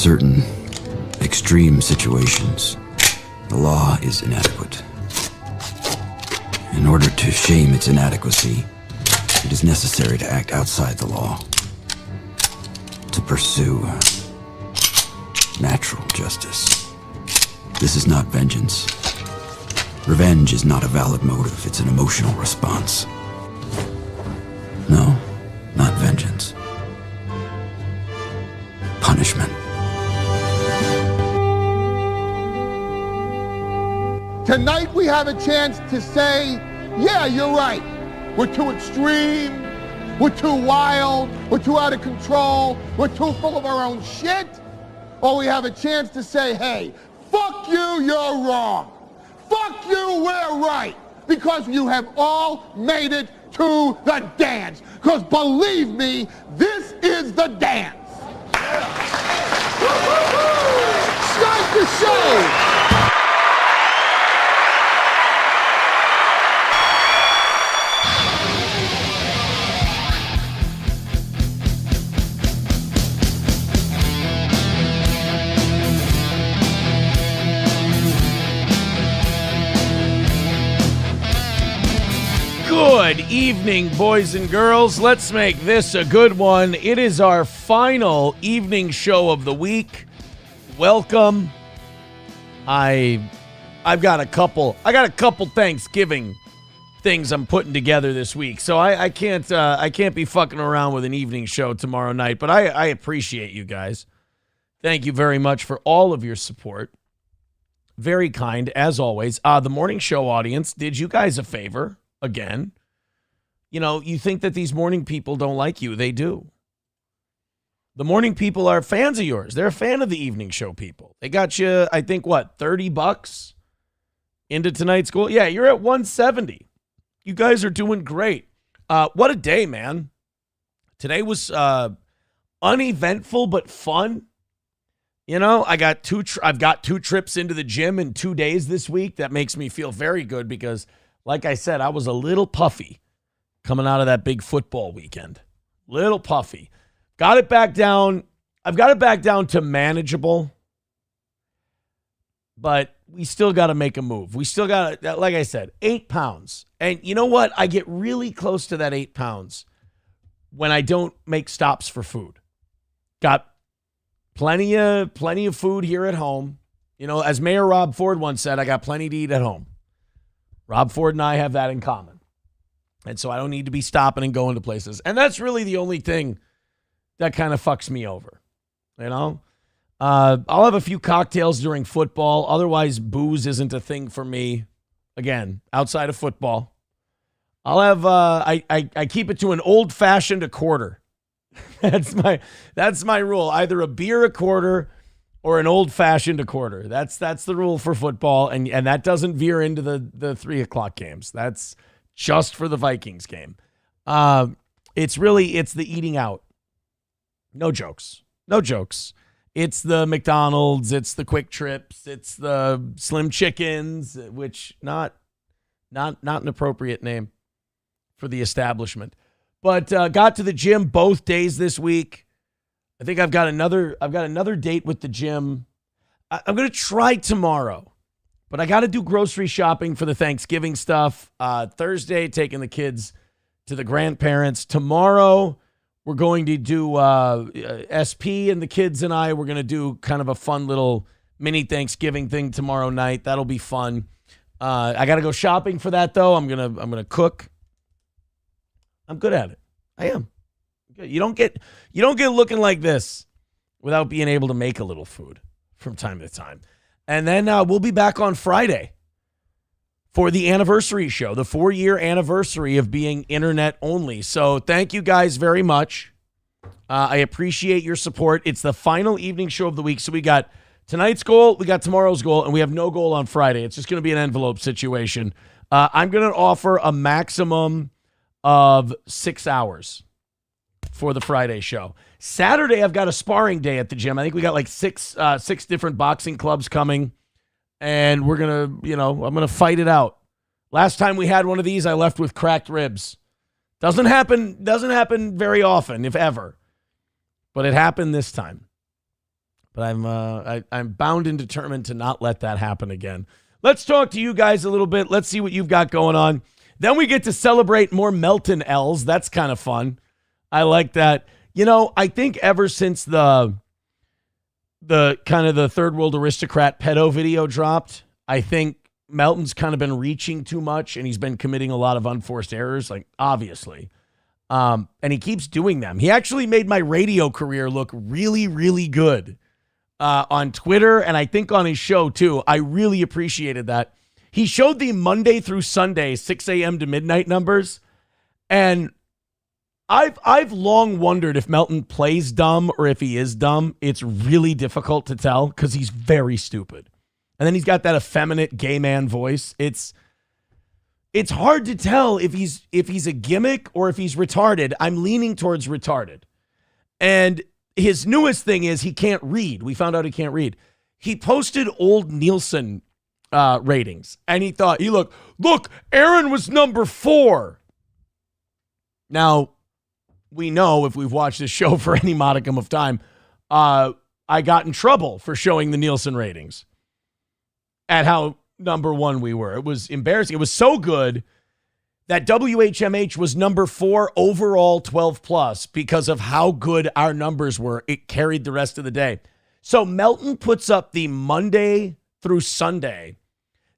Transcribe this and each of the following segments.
certain extreme situations, the law is inadequate. In order to shame its inadequacy, it is necessary to act outside the law, to pursue natural justice. This is not vengeance. Revenge is not a valid motive, it's an emotional response. No, not vengeance. Punishment. Tonight we have a chance to say, yeah, you're right. We're too extreme, we're too wild, we're too out of control, we're too full of our own shit. Or we have a chance to say, hey, fuck you, you're wrong. Fuck you, we're right. Because you have all made it to the dance. Because believe me, this is the dance. Start the show. Good evening, boys and girls. Let's make this a good one. It is our final evening show of the week. Welcome. I've got a couple Thanksgiving things I'm putting together this week, so I can't be fucking around with an evening show tomorrow night. But I appreciate you guys. Thank you very much for all of your support. Very kind as always. The morning show audience did you guys a favor. Again, you know, you think that these morning people don't like you. They do. The morning people are fans of yours. They're a fan of the evening show people. They got you, I think, what, $30 into tonight's goal? Yeah, you're at 170. You guys are doing great. What a day, man. Today was uneventful but fun. You know, I've got two trips into the gym in 2 days this week. That makes me feel very good because, like I said, I was a little puffy coming out of that big football weekend. Little puffy. Got it back down. I've got it back down to manageable. But we still got to make a move. We still got to, like I said, 8 pounds. And you know what? I get really close to that 8 pounds when I don't make stops for food. Got plenty of food here at home. You know, as Mayor Rob Ford once said, I got plenty to eat at home. Rob Ford and I have that in common. And so I don't need to be stopping and going to places. And that's really the only thing that kind of fucks me over. You know? I'll have a few cocktails during football. Otherwise, booze isn't a thing for me. Again, outside of football. I'll have, I keep it to an old-fashioned a quarter. That's my rule. Either a beer a quarter or an old-fashioned a quarter. That's the rule for football, and that doesn't veer into the 3 o'clock games. That's just for the Vikings game. It's the eating out. No jokes. It's the McDonald's. It's the Quick Trips. It's the Slim Chickens, which not an appropriate name for the establishment. But got to the gym both days this week. I think I've got another date with the gym. I'm going to try tomorrow, but I got to do grocery shopping for the Thanksgiving stuff. Thursday, taking the kids to the grandparents. Tomorrow, we're going to do SP and the kids and I. We're going to do kind of a fun little mini Thanksgiving thing tomorrow night. That'll be fun. I got to go shopping for that though. I'm gonna cook. I'm good at it. I am. You don't get looking like this without being able to make a little food from time to time. And then we'll be back on Friday for the anniversary show, the 4-year anniversary of being internet only. So thank you guys very much. I appreciate your support. It's the final evening show of the week. So we got tonight's goal, we got tomorrow's goal, and we have no goal on Friday. It's just going to be an envelope situation. I'm going to offer a maximum of 6 hours for the Friday show. Saturday, I've got a sparring day at the gym. I think we got like six different boxing clubs coming, and we're going to, I'm going to fight it out. Last time we had one of these, I left with cracked ribs. Doesn't happen very often, if ever. But it happened this time. But I'm bound and determined to not let that happen again. Let's talk to you guys a little bit. Let's see what you've got going on. Then we get to celebrate more Melton L's. That's kind of fun. I like that. You know, I think ever since the kind of the third world aristocrat pedo video dropped, I think Melton's kind of been reaching too much, and he's been committing a lot of unforced errors, like obviously. And he keeps doing them. He actually made my radio career look really, really good on Twitter, and I think on his show too. I really appreciated that. He showed the Monday through Sunday 6 a.m. to midnight numbers, and I've long wondered if Melton plays dumb or if he is dumb. It's really difficult to tell because he's very stupid. And then he's got that effeminate gay man voice. It's hard to tell if he's a gimmick or if he's retarded. I'm leaning towards retarded. And his newest thing is he can't read. We found out he can't read. He posted old Nielsen ratings, and he thought, look, Aaron was number 4. Now, we know if we've watched this show for any modicum of time, I got in trouble for showing the Nielsen ratings at how number 1 we were. It was embarrassing. It was so good that WHMH was number 4 overall 12 plus because of how good our numbers were. It carried the rest of the day. So Melton puts up the Monday through Sunday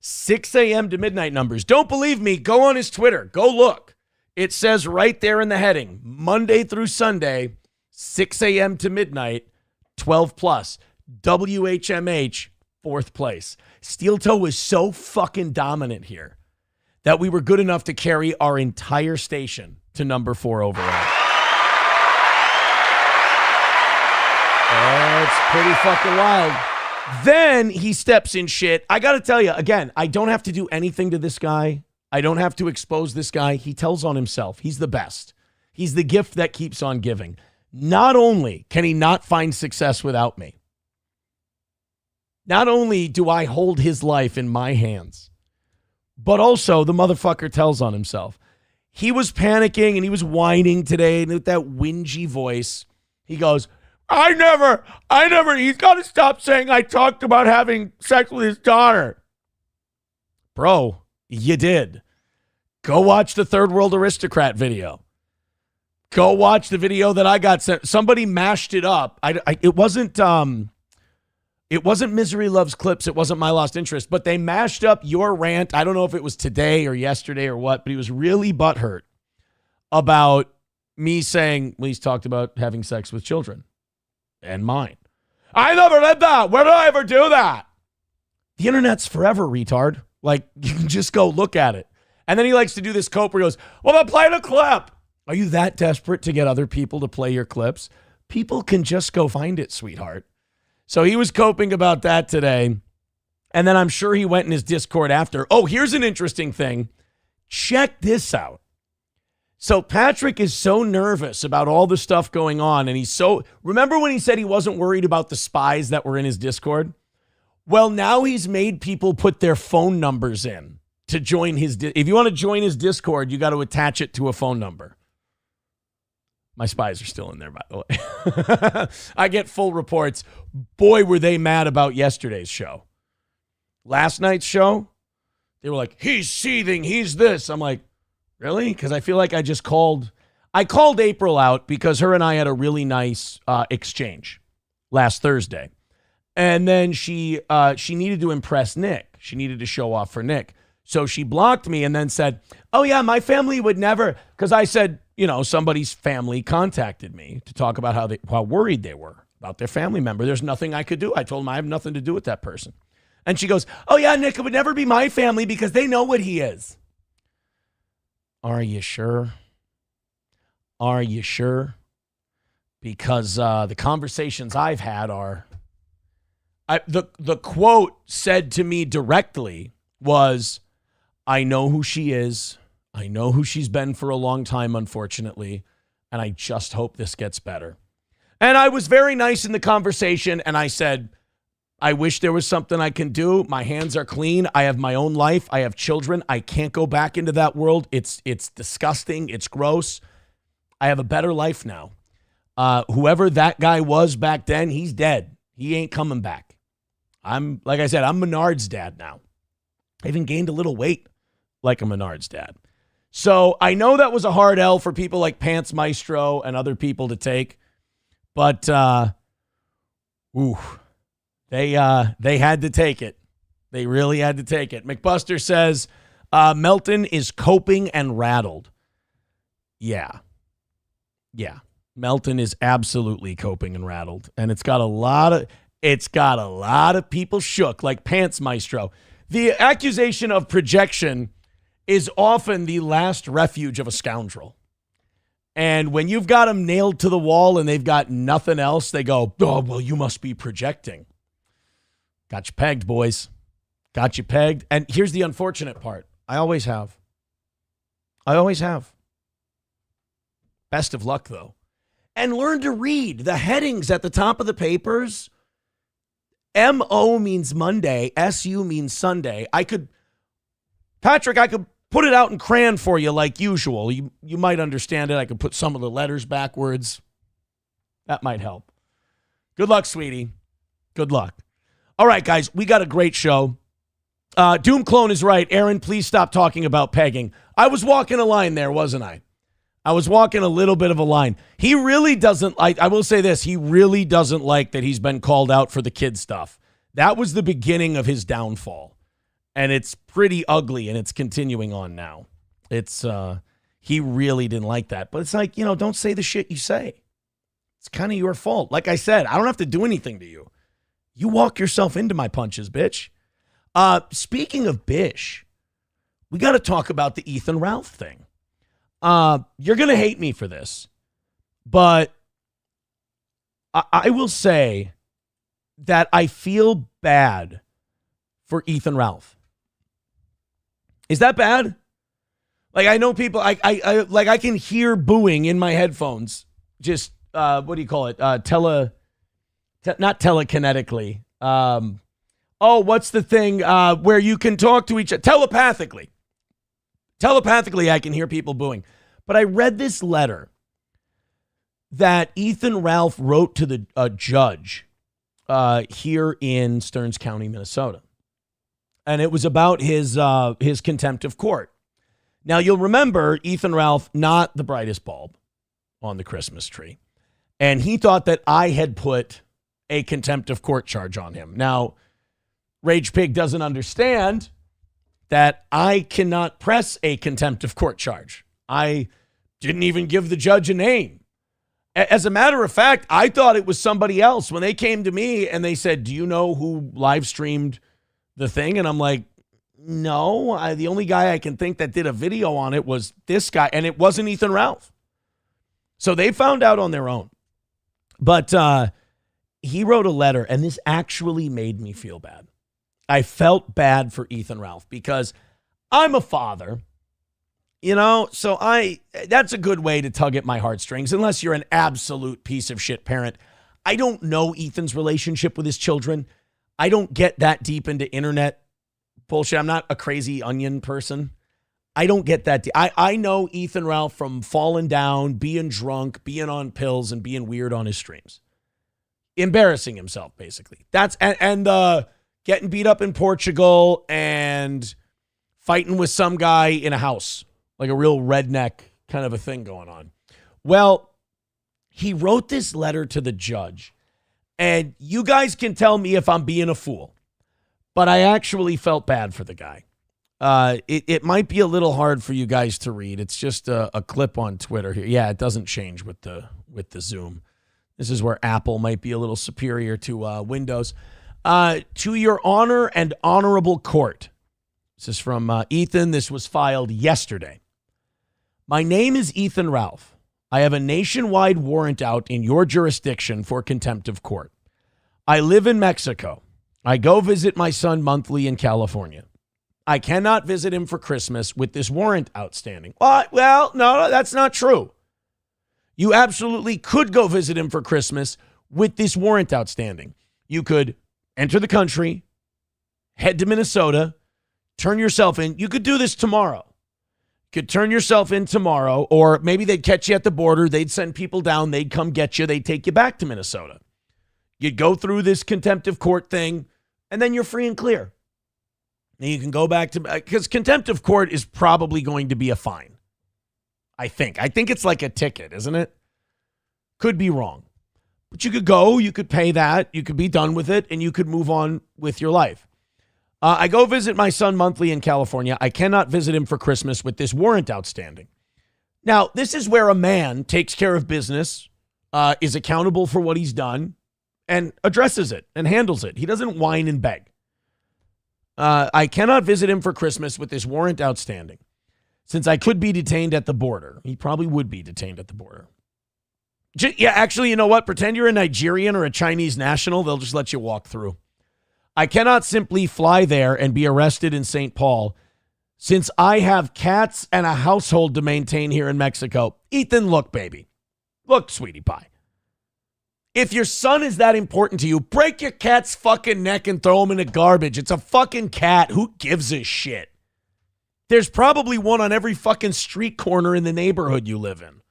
6 a.m. to midnight numbers. Don't believe me? Go on his Twitter. Go look. It says right there in the heading, Monday through Sunday, 6 a.m. to midnight, 12 plus. WHMH, 4th place. Steel Toe was so fucking dominant here that we were good enough to carry our entire station to number 4 overall. That's pretty fucking wild. Then he steps in shit. I got to tell you, again, I don't have to do anything to this guy. I don't have to expose this guy. He tells on himself. He's the best. He's the gift that keeps on giving. Not only can he not find success without me, not only do I hold his life in my hands, but also the motherfucker tells on himself. He was panicking and he was whining today with that whingy voice. He goes, I never, he's got to stop saying I talked about having sex with his daughter. Bro, you did. Go watch the Third World Aristocrat video. Go watch the video that I got sent. Somebody mashed it up. It wasn't Misery Loves Clips. It wasn't My Lost Interest, but they mashed up your rant. I don't know if it was today or yesterday or what, but he was really butthurt about me saying, well, he's talked about having sex with children and mine. I never did that. Where did I ever do that? The internet's forever, retard. Like, you can just go look at it. And then he likes to do this cope where he goes, well, then play the clip. Are you that desperate to get other people to play your clips? People can just go find it, sweetheart. So he was coping about that today. And then I'm sure he went in his Discord after. Oh, here's an interesting thing. Check this out. So Patrick is so nervous about all the stuff going on. And remember when he said he wasn't worried about the spies that were in his Discord? Well, now he's made people put their phone numbers in to join his. If you want to join his Discord, you got to attach it to a phone number. My spies are still in there, by the way. I get full reports. Boy, were they mad about yesterday's show. Last night's show, they were like, he's seething, he's this. I'm like, really? Because I feel like I called April out because her and I had a really nice exchange last Thursday. And then she needed to impress Nick. She needed to show off for Nick. So she blocked me and then said, oh, yeah, my family would never. Because I said, somebody's family contacted me to talk about how worried they were about their family member. There's nothing I could do. I told them I have nothing to do with that person. And she goes, oh, yeah, Nick, it would never be my family because they know what he is. Are you sure? Are you sure? Because the conversations I've had are... The quote said to me directly was, I know who she is. I know who she's been for a long time, unfortunately, and I just hope this gets better. And I was very nice in the conversation, and I said, I wish there was something I can do. My hands are clean. I have my own life. I have children. I can't go back into that world. It's disgusting. It's gross. I have a better life now. Whoever that guy was back then, he's dead. He ain't coming back. Like I said, I'm Menard's dad now. I even gained a little weight like a Menard's dad. So I know that was a hard L for people like Pants Maestro and other people to take, but they had to take it. They really had to take it. McBuster says Melton is coping and rattled. Yeah. Melton is absolutely coping and rattled, and it's got a lot of people shook, like Pants Maestro. The accusation of projection is often the last refuge of a scoundrel. And when you've got them nailed to the wall and they've got nothing else, they go, oh, well, you must be projecting. Got you pegged, boys. Got you pegged. And here's the unfortunate part. I always have. Best of luck, though. And learn to read the headings at the top of the papers. M-O means Monday. S-U means Sunday. Patrick, I could put it out in crayon for you like usual. You might understand it. I could put some of the letters backwards. That might help. Good luck, sweetie. Good luck. All right, guys, we got a great show. Doom Clone is right. Aaron, please stop talking about pegging. I was walking a line there, wasn't I? I was walking a little bit of a line. He really doesn't like, I will say this, he really doesn't like that he's been called out for the kid stuff. That was the beginning of his downfall. And it's pretty ugly, and it's continuing on now. He really didn't like that. But it's like, don't say the shit you say. It's kind of your fault. Like I said, I don't have to do anything to you. You walk yourself into my punches, bitch. Speaking of Bish, we got to talk about the Ethan Ralph thing. You're going to hate me for this, but I will say that I feel bad for Ethan Ralph. Is that bad? Like, I know people, I can hear booing in my headphones. Just, what do you call it? Not telekinetically. What's the thing where you can talk to each other? Telepathically. Telepathically, I can hear people booing. But I read this letter that Ethan Ralph wrote to the judge here in Stearns County, Minnesota. And it was about his contempt of court. Now, you'll remember Ethan Ralph, not the brightest bulb on the Christmas tree. And he thought that I had put a contempt of court charge on him. Now, Rage Pig doesn't understand that I cannot press a contempt of court charge. I didn't even give the judge a name. As a matter of fact, I thought it was somebody else. When they came to me and they said, do you know who live streamed the thing? And I'm like, no, the only guy I can think that did a video on it was this guy, and it wasn't Ethan Ralph. So they found out on their own. But he wrote a letter, and this actually made me feel bad. I felt bad for Ethan Ralph because I'm a father, so that's a good way to tug at my heartstrings, unless you're an absolute piece of shit parent. I don't know Ethan's relationship with his children. I don't get that deep into internet bullshit. I'm not a crazy onion person. I don't get that deep. I know Ethan Ralph from falling down, being drunk, being on pills, and being weird on his streams. Embarrassing himself, basically. That's and getting beat up in Portugal and fighting with some guy in a house, like a real redneck kind of a thing going on. Well, he wrote this letter to the judge, and you guys can tell me if I'm being a fool, but I actually felt bad for the guy. It might be a little hard for you guys to read. It's just a clip on Twitter here. Yeah, it doesn't change with the Zoom. This is where Apple might be a little superior to Windows. To your honor and honorable court. This is from Ethan. This was filed yesterday. My name is Ethan Ralph. I have a nationwide warrant out in your jurisdiction for contempt of court. I live in Mexico. I go visit my son monthly in California. I cannot visit him for Christmas with this warrant outstanding. Well, no, that's not true. You absolutely could go visit him for Christmas with this warrant outstanding. You could enter the country, head to Minnesota, turn yourself in. You could do this tomorrow. You could turn yourself in tomorrow, or maybe they'd catch you at the border. They'd send people down. They'd come get you. They'd take you back to Minnesota. You'd go through this contempt of court thing, and then you're free and clear. And you can go back to, because contempt of court is probably going to be a fine. I think it's like a ticket, isn't it? Could be wrong. But you could go, you could pay that, you could be done with it, and you could move on with your life. I go visit my son monthly in California. I cannot visit him for Christmas with this warrant outstanding. Now, this is where a man takes care of business, is accountable for what he's done, and addresses it and handles it. He doesn't whine and beg. I cannot visit him for Christmas with this warrant outstanding, since I could be detained at the border. He probably would be detained at the border. Yeah, actually, you know what? Pretend you're a Nigerian or a Chinese national. They'll just let you walk through. I cannot simply fly there and be arrested in St. Paul, since I have cats and a household to maintain here in Mexico. Ethan, look, baby. Look, sweetie pie. If your son is that important to you, break your cat's fucking neck and throw him in the garbage. It's a fucking cat. Who gives a shit? There's probably one on every fucking street corner in the neighborhood you live in.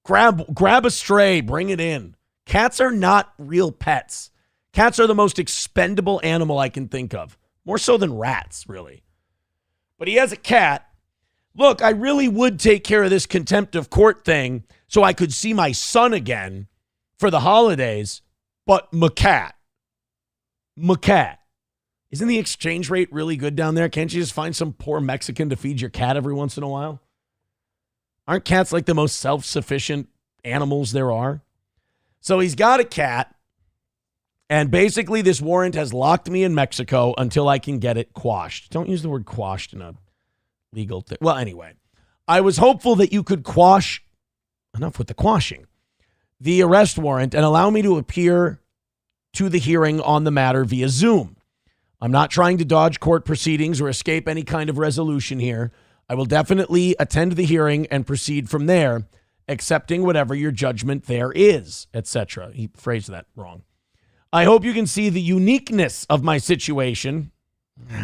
Grab a stray, bring it in. Cats are not real pets. Cats are the most expendable animal I can think of. More so than rats, really. But he has a cat. Look, I really would take care of this contempt of court thing so I could see my son again for the holidays, but my cat. Isn't the exchange rate really good down there? Can't you just find some poor Mexican to feed your cat every once in a while? Aren't cats like the most self-sufficient animals there are? So he's got a cat, and basically this warrant has locked me in Mexico until I can get it quashed. Don't use the word quashed in a legal thing. Well, anyway, I was hopeful that you could quash, enough with the quashing, the arrest warrant and allow me to appear to the hearing on the matter via Zoom. I'm not trying to dodge court proceedings or escape any kind of resolution here. I will definitely attend the hearing and proceed from there, accepting whatever your judgment there is, etc. He phrased that wrong. I hope you can see the uniqueness of my situation.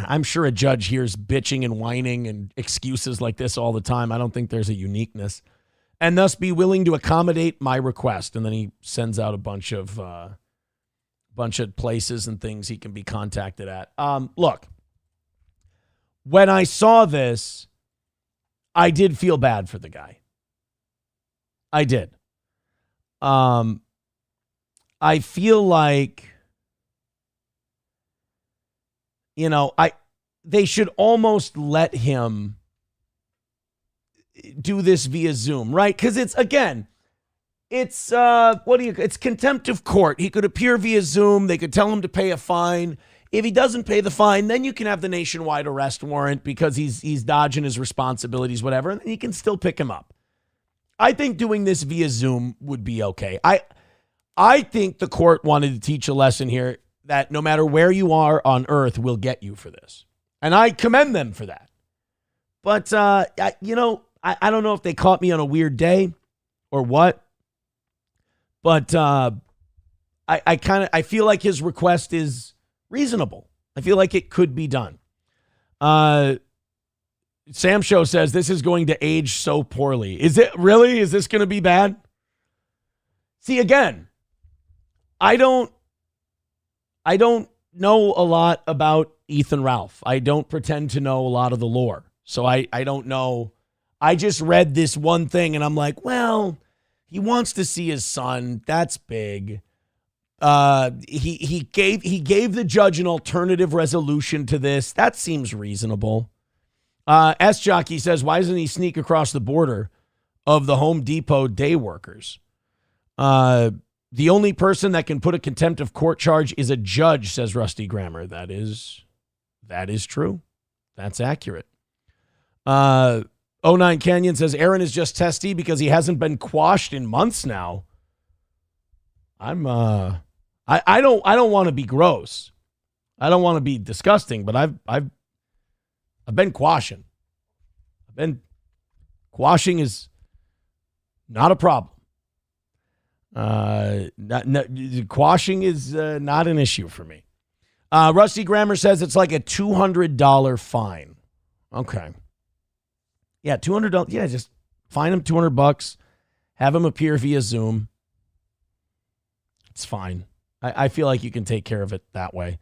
I'm sure a judge hears bitching and whining and excuses like this all the time. I don't think there's a uniqueness. And thus be willing to accommodate my request. And then he sends out a bunch of places and things he can be contacted at. Look, when I saw this, I did feel bad for the guy. I did. I feel like, they should almost let him do this via Zoom, right? Because it's contempt of court. He could appear via Zoom. They could tell him to pay a fine. If he doesn't pay the fine, then you can have the nationwide arrest warrant because he's dodging his responsibilities, whatever, and you can still pick him up. I think doing this via Zoom would be okay. I think the court wanted to teach a lesson here that no matter where you are on earth, we'll get you for this. And I commend them for that. But, I don't know if they caught me on a weird day or what. But I feel like his request is reasonable. I feel like it could be done. Sam Show says this is going to age so poorly. Is it really? Is this going to be bad? See, again, I don't know a lot about Ethan Ralph. I don't pretend to know a lot of the lore. So I don't know. I just read this one thing and I'm like, well, he wants to see his son. That's big. He gave the judge an alternative resolution to this. That seems reasonable. S Jockey says, why doesn't he sneak across the border of the Home Depot day workers? The only person that can put a contempt of court charge is a judge, says Rusty Grammar. That is true. That's accurate. 09 Canyon says Aaron is just testy because he hasn't been quashed in months now. I don't want to be gross. I don't want to be disgusting, but I've been quashing. Quashing is not a problem. Quashing is not an issue for me. Rusty Grammar says it's like a $200 fine. Okay. Yeah, $200. Yeah, just fine him $200. Have him appear via Zoom. It's fine. I feel like you can take care of it that way.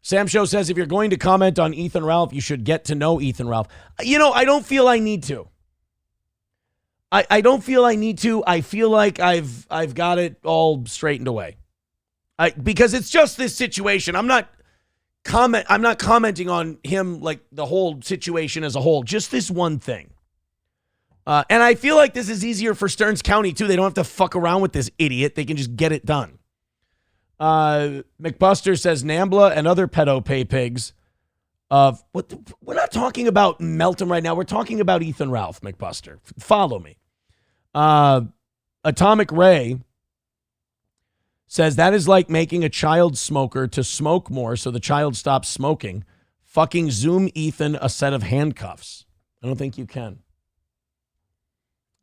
Sam Show says, if you're going to comment on Ethan Ralph, you should get to know Ethan Ralph. I don't feel I need to. I don't feel I need to. I feel like I've got it all straightened away. Because it's just this situation. I'm not commenting on him like the whole situation as a whole. Just this one thing. And I feel like this is easier for Stearns County too. They don't have to fuck around with this idiot. They can just get it done. McBuster says Nambla and other pedo pay pigs. We're not talking about Melton right now. We're talking about Ethan Ralph, McBuster. Follow me. Atomic Ray says that is like making a child smoker to smoke more so the child stops smoking. Fucking Zoom Ethan a set of handcuffs. I don't think you can.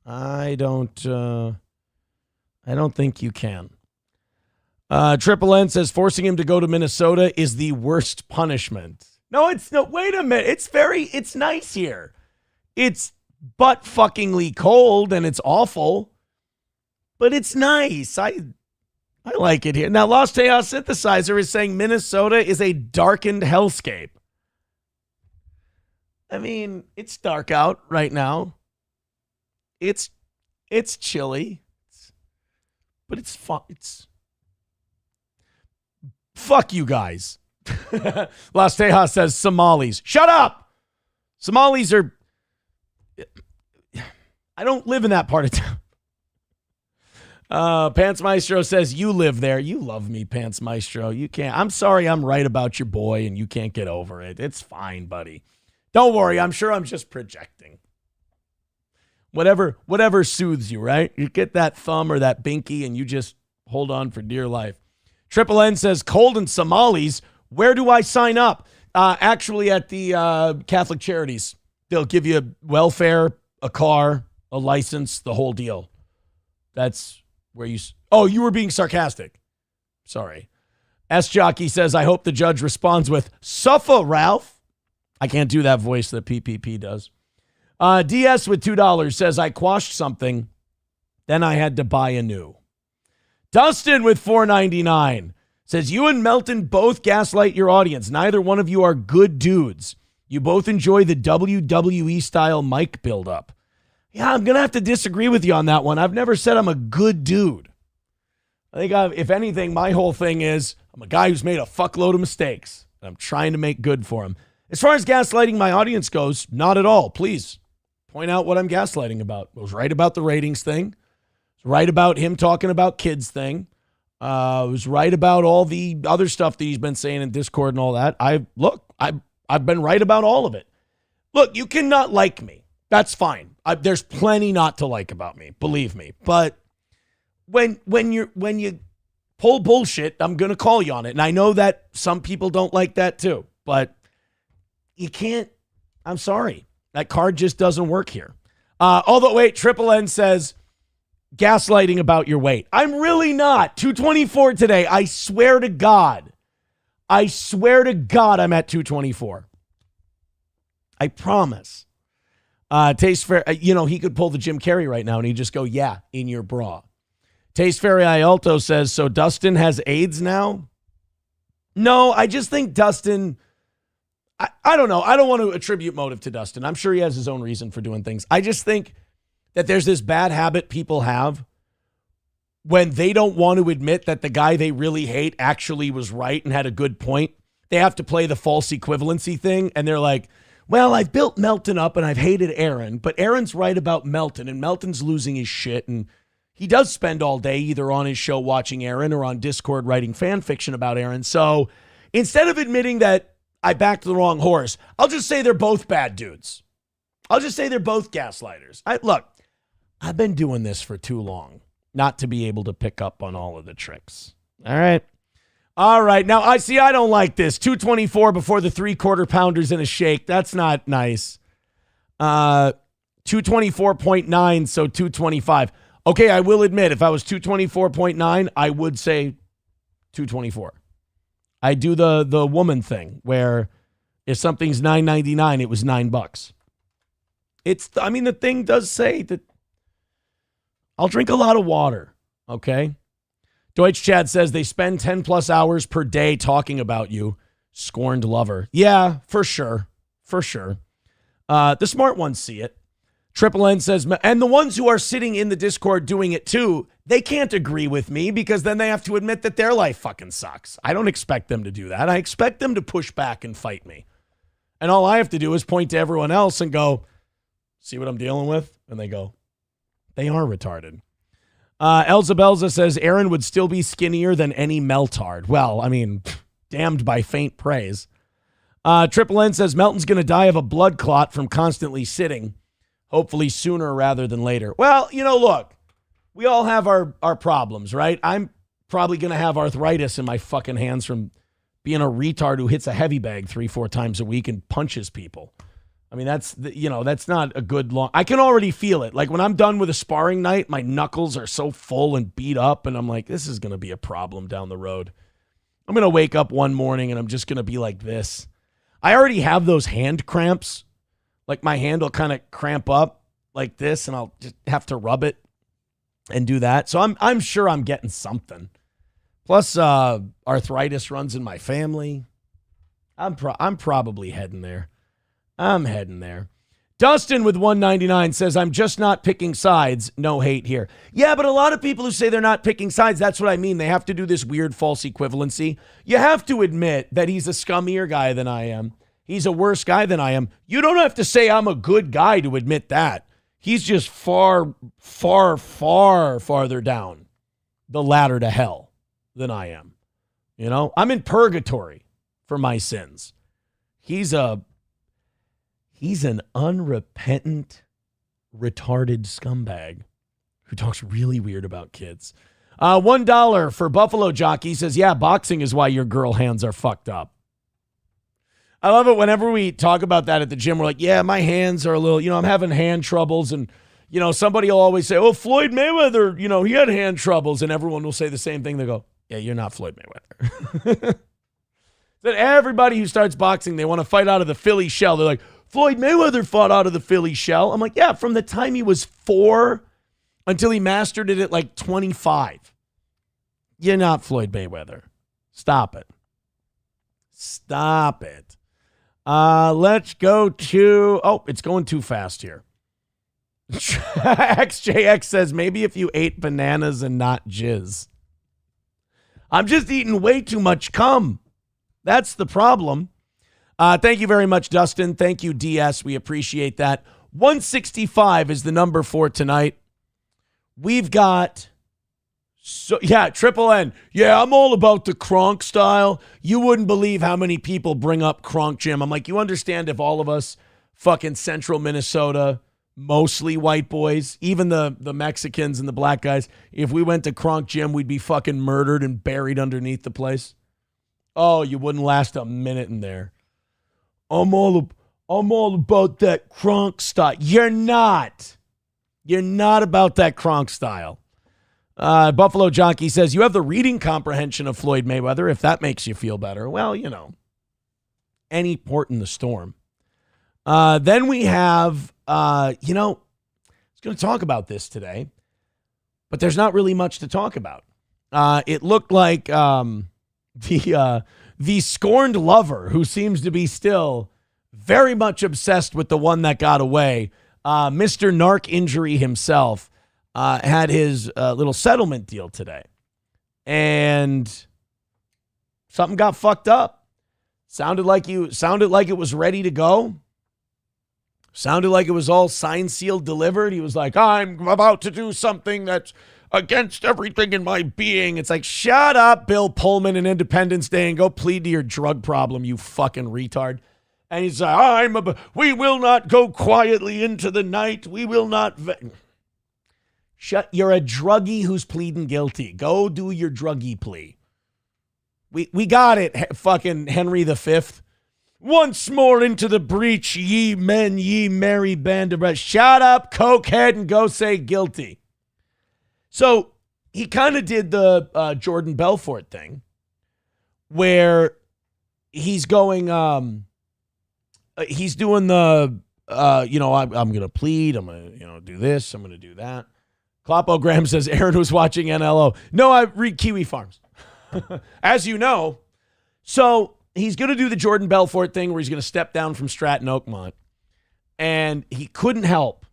I don't think you can. Triple N says forcing him to go to Minnesota is the worst punishment. No, wait a minute. It's nice here. It's butt fuckingly cold and it's awful, but it's nice. I like it here. Now, Lost Chaos Synthesizer is saying Minnesota is a darkened hellscape. I mean, it's dark out right now. It's chilly, but it's fun. Fuck you guys. Las Tejas says Somalis. Shut up. Somalis are. I don't live in that part of town. Pants Maestro says you live there. You love me, Pants Maestro. You can't. I'm sorry. I'm right about your boy, and you can't get over it. It's fine, buddy. Don't worry. I'm sure I'm just projecting. Whatever soothes you, right? You get that thumb or that binky, and you just hold on for dear life. Triple N says, cold and Somalis, where do I sign up? Actually, at the Catholic Charities. They'll give you welfare, a car, a license, the whole deal. That's where you... Oh, you were being sarcastic. Sorry. S-Jockey says, I hope the judge responds with, suffer, Ralph. I can't do that voice that PPP does. DS with $2 says, I quashed something, then I had to buy a new. Dustin with $4.99 says, you and Melton both gaslight your audience. Neither one of you are good dudes. You both enjoy the WWE style mic buildup. Yeah, I'm going to have to disagree with you on that one. I've never said I'm a good dude. I think if anything, my whole thing is I'm a guy who's made a fuckload of mistakes. And I'm trying to make good for him. As far as gaslighting my audience goes, not at all. Please point out what I'm gaslighting about. I was right about the ratings thing. Right about him talking about kids thing. Was right about all the other stuff that he's been saying in Discord and all that. I've been right about all of it. Look, you cannot like me. That's fine. There's plenty not to like about me, believe me. But when you pull bullshit, I'm gonna call you on it. And I know that some people don't like that too. But you can't. I'm sorry. That card just doesn't work here. Although wait, Triple N says, gaslighting about your weight. I'm really not. 224 today. I swear to God. I'm at 224. I promise. Taste Fair, he could pull the Jim Carrey right now and he'd just go, yeah, in your bra. Taste Fairy Ialto says, so Dustin has AIDS now? No, I just think Dustin, I don't know. I don't want to attribute motive to Dustin. I'm sure he has his own reason for doing things. I just think that there's this bad habit people have when they don't want to admit that the guy they really hate actually was right and had a good point. They have to play the false equivalency thing. And they're like, well, I've built Melton up and I've hated Aaron, but Aaron's right about Melton and Melton's losing his shit. And he does spend all day either on his show watching Aaron or on Discord writing fan fiction about Aaron. So instead of admitting that I backed the wrong horse, I'll just say they're both bad dudes. I'll just say they're both gaslighters. Look, I've been doing this for too long not to be able to pick up on all of the tricks. All right. Now, I don't like this. 224 before the 3/4 pounders in a shake. That's not nice. 224.9, so 225. Okay, I will admit, if I was 224.9, I would say 224. I do the woman thing where if something's $9.99, it was $9. The thing does say that I'll drink a lot of water, okay? Deutsch Chad says they spend 10 plus hours per day talking about you. Scorned lover. Yeah, for sure. For sure. The smart ones see it. Triple N says, and the ones who are sitting in the Discord doing it too, they can't agree with me because then they have to admit that their life fucking sucks. I don't expect them to do that. I expect them to push back and fight me. And all I have to do is point to everyone else and go, see what I'm dealing with? And they go, they are retarded. Elza Belza says, Aaron would still be skinnier than any Meltard. Well, I mean, damned by faint praise. Triple N says, Melton's going to die of a blood clot from constantly sitting. Hopefully sooner rather than later. Well, look, we all have our problems, right? I'm probably going to have arthritis in my fucking hands from being a retard who hits a heavy bag 3-4 times a week and punches people. I mean, that's not a good long. I can already feel it. Like when I'm done with a sparring night, my knuckles are so full and beat up, and I'm like, this is going to be a problem down the road. I'm going to wake up one morning and I'm just going to be like this. I already have those hand cramps. Like my hand will kind of cramp up like this, and I'll just have to rub it and do that. So I'm sure I'm getting something. Plus, arthritis runs in my family. I'm probably heading there. I'm heading there. Dustin with 199 says, I'm just not picking sides. No hate here. Yeah, but a lot of people who say they're not picking sides, that's what I mean. They have to do this weird false equivalency. You have to admit that he's a scummier guy than I am. He's a worse guy than I am. You don't have to say I'm a good guy to admit that. He's just far, far, far farther down the ladder to hell than I am. I'm in purgatory for my sins. He's an unrepentant, retarded scumbag who talks really weird about kids. $1 for Buffalo Jockey says, yeah, boxing is why your girl hands are fucked up. I love it whenever we talk about that at the gym. We're like, yeah, my hands are a little, I'm having hand troubles. And, somebody will always say, oh, Floyd Mayweather, he had hand troubles. And everyone will say the same thing. They go, yeah, you're not Floyd Mayweather. That everybody who starts boxing, they want to fight out of the Philly shell. They're like, Floyd Mayweather fought out of the Philly shell. I'm like, yeah, from the time he was 4 until he mastered it at like 25. You're not Floyd Mayweather. Stop it. Stop it. Let's go to, it's going too fast here. XJX says, maybe if you ate bananas and not jizz. I'm just eating way too much cum. That's the problem. Thank you very much, Dustin. Thank you, DS. We appreciate that. 165 is the number for tonight. We've got, Triple N. Yeah, I'm all about the Kronk style. You wouldn't believe how many people bring up Kronk Gym. I'm like, you understand if all of us fucking central Minnesota, mostly white boys, even the Mexicans and the black guys, if we went to Kronk Gym, we'd be fucking murdered and buried underneath the place. Oh, you wouldn't last a minute in there. I'm all about that Kronk style. You're not. You're not about that Kronk style. Buffalo Jockey says, you have the reading comprehension of Floyd Mayweather, if that makes you feel better. Well, any port in the storm. Then we have, I was going to talk about this today, but there's not really much to talk about. It looked like the scorned lover, who seems to be still very much obsessed with the one that got away, Mr. Narc Injury himself, had his little settlement deal today. And something got fucked up. Sounded like it was ready to go. Sounded like it was all signed, sealed, delivered. He was like, I'm about to do something that's against everything in my being. It's like, shut up, Bill Pullman, and Independence Day, and go plead to your drug problem, you fucking retard. And he's like, we will not go quietly into the night. We will not. You're a druggie who's pleading guilty. Go do your druggie plea. We got it, fucking Henry V. Once more into the breach, ye men, ye merry band of brothers. Shut up, cokehead, and go say guilty. So he kind of did the Jordan Belfort thing where he's going, he's doing the, I'm going to plead. I'm going to, do this. I'm going to do that. Klopogram says Aaron was watching NLO. No, I read Kiwi Farms. As you know. So he's going to do the Jordan Belfort thing where he's going to step down from Stratton Oakmont. And he couldn't help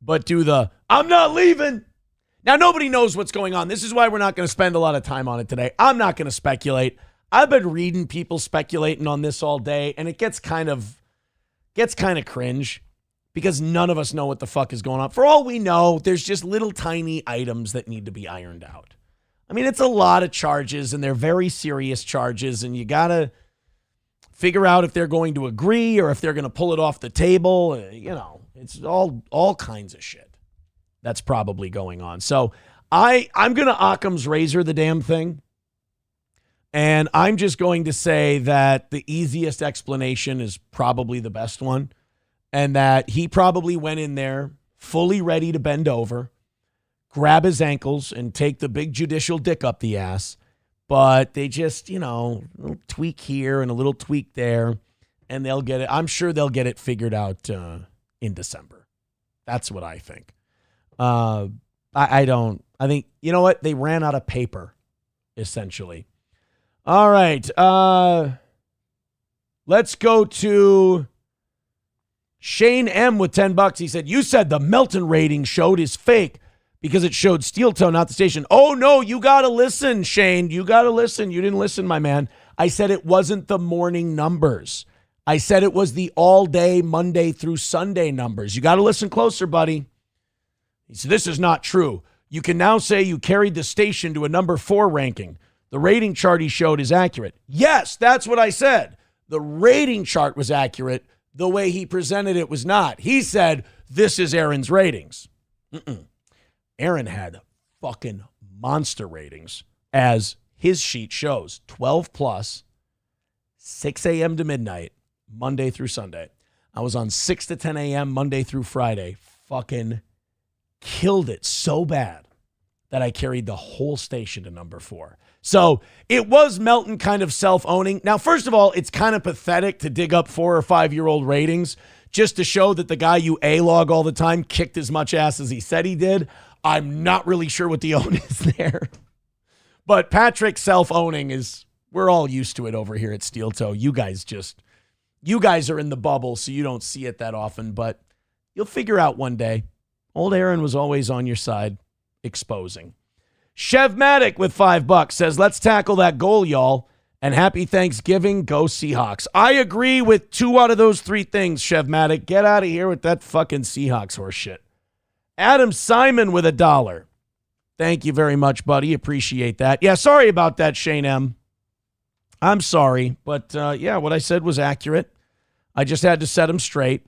but do the, I'm not leaving. Now, nobody knows what's going on. This is why we're not going to spend a lot of time on it today. I'm not going to speculate. I've been reading people speculating on this all day, and it gets kind of cringe because none of us know what the fuck is going on. For all we know, there's just little tiny items that need to be ironed out. I mean, it's a lot of charges, and they're very serious charges, and you got to figure out if they're going to agree or if they're going to pull it off the table. It's all kinds of shit that's probably going on. So I'm going to Occam's razor the damn thing, and I'm just going to say that the easiest explanation is probably the best one, and that he probably went in there fully ready to bend over, grab his ankles, and take the big judicial dick up the ass. But they just, a little tweak here and a little tweak there, and they'll get it. I'm sure they'll get it figured out in December. That's what I think. I think, you know what? They ran out of paper, essentially. All right. Let's go to Shane M with $10. He said, you said the Melton rating showed is fake because it showed Steel Toe, not the station. Oh, no, you got to listen, Shane. You got to listen. You didn't listen, my man. I said it wasn't the morning numbers. I said it was the all-day Monday through Sunday numbers. You got to listen closer, buddy. He said, this is not true. You can now say you carried the station to a number 4 ranking. The rating chart he showed is accurate. Yes, that's what I said. The rating chart was accurate. The way he presented it was not. He said, this is Aaron's ratings. Aaron had fucking monster ratings, as his sheet shows. 12 plus, 6 a.m. to midnight, Monday through Sunday. I was on 6 to 10 a.m. Monday through Friday. Fucking killed it so bad that I carried the whole station to number 4. So it was Melton kind of self-owning. Now, first of all, it's kind of pathetic to dig up 4 or 5-year-old ratings just to show that the guy you A-log all the time kicked as much ass as he said he did. I'm not really sure what the own is there. But Patrick's self-owning is, we're all used to it over here at Steel Toe. You guys are in the bubble, so you don't see it that often, but you'll figure out one day. Old Aaron was always on your side, exposing. Chevmatic with $5 says, let's tackle that goal, y'all. And happy Thanksgiving. Go Seahawks. I agree with 2 out of those 3 things, Chevmatic. Get out of here with that fucking Seahawks horse shit. Adam Simon with $1. Thank you very much, buddy. Appreciate that. Yeah, sorry about that, Shane M. I'm sorry. But, yeah, what I said was accurate. I just had to set him straight.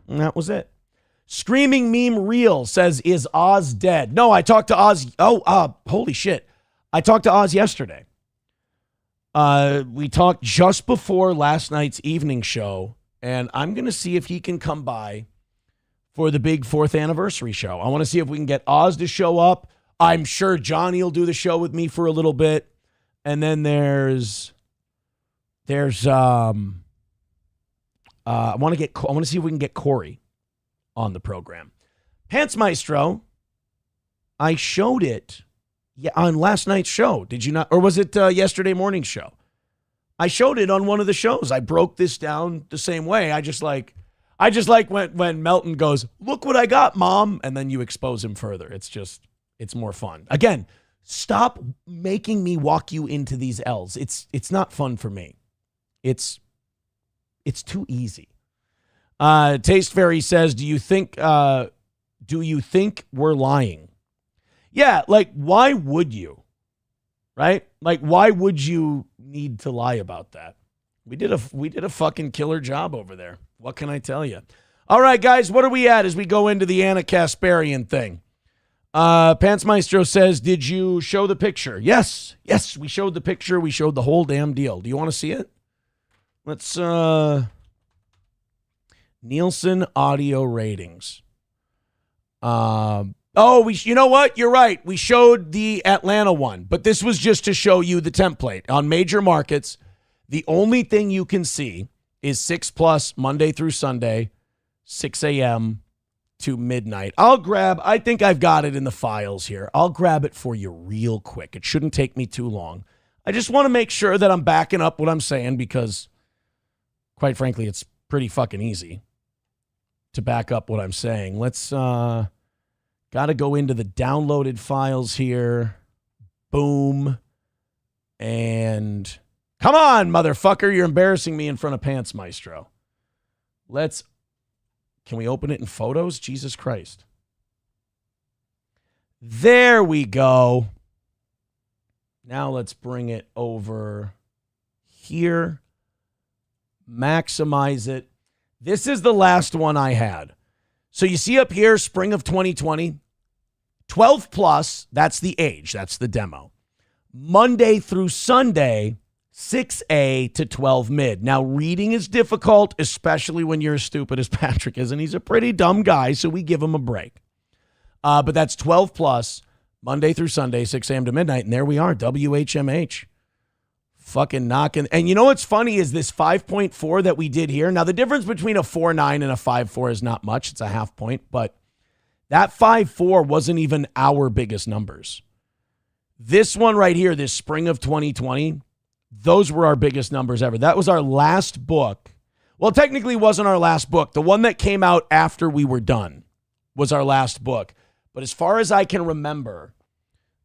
And that was it. Screaming Meme Real says, is Oz dead? No, I talked to Oz. Holy shit. I talked to Oz yesterday. We talked just before last night's evening show, and I'm going to see if he can come by for the big 4th anniversary show. I want to see if we can get Oz to show up. I'm sure Johnny will do the show with me for a little bit. And then there's I want to see if we can get Corey on the program. Pants Maestro, I showed it on last night's show. Did you not? Or was it yesterday morning's show? I showed it on one of the shows. I broke this down the same way. I just like when Melton goes, look what I got, Mom. And then you expose him further. It's more fun. Again, stop making me walk you into these L's. It's not fun for me. It's too easy. Taste Fairy says, do you think we're lying? Yeah, like, why would you? Right? Like, why would you need to lie about that? We did a fucking killer job over there. What can I tell you? All right, guys, what are we at as we go into the Ana Kasparian thing? Pants Maestro says, did you show the picture? Yes, we showed the picture. We showed the whole damn deal. Do you want to see it? Let's, Nielsen audio ratings. You know what? You're right. We showed the Atlanta one, but this was just to show you the template. On major markets, the only thing you can see is 6+ Monday through Sunday, 6 a.m. to midnight. I think I've got it in the files here. I'll grab it for you real quick. It shouldn't take me too long. I just want to make sure that I'm backing up what I'm saying because, quite frankly, it's pretty fucking easy to back up what I'm saying. Let's, got to go into the downloaded files here. Boom. And come on, motherfucker. You're embarrassing me in front of Pants Maestro. Can we open it in photos? Jesus Christ. There we go. Now let's bring it over here. Maximize it. This is the last one I had. So you see up here, spring of 2020, 12 plus, that's the age, that's the demo. Monday through Sunday, 6A to 12 mid. Now, reading is difficult, especially when you're as stupid as Patrick is, and he's a pretty dumb guy, so we give him a break. But that's 12 plus, Monday through Sunday, 6 a.m. to midnight, and there we are, WHMH. Fucking knocking. And you know what's funny is this 5.4 that we did here. Now, the difference between a 4.9 and a 5.4 is not much. It's a half point, but that 5.4 wasn't even our biggest numbers. This one right here, this spring of 2020, those were our biggest numbers ever. That was our last book. Well, technically wasn't our last book. The one that came out after we were done was our last book. But as far as I can remember,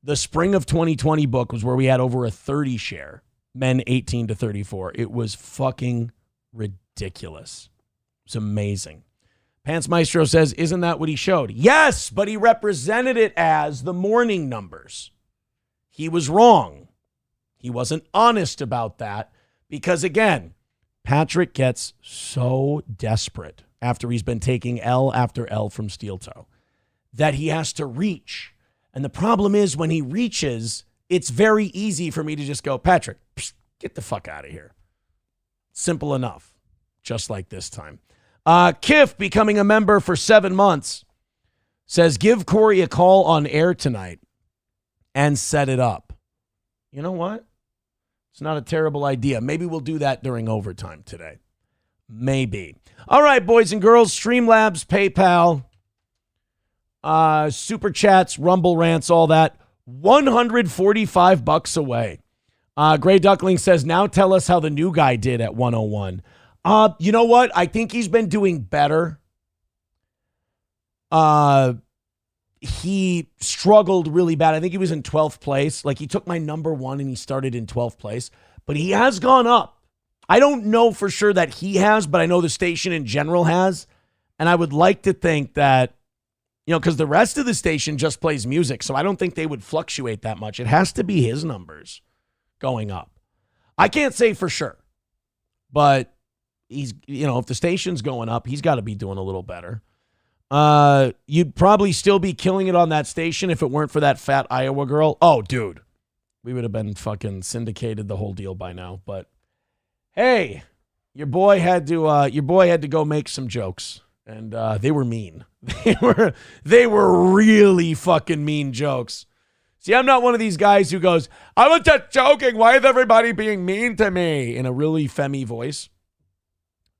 the spring of 2020 book was where we had over a 30 share, men 18 to 34. It was fucking ridiculous. It was amazing. Pants Maestro says, isn't that what he showed? Yes, but he represented it as the morning numbers. He was wrong. He wasn't honest about that because, again, Patrick gets so desperate after he's been taking L after L from Steel Toe that he has to reach. And the problem is when he reaches, it's very easy for me to just go, Patrick, get the fuck out of here. Simple enough. Just like this time. Kiff, becoming a member for 7 months, says, give Corey a call on air tonight and set it up. You know what? It's not a terrible idea. Maybe we'll do that during overtime today. Maybe. All right, boys and girls, Streamlabs, PayPal, Super Chats, Rumble Rants, all that. $145 away. Gray Duckling says, now tell us how the new guy did at 101. You know what? I think he's been doing better. He struggled really bad. I think he was in 12th place. Like, he took my number one and he started in 12th place. But he has gone up. I don't know for sure that he has, but I know the station in general has. And I would like to think that, you know, because the rest of the station just plays music, so I don't think they would fluctuate that much. It has to be his numbers going up. I can't say for sure. But he's, you know, if the station's going up, he's got to be doing a little better. You'd probably still be killing it on that station if it weren't for that fat Iowa girl. Oh, dude, we would have been fucking syndicated the whole deal by now. But hey, your boy had to go make some jokes, and they were mean. They were really fucking mean jokes. See, I'm not one of these guys who goes, I was just joking. Why is everybody being mean to me? In a really femmy voice.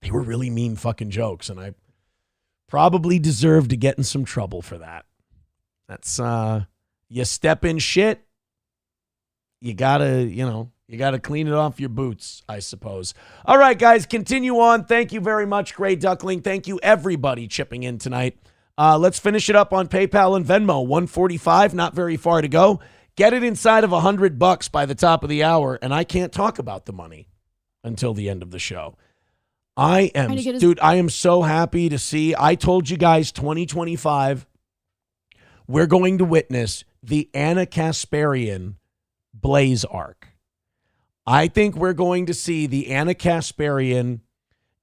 They were really mean fucking jokes, and I probably deserve to get in some trouble for that. That's, you step in shit, you gotta clean it off your boots, I suppose. All right, guys, continue on. Thank you very much, Gray Duckling. Thank you, everybody, chipping in tonight. Let's finish it up on PayPal and Venmo. 145, not very far to go. Get it inside of $100 by the top of the hour, and I can't talk about the money until the end of the show. I am so happy to see. I told you guys 2025, we're going to witness the Ana Kasparian Blaze arc. I think we're going to see the Ana Kasparian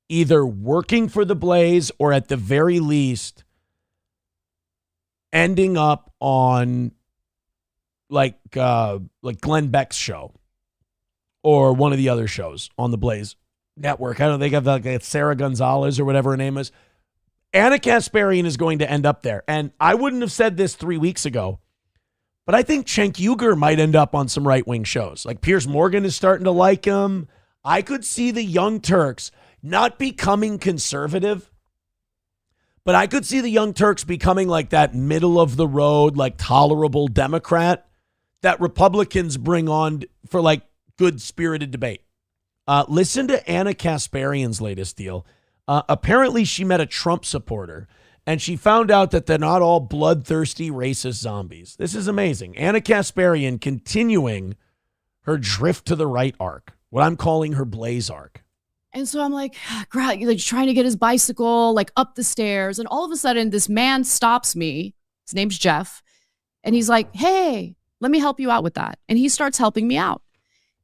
either working for the Blaze or at the very least ending up on like Glenn Beck's show or one of the other shows on the Blaze network. I don't think I've like Sarah Gonzalez or whatever her name is. Ana Kasparian is going to end up there. And I wouldn't have said this 3 weeks ago, but I think Cenk Uygur might end up on some right-wing shows. Like Piers Morgan is starting to like him. I could see the Young Turks not becoming conservative, But I could see the Young Turks becoming like that middle of the road, like tolerable Democrat that Republicans bring on for like good spirited debate. Listen to Ana Kasparian's latest deal. Apparently she met a Trump supporter and she found out that they're not all bloodthirsty racist zombies. This is amazing. Ana Kasparian continuing her drift to the right arc, what I'm calling her Blaze arc. And so I'm like trying to get his bicycle like up the stairs. And all of a sudden this man stops me. His name's Jeff. And he's like, hey, let me help you out with that. And he starts helping me out.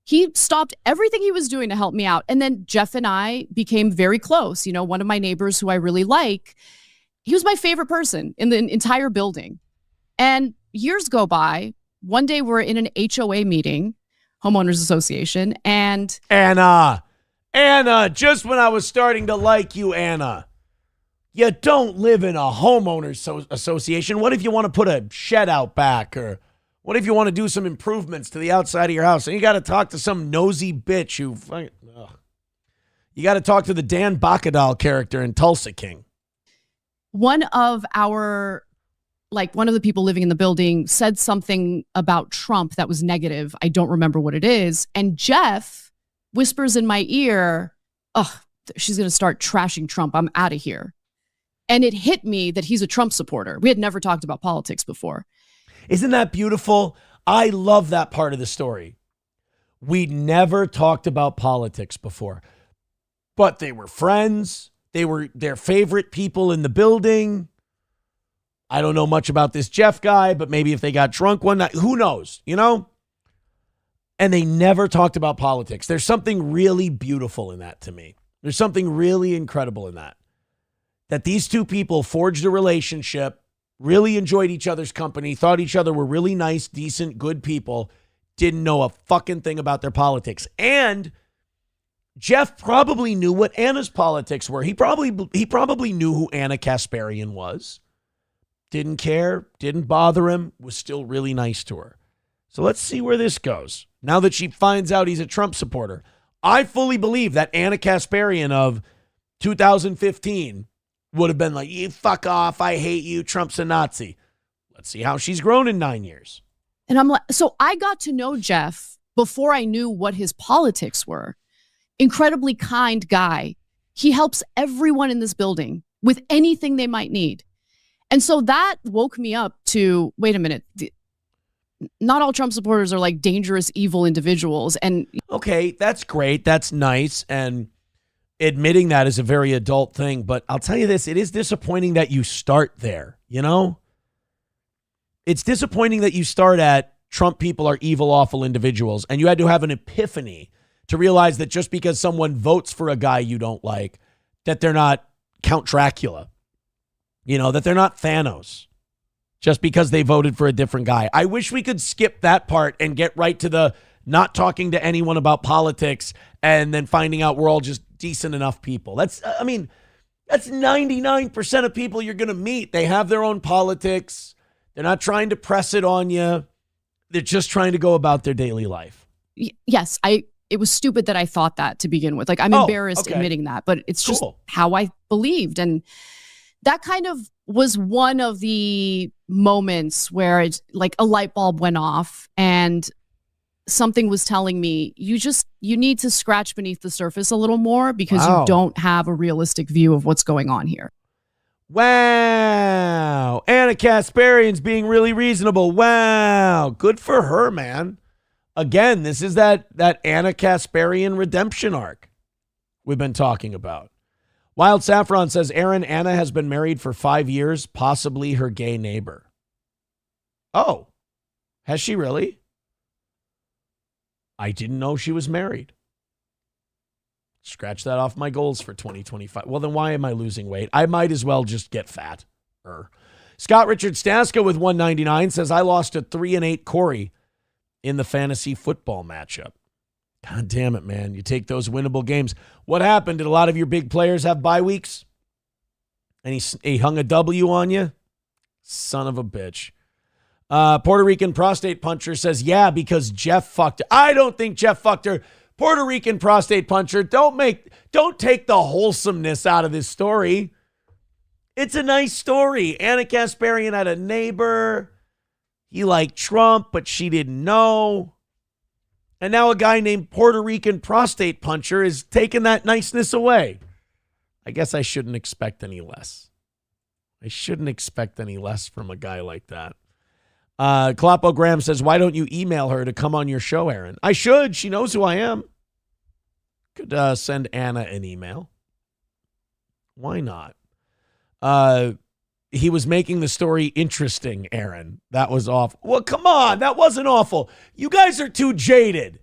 He stopped everything he was doing to help me out. And then Jeff and I became very close. You know, one of my neighbors who I really like, he was my favorite person in the entire building. And years go by. One day we're in an HOA meeting, homeowners association, and Anna, just when I was starting to like you, Anna, you don't live in a homeowners association. What if you want to put a shed out back? Or what if you want to do some improvements to the outside of your house? And you got to talk to some nosy bitch who, you got to talk to the Dan Bacadal character in Tulsa King. One of the people living in the building said something about Trump that was negative. I don't remember what it is. And Jeff whispers in my ear, she's going to start trashing Trump. I'm out of here. And it hit me that he's a Trump supporter. We had never talked about politics before. Isn't that beautiful? I love that part of the story. We never talked about politics before, but they were friends. They were their favorite people in the building. I don't know much about this Jeff guy, but maybe if they got drunk one night, who knows, you know? And they never talked about politics. There's something really beautiful in that to me. There's something really incredible in that. That these two people forged a relationship, really enjoyed each other's company, thought each other were really nice, decent, good people, didn't know a fucking thing about their politics. And Jeff probably knew what Anna's politics were. He probably knew who Ana Kasparian was. Didn't care, didn't bother him, was still really nice to her. So let's see where this goes. Now that she finds out he's a Trump supporter, I fully believe that Ana Kasparian of 2015 would have been like, you fuck off, I hate you, Trump's a Nazi. Let's see how she's grown in 9 years. And I'm like, so I got to know Jeff before I knew what his politics were. Incredibly kind guy. He helps everyone in this building with anything they might need. And so that woke me up to, wait a minute, not all Trump supporters are like dangerous, evil individuals. And okay, that's great. That's nice. And admitting that is a very adult thing. But I'll tell you this, it is disappointing that you start there, you know? It's disappointing that you start at Trump people are evil, awful individuals. And you had to have an epiphany to realize that just because someone votes for a guy you don't like, that they're not Count Dracula, you know, that they're not Thanos just because they voted for a different guy. I wish we could skip that part and get right to the not talking to anyone about politics and then finding out we're all just decent enough people. That's 99% of people you're going to meet. They have their own politics. They're not trying to press it on you. They're just trying to go about their daily life. Yes, it was stupid that I thought that to begin with. Like, I'm embarrassed admitting that, but it's just how I believed. And that kind of was one of the moments where it's like a light bulb went off and something was telling me, you need to scratch beneath the surface a little more because you don't have a realistic view of what's going on here. Wow. Ana Kasparian's being really reasonable. Wow. Good for her, man. Again, this is that Ana Kasparian redemption arc we've been talking about. Wild Saffron says, Aaron, Anna has been married for 5 years, possibly her gay neighbor. Oh, has she really? I didn't know she was married. Scratch that off my goals for 2025. Well, then why am I losing weight? I might as well just get fat. Scott Richard Staska with 199 says, I lost to 3-8 Corey in the fantasy football matchup. God damn it, man. You take those winnable games. What happened? Did a lot of your big players have bye weeks? And he hung a W on you? Son of a bitch. Puerto Rican prostate puncher says, yeah, because Jeff fucked her. I don't think Jeff fucked her. Puerto Rican prostate puncher, don't take the wholesomeness out of this story. It's a nice story. Ana Kasparian had a neighbor. He liked Trump, but she didn't know. And now a guy named Puerto Rican prostate puncher is taking that niceness away. I guess I shouldn't expect any less. I shouldn't expect any less from a guy like that. Clapo Graham says, why don't you email her to come on your show, Aaron? I should. She knows who I am. Could send Anna an email. Why not? He was making the story interesting, Aaron. That was awful. Well, come on. That wasn't awful. You guys are too jaded.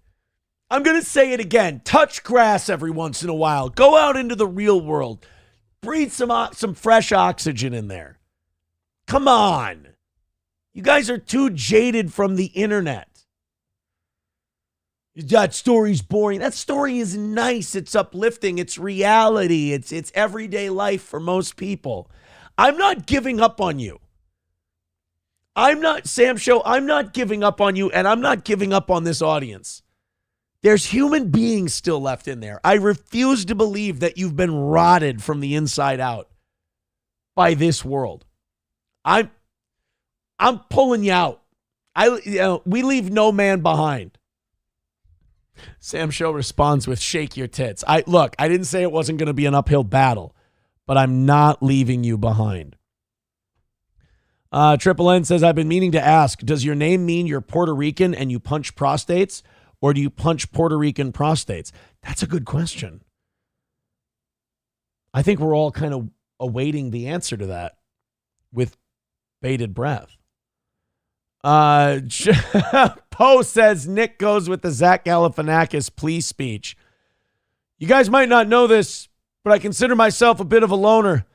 I'm going to say it again. Touch grass every once in a while. Go out into the real world. Breathe some fresh oxygen in there. Come on. You guys are too jaded from the internet. That story's boring. That story is nice. It's uplifting. It's reality. It's everyday life for most people. I'm not giving up on you. Sam Show, I'm not giving up on you, and I'm not giving up on this audience. There's human beings still left in there. I refuse to believe that you've been rotted from the inside out by this world. I'm pulling you out. We leave no man behind. Sam Show responds with shake your tits. I didn't say it wasn't going to be an uphill battle, but I'm not leaving you behind. Triple N says, I've been meaning to ask, does your name mean you're Puerto Rican and you punch prostates, or do you punch Puerto Rican prostates? That's a good question. I think we're all kind of awaiting the answer to that with bated breath. Poe says Nick goes with the Zach Galifianakis plea speech. You guys might not know this, but I consider myself a bit of a loner.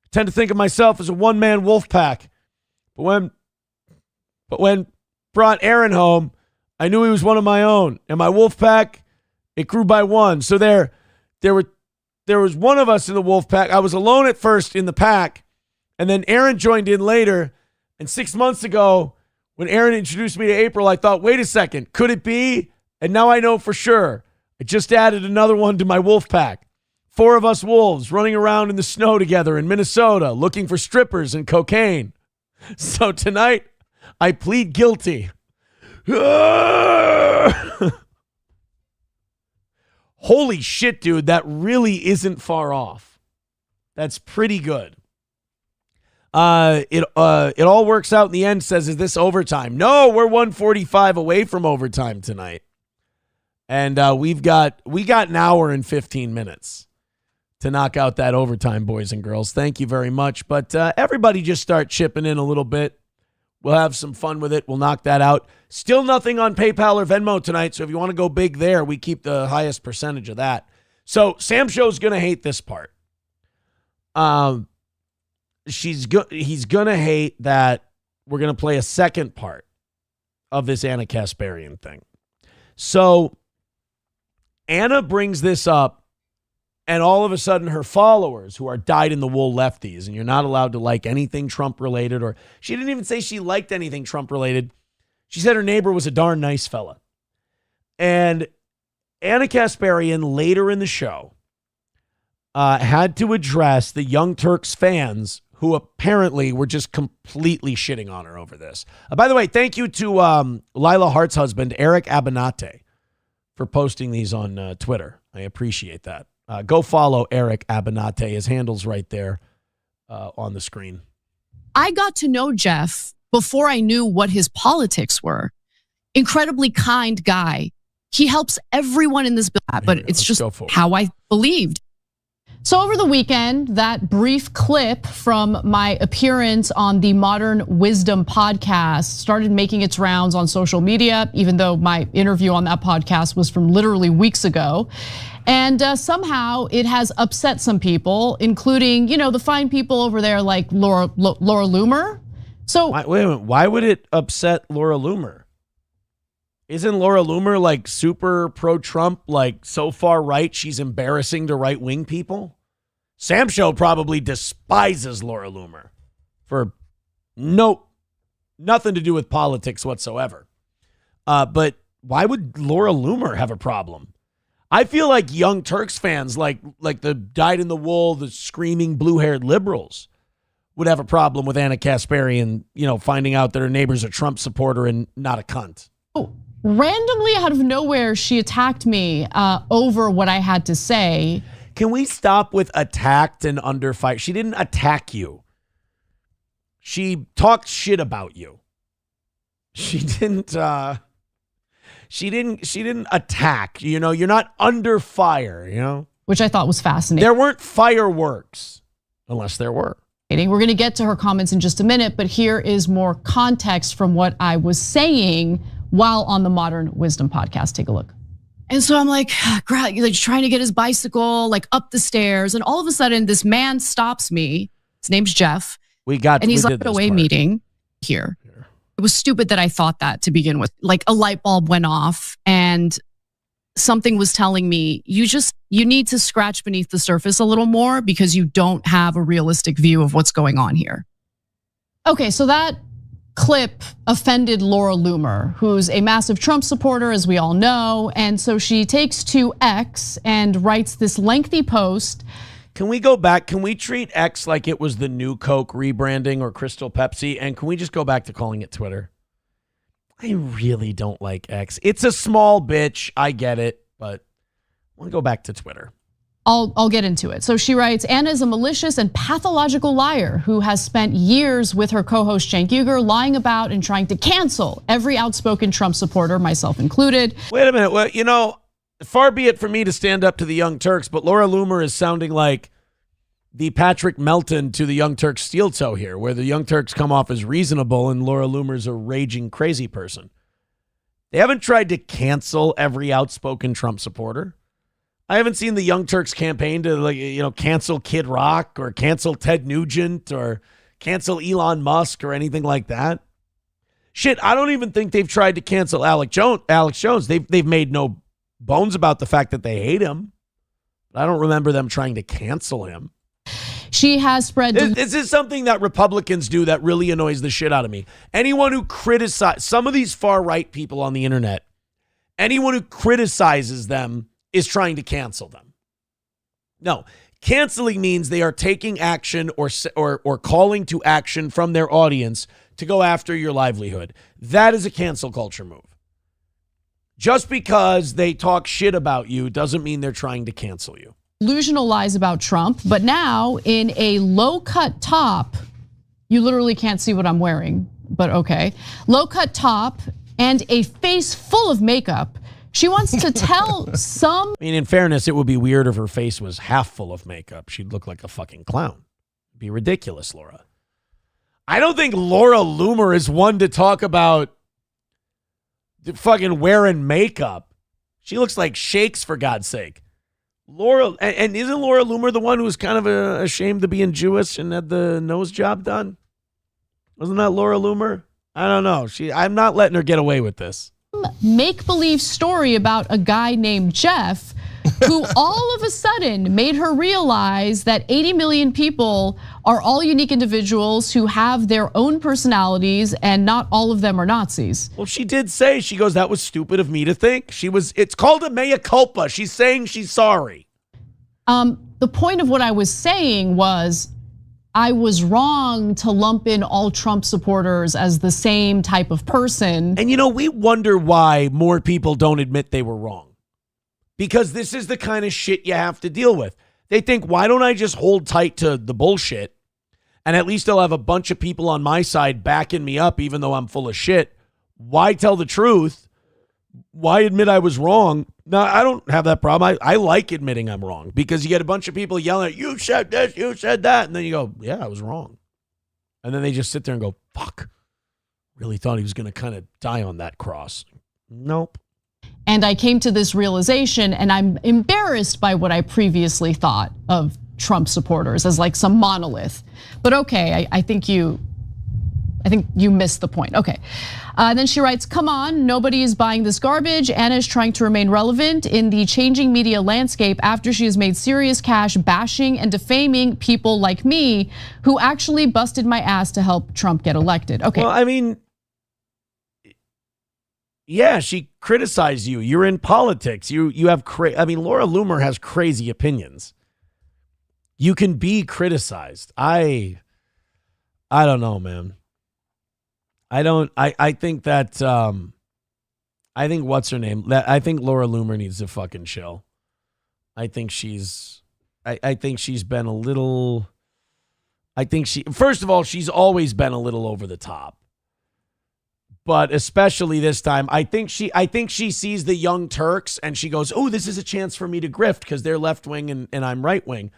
I tend to think of myself as a one-man wolf pack. But when brought Aaron home, I knew he was one of my own. And my wolf pack, it grew by one. So there was one of us in the wolf pack. I was alone at first in the pack, and then Aaron joined in later. And 6 months ago, when Aaron introduced me to April, I thought, wait a second, could it be? And now I know for sure. I just added another one to my wolf pack. 4 of us wolves running around in the snow together in Minnesota looking for strippers and cocaine. So tonight, I plead guilty. Holy shit, dude. That really isn't far off. That's pretty good. It all works out in the end, says, is this overtime? No, we're 145 away from overtime tonight. And we got an hour and 15 minutes to knock out that overtime, boys and girls. Thank you very much. But everybody just start chipping in a little bit. We'll have some fun with it. We'll knock that out. Still nothing on PayPal or Venmo tonight, so if you want to go big there, we keep the highest percentage of that. So Sam Show's going to hate this part. He's going to hate that we're going to play a second part of this Ana Kasparian thing. So Anna brings this up, and all of a sudden her followers, who are dyed-in-the-wool lefties, and you're not allowed to like anything Trump-related, or she didn't even say she liked anything Trump-related. She said her neighbor was a darn nice fella. And Ana Kasparian, later in the show, had to address the Young Turks fans who apparently were just completely shitting on her over this. By the way, thank you to Lila Hart's husband, Eric Abinate, for posting these on Twitter. I appreciate that. Go follow Eric Abinate. His handle's right there on the screen. I got to know Jeff before I knew what his politics were. Incredibly kind guy. He helps everyone in this bill, but it's just how I believed. So over the weekend, that brief clip from my appearance on the Modern Wisdom podcast started making its rounds on social media, even though my interview on that podcast was from literally weeks ago. And somehow it has upset some people, including, the fine people over there like Laura Loomer. So wait a minute, why would it upset Laura Loomer? Isn't Laura Loomer like super pro-Trump, like so far right she's embarrassing to right-wing people? Sam Show probably despises Laura Loomer for nothing to do with politics whatsoever. But why would Laura Loomer have a problem? I feel like Young Turks fans, like the dyed-in-the-wool, the screaming blue-haired liberals, would have a problem with Ana Kasparian, finding out that her neighbor's a Trump supporter and not a cunt. Oh, randomly out of nowhere, she attacked me over what I had to say. Can we stop with attacked and under fire? She didn't attack you. She talked shit about you. She didn't attack. You're not under fire, Which I thought was fascinating. There weren't fireworks, unless there were. We're going to get to her comments in just a minute, but here is more context from what I was saying while on the Modern Wisdom podcast. Take a look. And so I'm like trying to get his bicycle up the stairs, and all of a sudden this man stops me. His name's Jeff. And he's like at a away meeting here. It was stupid that I thought that to begin with. A light bulb went off and something was telling me, you need to scratch beneath the surface a little more because you don't have a realistic view of what's going on here. Okay, so that clip offended Laura Loomer, who's a massive Trump supporter, as we all know. And so she takes to X and writes this lengthy post. Can we go back? Can we treat X like it was the new Coke rebranding or Crystal Pepsi? And can we just go back to calling it Twitter? I really don't like X. It's a small bitch. I get it, but I want to go back to Twitter. I'll get into it. So she writes, Anna is a malicious and pathological liar who has spent years with her co-host Cenk Uygur lying about and trying to cancel every outspoken Trump supporter, myself included. Wait a minute. Well, far be it for me to stand up to the Young Turks, but Laura Loomer is sounding like the Patrick Melton to the Young Turks steel toe here, where the Young Turks come off as reasonable and Laura Loomer's a raging crazy person. They haven't tried to cancel every outspoken Trump supporter. I haven't seen the Young Turks campaign to cancel Kid Rock or cancel Ted Nugent or cancel Elon Musk or anything like that. Shit, I don't even think they've tried to cancel Alex Jones. They've made no bones about the fact that they hate him. I don't remember them trying to cancel him. She has spread. This is something that Republicans do that really annoys the shit out of me. Anyone who criticizes some of these far right people on the internet, anyone who criticizes them is trying to cancel them. No, canceling means they are taking action or calling to action from their audience to go after your livelihood. That is a cancel culture move. Just because they talk shit about you doesn't mean they're trying to cancel you. Delusional lies about Trump, but now in a low-cut top, you literally can't see what I'm wearing, but okay. Low-cut top and a face full of makeup. She wants to tell some. I mean, in fairness, it would be weird if her face was half full of makeup. She'd look like a fucking clown. It'd be ridiculous, Laura. I don't think Laura Loomer is one to talk about fucking wearing makeup. She looks like Shakes, for God's sake. Laura, and isn't Laura Loomer the one who was kind of ashamed of being Jewish and had the nose job done? Wasn't that Laura Loomer? I don't know. I'm not letting her get away with this. Make-believe story about a guy named Jeff who all of a sudden made her realize that 80 million people are all unique individuals who have their own personalities and not all of them are Nazis. Well, she did say, she goes, that was stupid of me to think. It's called a mea culpa. She's saying she's sorry. The point of what I was saying was I was wrong to lump in all Trump supporters as the same type of person. And we wonder why more people don't admit they were wrong. Because this is the kind of shit you have to deal with. They think, why don't I just hold tight to the bullshit? And at least I'll have a bunch of people on my side backing me up, even though I'm full of shit. Why tell the truth? Why admit I was wrong? No, I don't have that problem. I like admitting I'm wrong because you get a bunch of people yelling at you said this, you said that. And then you go, yeah, I was wrong. And then they just sit there and go, fuck. Really thought he was going to kind of die on that cross. Nope. And I came to this realization, and I'm embarrassed by what I previously thought of Trump supporters as like some monolith. But okay, I think you missed the point. Okay. Then she writes, come on, nobody is buying this garbage. Anna is trying to remain relevant in the changing media landscape after she has made serious cash bashing and defaming people like me who actually busted my ass to help Trump get elected. Okay. Well, I mean, yeah, she criticized you. You're in politics. You have Laura Loomer has crazy opinions. You can be criticized. I I don't know, man. I think that, I think what's her name? I think Laura Loomer needs to fucking chill. I think she's been a little, first of all, she's always been a little over the top. But especially this time, I think she sees the Young Turks and she goes, oh, this is a chance for me to grift because they're left wing and I'm right wing.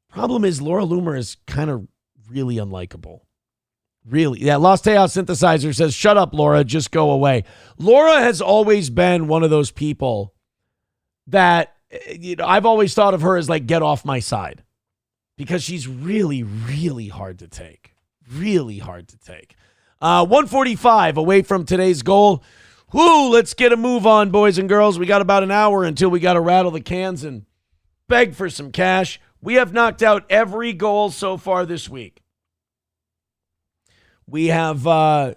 Problem is Laura Loomer is kind of really unlikable. Really. Yeah, Los Tejas Synthesizer says, shut up, Laura, just go away. Laura has always been one of those people that, I've always thought of her as like, get off my side. Because she's really, really hard to take. Really hard to take. 145 away from today's goal. Whoo, let's get a move on, boys and girls. We got about an hour until we got to rattle the cans and beg for some cash. We have knocked out every goal so far this week. We have knocked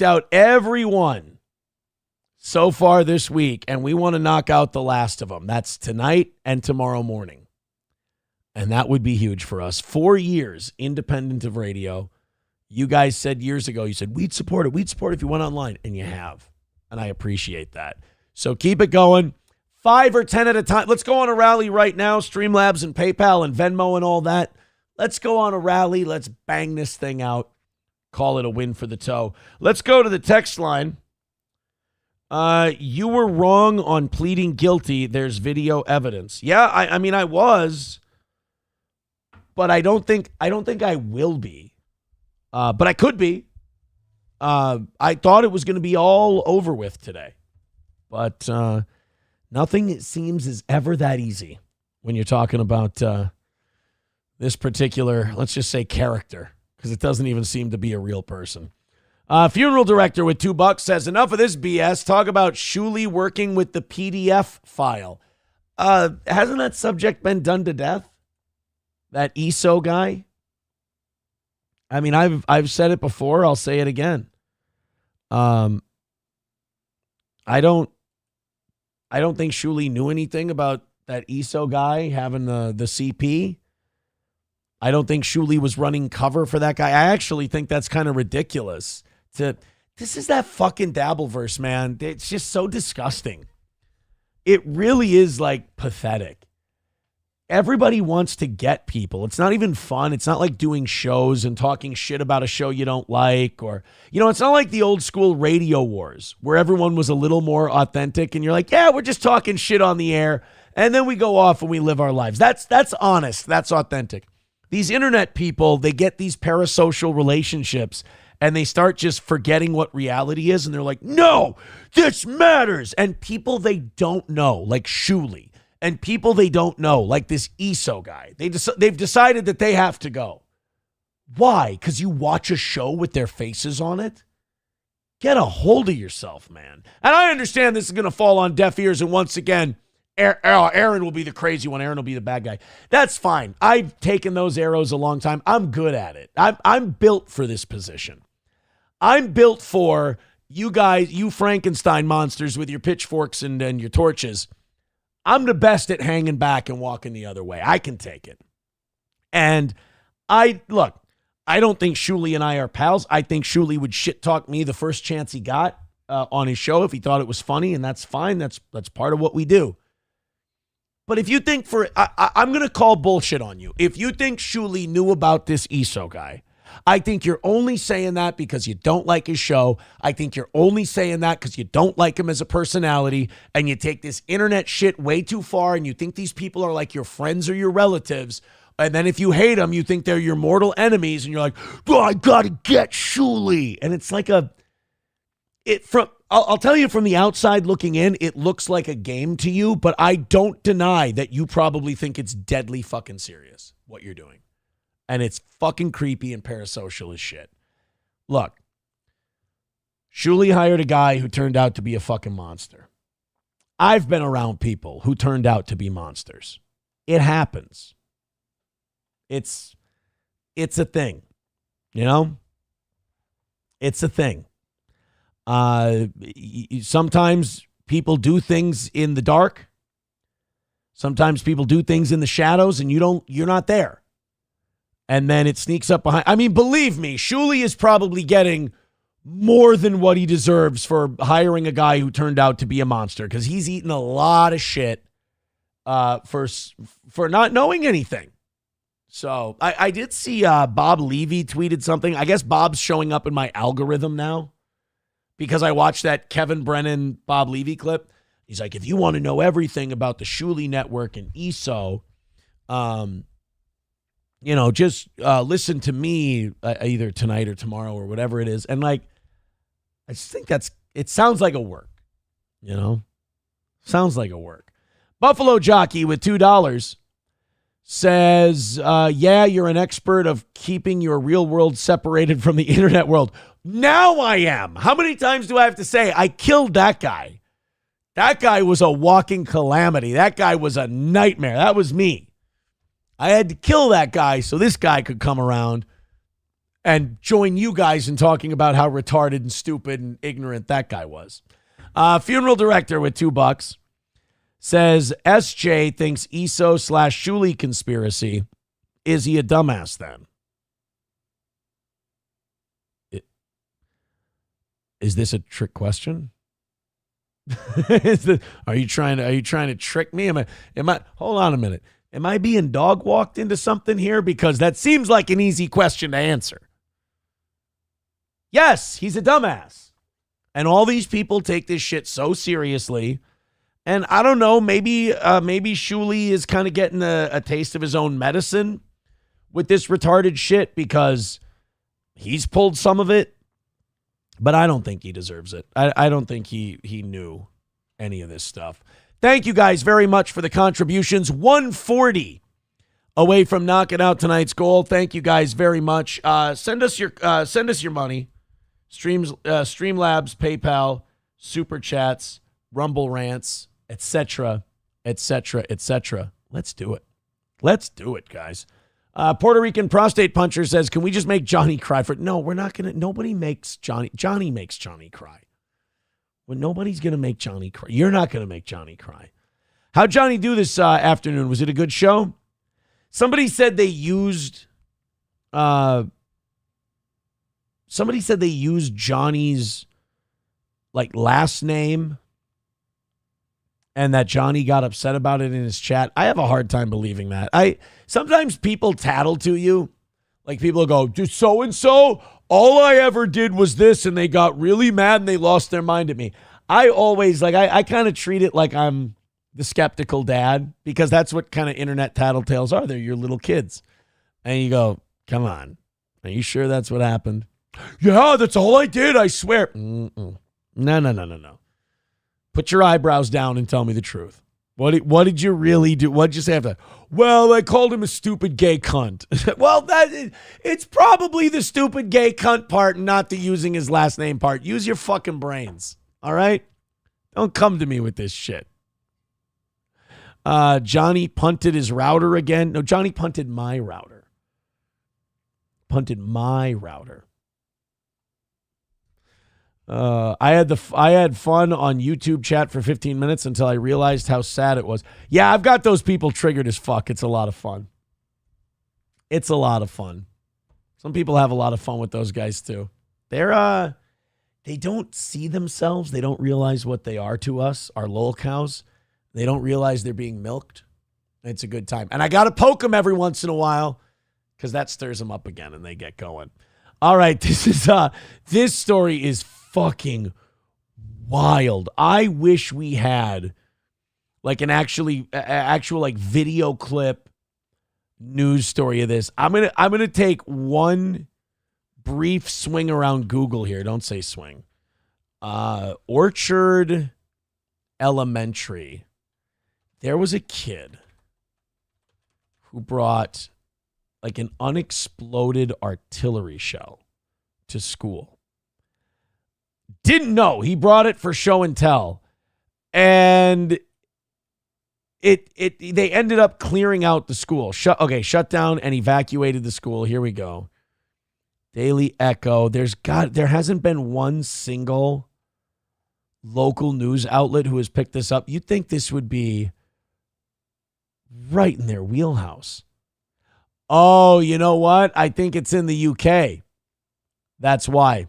out every one so far this week, and we want to knock out the last of them. That's tonight and tomorrow morning. And that would be huge for us. 4 years independent of radio. You guys said years ago, you said, we'd support it. We'd support it if you went online, and you have. And I appreciate that. So keep it going. 5 or 10 at a time. Let's go on a rally right now. Streamlabs and PayPal and Venmo and all that. Let's go on a rally. Let's bang this thing out. Call it a win for the toe. Let's go to the text line. You were wrong on pleading guilty. There's video evidence. Yeah, I mean, I was. But I don't think I will be. But I could be. I thought it was going to be all over with today. But nothing, it seems, is ever that easy when you're talking about this particular, let's just say, character, because it doesn't even seem to be a real person. Funeral director with $2 says, enough of this BS. Talk about Shuley working with the PDF file. Hasn't that subject been done to death? That ESO guy? I mean, I've said it before. I'll say it again. I don't think Shuley knew anything about that ESO guy having the CP. I don't think Shuley was running cover for that guy. I actually think that's kind of ridiculous. This is that fucking Dabbleverse, man. It's just so disgusting. It really is like pathetic. Everybody wants to get people. It's not even fun. It's not like doing shows and talking shit about a show you don't like, or, it's not like the old school radio wars where everyone was a little more authentic and you're like, yeah, we're just talking shit on the air. And then we go off and we live our lives. That's honest. That's authentic. These internet people, they get these parasocial relationships and they start just forgetting what reality is. And they're like, no, this matters. And people they don't know, like Shuley, and people they don't know, like this ESO guy, they've decided that they have to go. Why? Because you watch a show with their faces on it? Get a hold of yourself, man. And I understand this is going to fall on deaf ears. And once again, Aaron will be the crazy one. Aaron will be the bad guy. That's fine. I've taken those arrows a long time. I'm good at it. I'm built for this position. I'm built for you guys, you Frankenstein monsters with your pitchforks and your torches. I'm the best at hanging back and walking the other way. I can take it. And I don't think Shuley and I are pals. I think Shuley would shit talk me the first chance he got on his show if he thought it was funny, and that's fine. That's part of what we do. But if you think I'm going to call bullshit on you. If you think Shuley knew about this ESO guy, I think you're only saying that because you don't like his show. I think you're only saying that because you don't like him as a personality, and you take this internet shit way too far, and you think these people are like your friends or your relatives. And then if you hate them, you think they're your mortal enemies, and you're like, oh, I got to get Shuley. And it's like I'll tell you from the outside looking in, it looks like a game to you, but I don't deny that you probably think it's deadly fucking serious what you're doing. And it's fucking creepy and parasocial as shit. Look, Shuley hired a guy who turned out to be a fucking monster. I've been around people who turned out to be monsters. It happens. It's a thing, It's a thing. Sometimes people do things in the dark. Sometimes people do things in the shadows, and you're not there. And then it sneaks up behind. I mean, believe me, Shuli is probably getting more than what he deserves for hiring a guy who turned out to be a monster, because he's eaten a lot of shit for not knowing anything. So I did see Bob Levy tweeted something. I guess Bob's showing up in my algorithm now because I watched that Kevin Brennan Bob Levy clip. He's like, if you want to know everything about the Shuli network and ESO, just listen to me either tonight or tomorrow or whatever it is. And like, I just think it sounds like a work, sounds like a work. Buffalo Jockey with $2 says, yeah, you're an expert of keeping your real world separated from the internet world. Now I am. How many times do I have to say I killed that guy? That guy was a walking calamity. That guy was a nightmare. That was me. I had to kill that guy so this guy could come around and join you guys in talking about how retarded and stupid and ignorant that guy was. Funeral director with $2 says SJ thinks ESO/Shuli conspiracy. Is he a dumbass then? Is this a trick question? Are you trying to trick me? Am I hold on a minute. Am I being dog walked into something here? Because that seems like an easy question to answer. Yes, he's a dumbass. And all these people take this shit so seriously. And I don't know, maybe Shuli is kind of getting a taste of his own medicine with this retarded shit because he's pulled some of it. But I don't think he deserves it. I don't think he knew any of this stuff. Thank you guys very much for the contributions. 140 away from knocking out tonight's goal. Thank you guys very much. Send us your money. Streamlabs, PayPal, Super Chats, Rumble Rants, etc., etc., etc. Let's do it. Let's do it, guys. Puerto Rican prostate puncher says, can we just make Johnny cry for it? No, we're not going to. Nobody makes Johnny. Johnny makes Johnny cry. Well, nobody's going to make Johnny cry. You're not going to make Johnny cry. How'd Johnny do this afternoon? Was it a good show? Somebody said they used Johnny's last name and that Johnny got upset about it in his chat. I have a hard time believing that. Sometimes people tattle to you. Like people go, dude, so-and-so, all I ever did was this, and they got really mad and they lost their mind at me. I always, I kind of treat it like I'm the skeptical dad, because that's what kind of internet tattletales are. They're your little kids. And you go, come on, are you sure that's what happened? Yeah, that's all I did, I swear. No. Put your eyebrows down and tell me the truth. What did you really do? What did you say after that? Well, I called him a stupid gay cunt. Well, it's probably the stupid gay cunt part and not the using his last name part. Use your fucking brains, all right? Don't come to me with this shit. Johnny punted his router again. No, Johnny punted my router. I had fun on YouTube chat for 15 minutes until I realized how sad it was. Yeah, I've got those people triggered as fuck. It's a lot of fun. Some people have a lot of fun with those guys too. They don't see themselves. They don't realize what they are to us, our lol cows. They don't realize they're being milked. It's a good time. And I got to poke them every once in a while because that stirs them up again and they get going. All right, this story is fucking wild. I wish we had an actual video clip news story of this. I'm gonna take one brief swing around Google here. Don't say swing. Orchard Elementary. There was a kid who brought an unexploded artillery shell to school. Didn't know. He brought it for show and tell. And they ended up clearing out the school. Shut down and evacuated the school. Here we go. Daily Echo. There hasn't been one single local news outlet who has picked this up. You'd think this would be right in their wheelhouse. Oh, you know what? I think it's in the UK. That's why.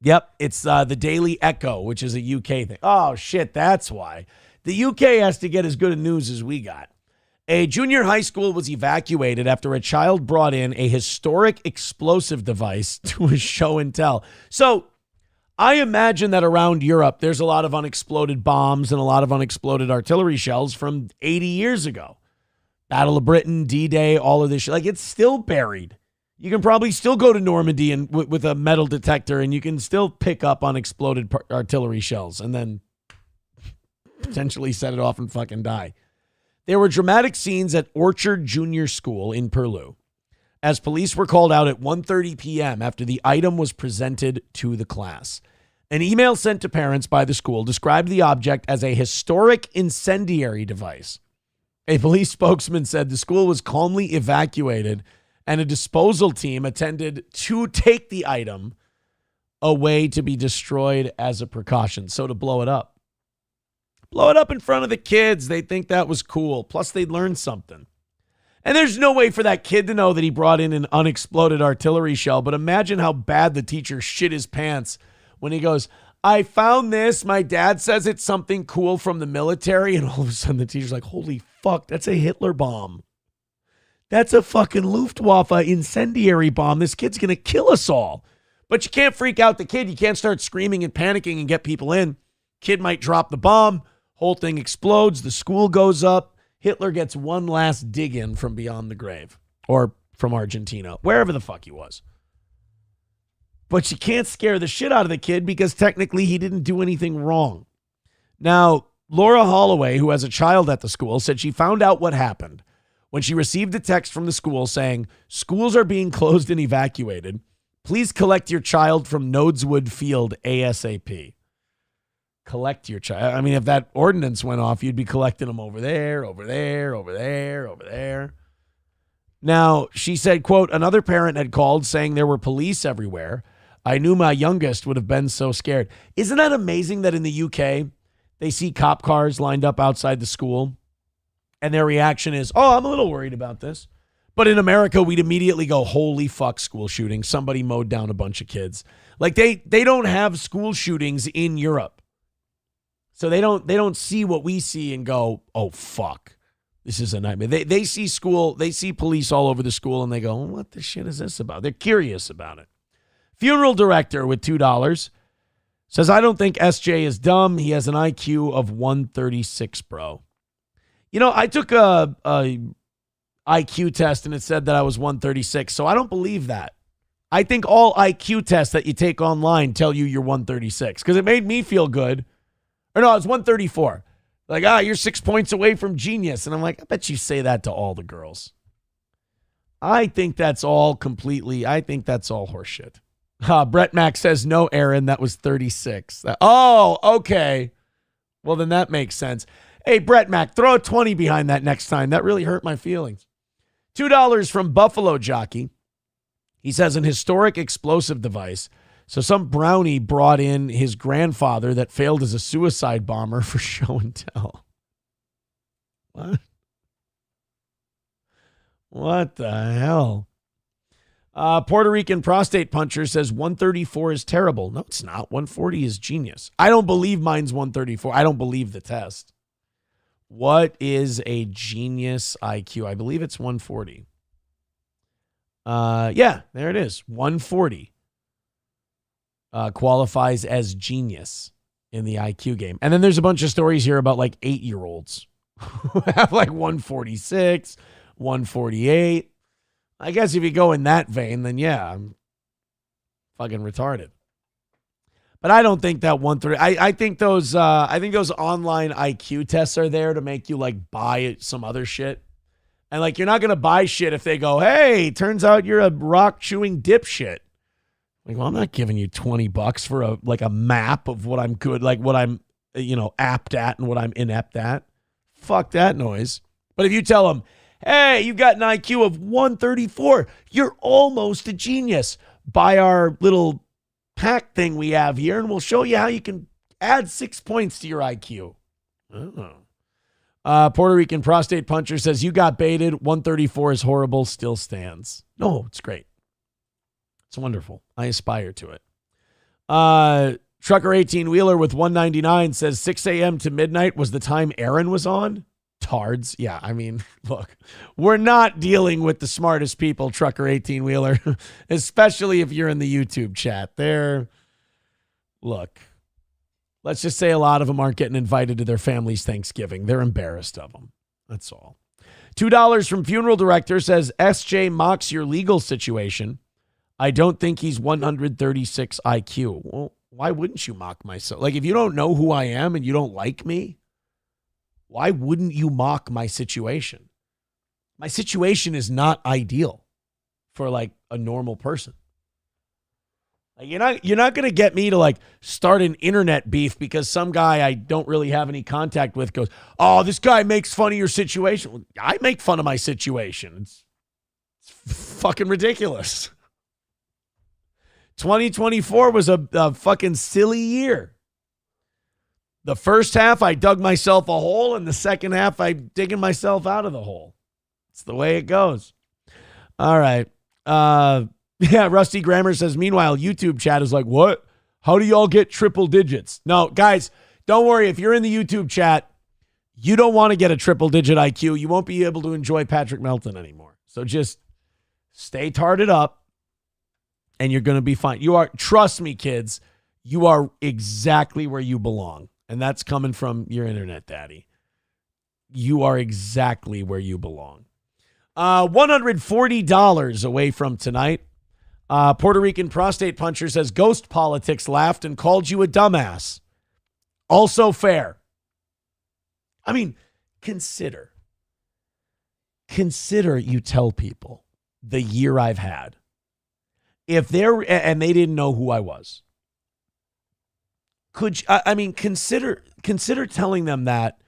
Yep, it's the Daily Echo, which is a UK thing. Oh, shit, that's why. The UK has to get as good a news as we got. A junior high school was evacuated after a child brought in a historic explosive device to a show and tell. So I imagine that around Europe, there's a lot of unexploded bombs and a lot of unexploded artillery shells from 80 years ago. Battle of Britain, D-Day, all of this shit. Like, it's still buried. You can probably still go to Normandy and with a metal detector, and you can still pick up unexploded artillery shells and then potentially set it off and fucking die. There were dramatic scenes at Orchard Junior School in Purlew as police were called out at 1:30 p.m. after the item was presented to the class. An email sent to parents by the school described the object as a historic incendiary device. A police spokesman said the school was calmly evacuated and a disposal team attended to take the item away to be destroyed as a precaution. So to blow it up. Blow it up in front of the kids. They think that was cool. Plus, they'd learn something. And there's no way for that kid to know that he brought in an unexploded artillery shell. But imagine how bad the teacher shit his pants when he goes, I found this. My dad says it's something cool from the military. And all of a sudden the teacher's like, holy fuck, that's a Hitler bomb. That's a fucking Luftwaffe incendiary bomb. This kid's going to kill us all. But you can't freak out the kid. You can't start screaming and panicking and get people in. Kid might drop the bomb. Whole thing explodes. The school goes up. Hitler gets one last dig in from beyond the grave. Or from Argentina. Wherever the fuck he was. But you can't scare the shit out of the kid because technically he didn't do anything wrong. Now, Laura Holloway, who has a child at the school, said she found out what happened when she received a text from the school saying, schools are being closed and evacuated. Please collect your child from Nodeswood Field ASAP. Collect your child. I mean, if that ordinance went off, you'd be collecting them over there, over there, over there, over there. Now, she said, quote, another parent had called saying there were police everywhere. I knew my youngest would have been so scared. Isn't that amazing that in the UK, they see cop cars lined up outside the school and their reaction is, oh, I'm a little worried about this. But in America, we'd immediately go, holy fuck, school shooting. Somebody mowed down a bunch of kids. Like they don't have school shootings in Europe. So they don't see what we see and go, oh, fuck, this is a nightmare. They see police all over the school and they go, what the shit is this about? They're curious about it. Funeral director with $2 says, I don't think SJ is dumb. He has an IQ of 136, bro. You know, I took a IQ test and it said that I was 136, so I don't believe that. I think all IQ tests that you take online tell you you're 136 because it made me feel good. Or no, it's 134. Like, you're 6 points away from genius. And I'm like, I bet you say that to all the girls. I think that's all horseshit. Brett Mack says, no, Aaron, that was 36. Oh, okay. Well, then that makes sense. Hey, Brett Mack, throw a 20 behind that next time. That really hurt my feelings. $2 from Buffalo Jockey. He says, an historic explosive device. So some brownie brought in his grandfather that failed as a suicide bomber for show and tell. What? What the hell? Puerto Rican prostate puncher says 134 is terrible. No, it's not. 140 is genius. I don't believe mine's 134. I don't believe the test. What is a genius IQ? I believe it's 140. Yeah, there it is. 140 qualifies as genius in the IQ game. And then there's a bunch of stories here about like 8-year-olds who have like 146, 148. I guess if you go in that vein, then yeah, I'm fucking retarded. But I don't think that 130. I think those online IQ tests are there to make you like buy some other shit. And like you're not gonna buy shit if they go, hey, turns out you're a rock chewing dipshit. Like, well, I'm not giving you $20 for a map of what I'm good, like what I'm apt at and what I'm inept at. Fuck that noise. But if you tell them, hey, you got an IQ of 134, you're almost a genius. Buy our little pack thing we have here, and we'll show you how you can add 6 points to your IQ. Puerto Rican prostate puncher says, you got baited. 134 is horrible. Still stands. No, it's great. It's wonderful. I aspire to it. Trucker 18 wheeler with 199 says 6 a.m. to midnight was the time Aaron was on. Tards. Yeah. I mean, look, we're not dealing with the smartest people, Trucker 18 wheeler, especially if you're in the YouTube chat. Look, let's just say a lot of them aren't getting invited to their family's Thanksgiving. They're embarrassed of them. That's all. $2 from funeral director says SJ mocks your legal situation. I don't think he's 136 IQ. Well, why wouldn't you mock myself? Like, if you don't know who I am and you don't like me, why wouldn't you mock my situation? My situation is not ideal for like a normal person. Like, you're not going to get me to like start an internet beef because some guy I don't really have any contact with goes, oh, this guy makes fun of your situation. Well, I make fun of my situation. It's fucking ridiculous. 2024 was a fucking silly year. The first half, I dug myself a hole, and the second half, I'm digging myself out of the hole. It's the way it goes. All right. Yeah, Rusty Grammar says, meanwhile, YouTube chat is like, what? How do y'all get triple digits? No, guys, don't worry. If you're in the YouTube chat, you don't want to get a triple digit IQ. You won't be able to enjoy Patrick Melton anymore. So just stay tarted up, and you're going to be fine. You are, trust me, kids, you are exactly where you belong. And that's coming from your internet daddy. You are exactly where you belong. $140 away from tonight. Puerto Rican prostate puncher says ghost politics laughed and called you a dumbass. Also fair. I mean, consider you tell people the year I've had. If they're, and they didn't know who I was. Consider telling them that.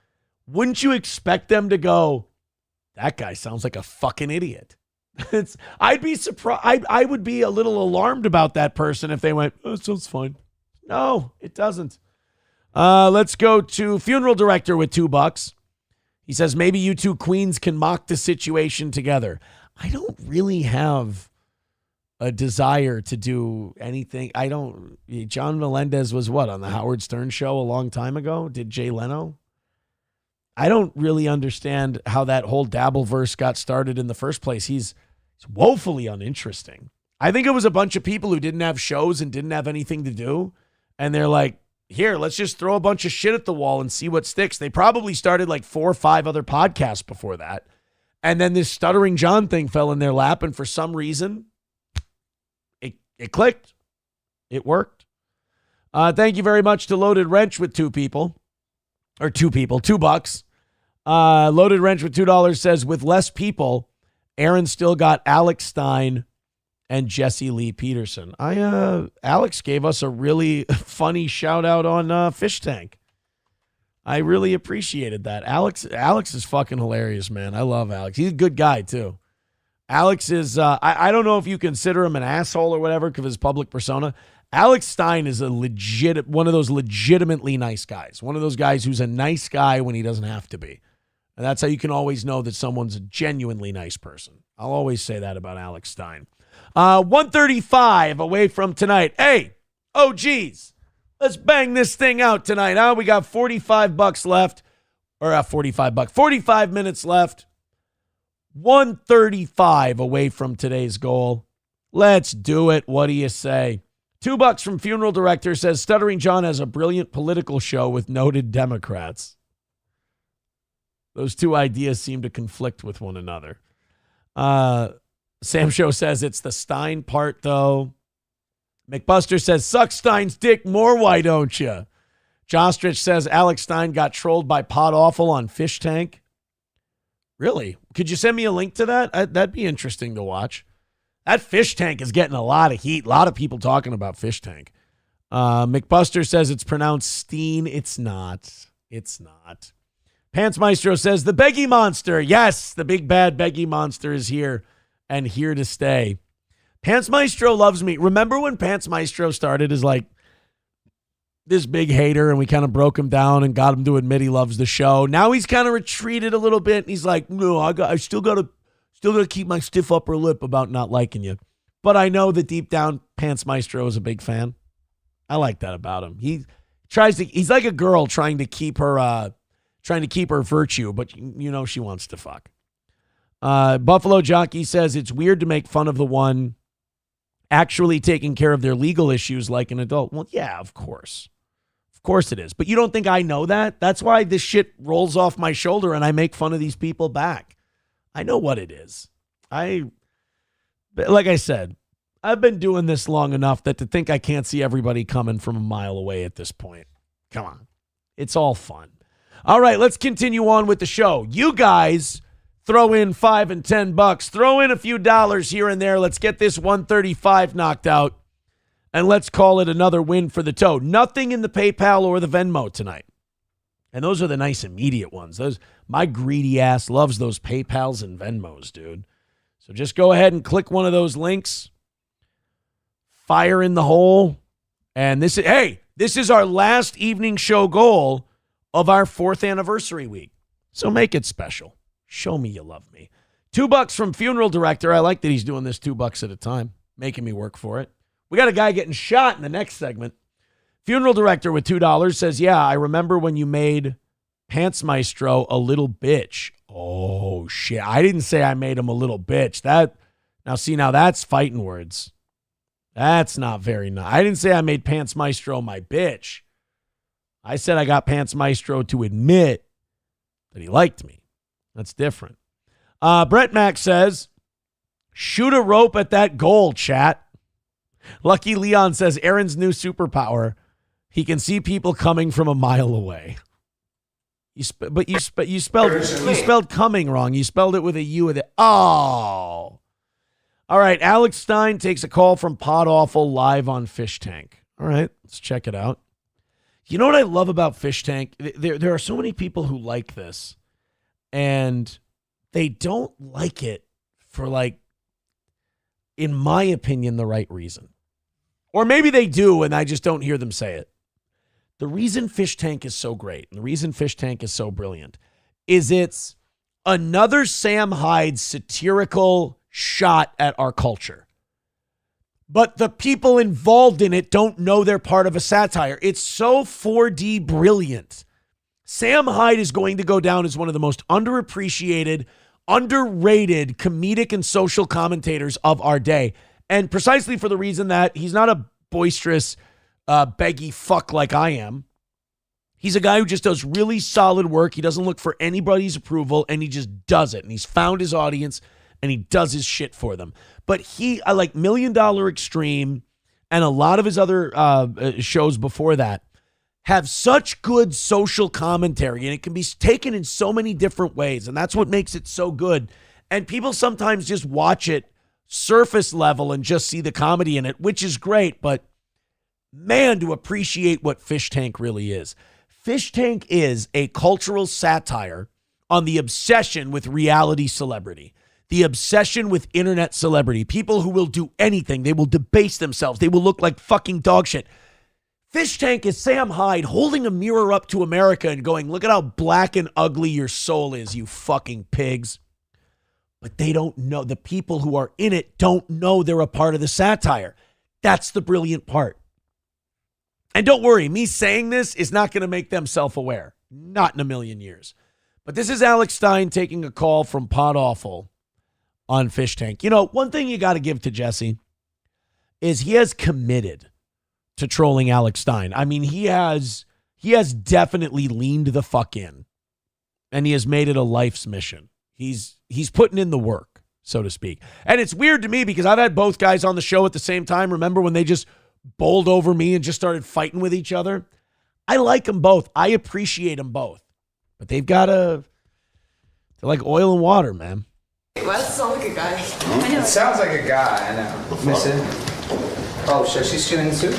Wouldn't you expect them to go, that guy sounds like a fucking idiot? I'd be surprised. I would be a little alarmed about that person if they went, oh, it sounds fine. No, it doesn't. Let's go to funeral director with $2. He says, maybe you two queens can mock the situation together. I don't really have a desire to do anything. John Melendez was what, on the Howard Stern show a long time ago? Did Jay Leno? I don't really understand how that whole Dabbleverse got started in the first place. He's woefully uninteresting. I think it was a bunch of people who didn't have shows and didn't have anything to do. And they're like, here, let's just throw a bunch of shit at the wall and see what sticks. They probably started like 4 or 5 other podcasts before that. And then this Stuttering John thing fell in their lap. And for some reason, it clicked. It worked. Thank you very much to Loaded Wrench with $2. Loaded Wrench with $2 says, with less people, Aaron still got Alex Stein and Jesse Lee Peterson. Alex gave us a really funny shout out on Fish Tank. I really appreciated that. Alex is fucking hilarious, man. I love Alex. He's a good guy too. Alex is, I don't know if you consider him an asshole or whatever because of his public persona. Alex Stein is one of those legitimately nice guys. One of those guys who's a nice guy when he doesn't have to be. And that's how you can always know that someone's a genuinely nice person. I'll always say that about Alex Stein. 135 away from tonight. Hey, oh geez, let's bang this thing out tonight, huh? We got $45 left, or 45 minutes left. 135 away from today's goal. Let's do it. What do you say? $2 from funeral director says Stuttering John has a brilliant political show with noted Democrats. Those two ideas seem to conflict with one another. Sam Show says it's the Stein part, though. McBuster says, suck Stein's dick more, why don't you? Jostrich says Alex Stein got trolled by Pod Awful on Fish Tank. Really? Could you send me a link to that? That'd be interesting to watch. That Fish Tank is getting a lot of heat. A lot of people talking about Fish Tank. McBuster says it's pronounced Stein. It's not. It's not. Pants Maestro says the Beggy Monster. Yes, the big bad Beggy Monster is here and here to stay. Pants Maestro loves me. Remember when Pants Maestro started as like this big hater, and we kind of broke him down and got him to admit he loves the show. Now he's kind of retreated a little bit. And he's like, no, I still gotta keep my stiff upper lip about not liking you. But I know that deep down, Pants Maestro is a big fan. I like that about him. He's like a girl trying to keep her virtue, but she wants to fuck. Buffalo Jockey says it's weird to make fun of the one actually taking care of their legal issues like an adult. Well, yeah, of course. Of course it is. But you don't think I know that? That's why this shit rolls off my shoulder and I make fun of these people back. I know what it is. Like I said, I've been doing this long enough that to think I can't see everybody coming from a mile away at this point. Come on. It's all fun. All right, let's continue on with the show. You guys throw in $5 and $10. Throw in a few dollars here and there. Let's get this 135 knocked out. And let's call it another win for the toe. Nothing in the PayPal or the Venmo tonight. And those are the nice immediate ones. My greedy ass loves those PayPals and Venmos, dude. So just go ahead and click one of those links. Fire in the hole. And this is our last evening show goal of our 4th anniversary week. So make it special. Show me you love me. $2 from Funeral Director. I like that he's doing this $2 at a time, making me work for it. We got a guy getting shot in the next segment. Funeral Director with $2 says, yeah, I remember when you made Pants Maestro a little bitch. Oh, shit. I didn't say I made him a little bitch. Now that's fighting words. That's not very nice. I didn't say I made Pants Maestro my bitch. I said I got Pants Maestro to admit that he liked me. That's different. Brett Mack says, shoot a rope at that goal, chat. Lucky Leon says, Aaron's new superpower, he can see people coming from a mile away. You spelled coming wrong. You spelled it with a U with it. Oh. All right. Alex Stein takes a call from Pod Awful live on Fish Tank. All right. Let's check it out. You know what I love about Fish Tank? There are so many people who like this, and they don't like it for, like, in my opinion, the right reason. Or maybe they do, and I just don't hear them say it. The reason Fish Tank is so great, and the reason Fish Tank is so brilliant, is it's another Sam Hyde satirical shot at our culture. But the people involved in it don't know they're part of a satire. It's so 4D brilliant. Sam Hyde is going to go down as one of the most underappreciated, underrated comedic and social commentators of our day. And precisely for the reason that he's not a boisterous, beggy fuck like I am. He's a guy who just does really solid work. He doesn't look for anybody's approval, and he just does it. And he's found his audience, and he does his shit for them. But I like $1 Million Extreme and a lot of his other shows before that have such good social commentary, and it can be taken in so many different ways, and that's what makes it so good. And people sometimes just watch it surface level and just see the comedy in it, which is great, but man, to appreciate what Fish Tank really is. Fish Tank is a cultural satire on the obsession with reality celebrity, the obsession with internet celebrity, people who will do anything. They will debase themselves. They will look like fucking dog shit. Fish Tank is Sam Hyde holding a mirror up to America and going, look at how black and ugly your soul is, you fucking pigs. But they don't know. The people who are in it don't know they're a part of the satire. That's the brilliant part. And don't worry, me saying this is not going to make them self-aware. Not in a million years. But this is Alex Stein taking a call from Pod Awful on Fish Tank. You know, one thing you got to give to Jesse is he has committed to trolling Alex Stein. I mean, he has definitely leaned the fuck in, and he has made it a life's mission. He's putting in the work, so to speak. And it's weird to me because I've had both guys on the show at the same time. Remember when they just bowled over me and just started fighting with each other? I like them both. I appreciate them both. But they're like oil and water, man. Why does it sound like a guy? It sounds like a guy, I know. Miss it? Oh, shit, she's shooting too?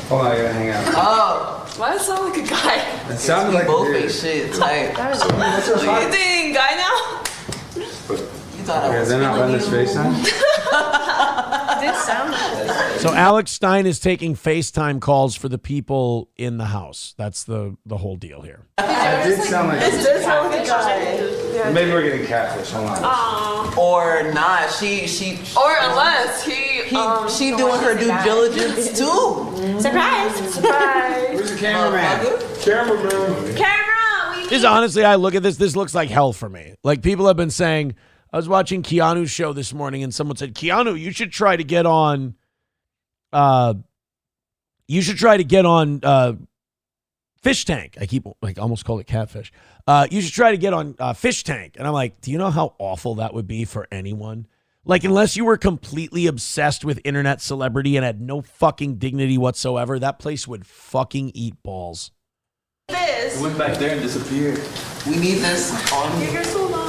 Hold on, I gotta hang out. Oh, why does it sound like a guy? It sounded like both a dude. make shit tight. You dating guy now? You thought I was they're not letting this FaceTime? This sound like it. So Alex Stein is taking FaceTime calls for the people in the house. That's the whole deal here. That did sound like. It did sound like a guy. Yeah. Maybe we're getting catfish. Hold on. Or not. She Or unless she doing her due diligence too. Surprise! Surprise! Where's the cameraman? Cameraman. Camera! This honestly, I look at this. This looks like hell for me. Like people have been saying. I was watching Keanu's show this morning, and someone said, "Keanu, you should try to get on. Fish Tank." I keep almost call it Catfish. You should try to get on Fish Tank, and I'm like, do you know how awful that would be for anyone? Like, unless you were completely obsessed with internet celebrity and had no fucking dignity whatsoever, that place would fucking eat balls. This. Went back there and disappeared. We need this on. You're so long.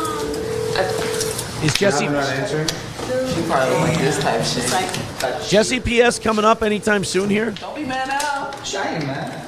Is Jesse I'm not answering. She probably like this type shit. Jesse PS coming up anytime soon here? Don't be mad now. Shiny, man.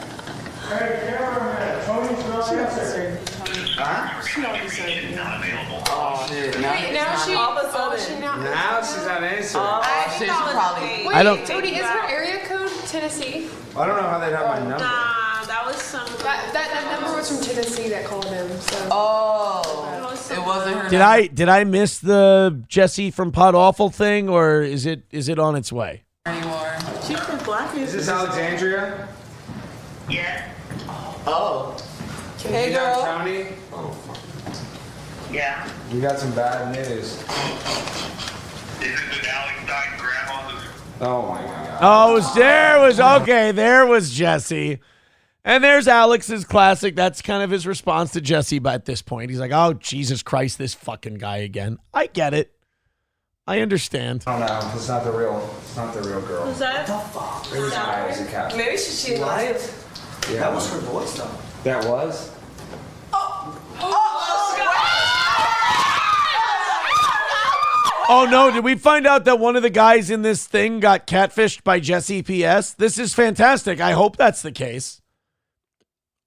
Oh shit. Now she all of a sudden. Now she's not answering. Oh shit. She probably. I don't. Tony, is her area code Tennessee? I don't know how they'd have my number. Nah, that was some. That number was from Tennessee that called him. So. Oh, it wasn't her. Did I miss the Jesse from Pod Awful thing, or is it on its way? Anymore. She's from Black. Is this Alexandria? Oh. Hey You know girl. Tony? Yeah. We got some bad news. Is it the Alex Stein grandma's? Oh my god. Oh, there was Jesse. And there's Alex's classic. That's kind of his response to Jesse, but at this point, he's like, oh, Jesus Christ, this fucking guy again. I get it. I understand. Oh no, it's not the real girl. Was that? It was I as a cat. Maybe she lied. Yeah. That was her voice though. That was? Oh, no, did we find out that one of the guys in this thing got catfished by Jesse PS? This is fantastic. I hope that's the case.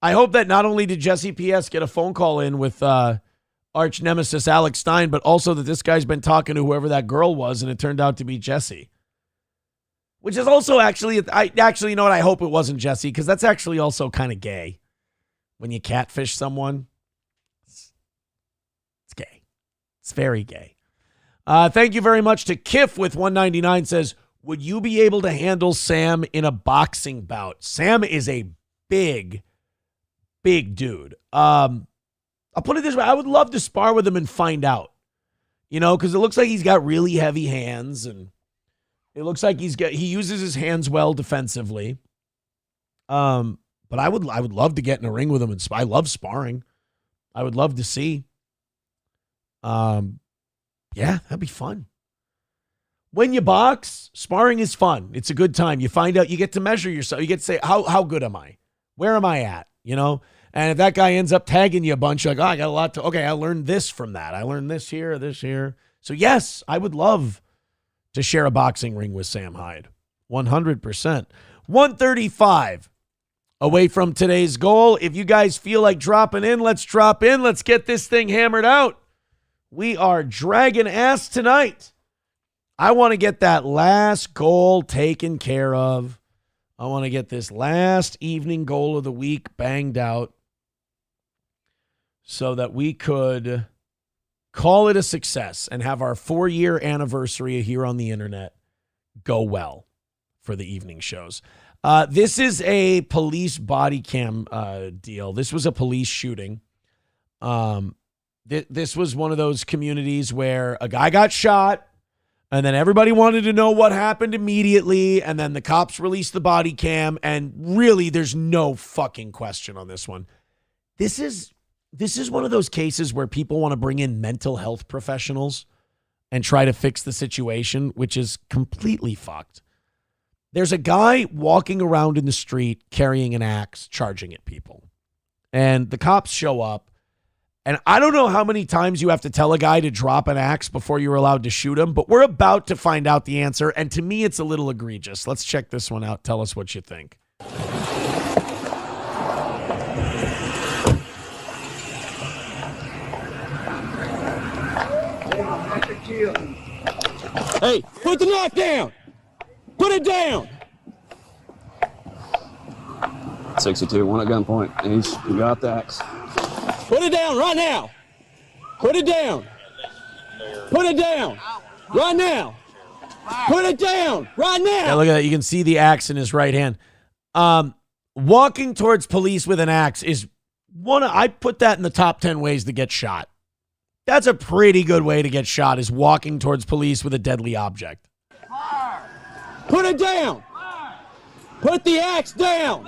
I hope that not only did Jesse PS get a phone call in with arch nemesis Alex Stein, but also that this guy's been talking to whoever that girl was, and it turned out to be Jesse. Which is also you know what? I hope it wasn't Jesse, because that's actually also kind of gay. When you catfish someone, it's gay. It's very gay. Thank you very much to Kiff with 199 says, would you be able to handle Sam in a boxing bout? Sam is a big dude. I'll put it this way. I would love to spar with him and find out, you know, because it looks like he's got really heavy hands, and it looks like he uses his hands well defensively. But I would love to get in a ring with him, and I love sparring. I would love to see. Yeah, that'd be fun. When you box, sparring is fun. It's a good time. You find out, you get to measure yourself. You get to say, how good am I? Where am I at? You know? And if that guy ends up tagging you a bunch, you're like, oh, I got a lot to, okay, I learned this from that. I learned this here, this here. So yes, I would love to share a boxing ring with Sam Hyde. 100%. 135 away from today's goal. If you guys feel like dropping in, let's drop in. Let's get this thing hammered out. We are dragging ass tonight. I want to get that last goal taken care of. I want to get this last evening goal of the week banged out so that we could call it a success and have our 4-year anniversary here on the internet go well for the evening shows. This is a police body cam deal. This was a police shooting. This was one of those communities where a guy got shot, and then everybody wanted to know what happened immediately, and then the cops released the body cam, and really there's no fucking question on this one. This is one of those cases where people want to bring in mental health professionals and try to fix the situation, which is completely fucked. There's a guy walking around in the street carrying an axe, charging at people, and the cops show up. And I don't know how many times you have to tell a guy to drop an axe before you're allowed to shoot him, but we're about to find out the answer, and to me, it's a little egregious. Let's check this one out. Tell us what you think. Hey, put the knife down! Put it down. 62, one at gunpoint. He's got the axe. Put it down right now. Put it down. Put it down right now. Put it down right now. Yeah, look at that. You can see the axe in his right hand. Walking towards police with an axe is I put that in the top 10 ways to get shot. That's a pretty good way to get shot, is walking towards police with a deadly object. Put it down. Put the axe down.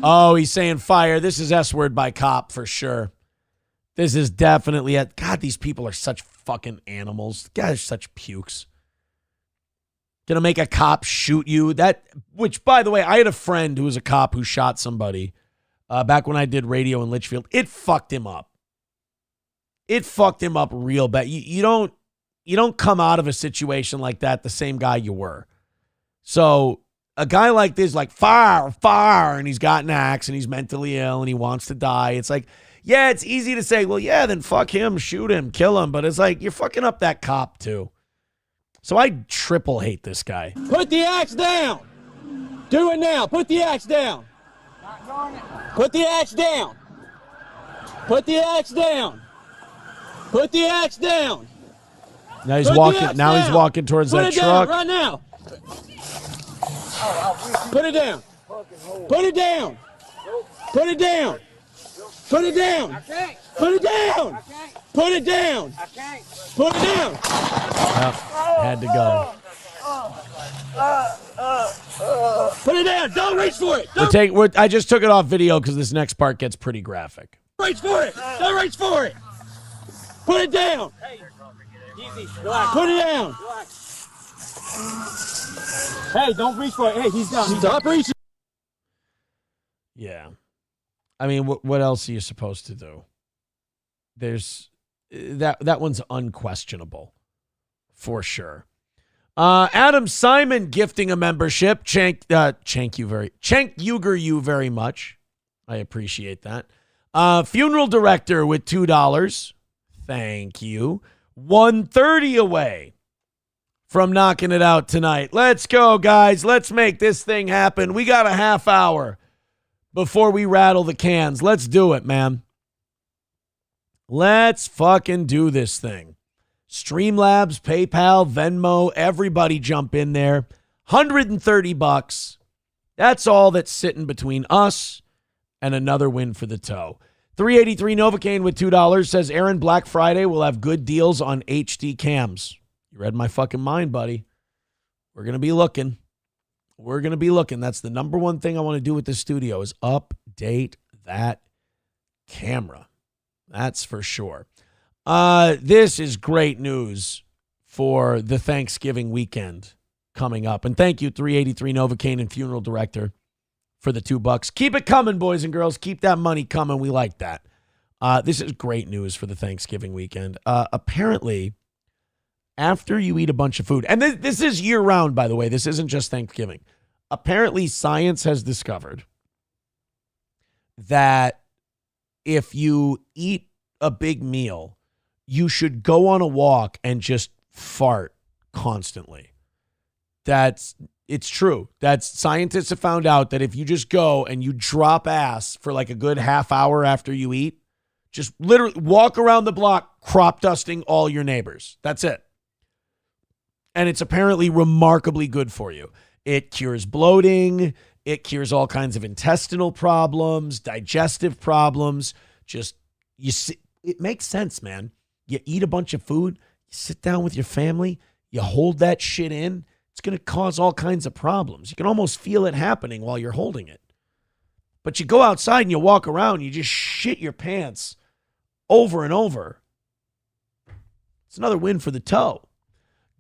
Oh, he's saying fire. This is S-word by cop for sure. This is definitely it. God, these people are such fucking animals. Guys are such pukes. Gonna make a cop shoot you. Which, by the way, I had a friend who was a cop who shot somebody back when I did radio in Litchfield. It fucked him up. It fucked him up real bad. You don't come out of a situation like that the same guy you were. So a guy like this, like fire, and he's got an axe and he's mentally ill and he wants to die. It's like, yeah, it's easy to say, well, yeah, then fuck him, shoot him, kill him. But it's like, you're fucking up that cop too. So I triple hate this guy. Put the axe down. Do it now. Put the axe down. Put the axe down. Put the axe down. Put the axe down. Now he's walking. Now he's walking towards that truck. Right now. Put it down. Put it down. Put it down. Put it down. Put it down. Put it down. Put it down. Had to go. Put it down. Don't reach for it. I just took it off video because this next part gets pretty graphic. Reach for it. Don't reach for it. Put it down. Put it down. Hey, don't reach for it. Hey, he's down. Stop reaching. Yeah. I mean, what else are you supposed to do? There's that one's unquestionable for sure. Adam Simon gifting a membership. Thank you very much. I appreciate that. Funeral director with $2. Thank you. 130 away from knocking it out tonight. Let's go, guys. Let's make this thing happen. We got a half hour before we rattle the cans. Let's do it, man. Let's fucking do this thing. Streamlabs, PayPal, Venmo, everybody jump in there. $130. That's all that's sitting between us and another win for the toe. 383 Novocaine with $2 says, Aaron, Black Friday will have good deals on HD cams. You read my fucking mind, buddy. We're going to be looking. That's the number one thing I want to do with the studio is update that camera. That's for sure. This is great news for the Thanksgiving weekend coming up. And thank you, 383 Novocaine and Funeral Director, for the $2. Keep it coming, boys and girls. Keep that money coming. We like that. This is great news for the Thanksgiving weekend. Apparently, after you eat a bunch of food, and this is year-round, by the way. This isn't just Thanksgiving. Apparently, science has discovered that if you eat a big meal, you should go on a walk and just fart constantly. It's true. Scientists have found out that if you just go and you drop ass for like a good half hour after you eat, just literally walk around the block crop dusting all your neighbors. That's it. And it's apparently remarkably good for you. It cures bloating. It cures all kinds of intestinal problems, digestive problems. It makes sense, man. You eat a bunch of food, you sit down with your family, you hold that shit in. It's going to cause all kinds of problems. You can almost feel it happening while you're holding it. But you go outside and you walk around, you just shit your pants over and over. It's another win for the toe.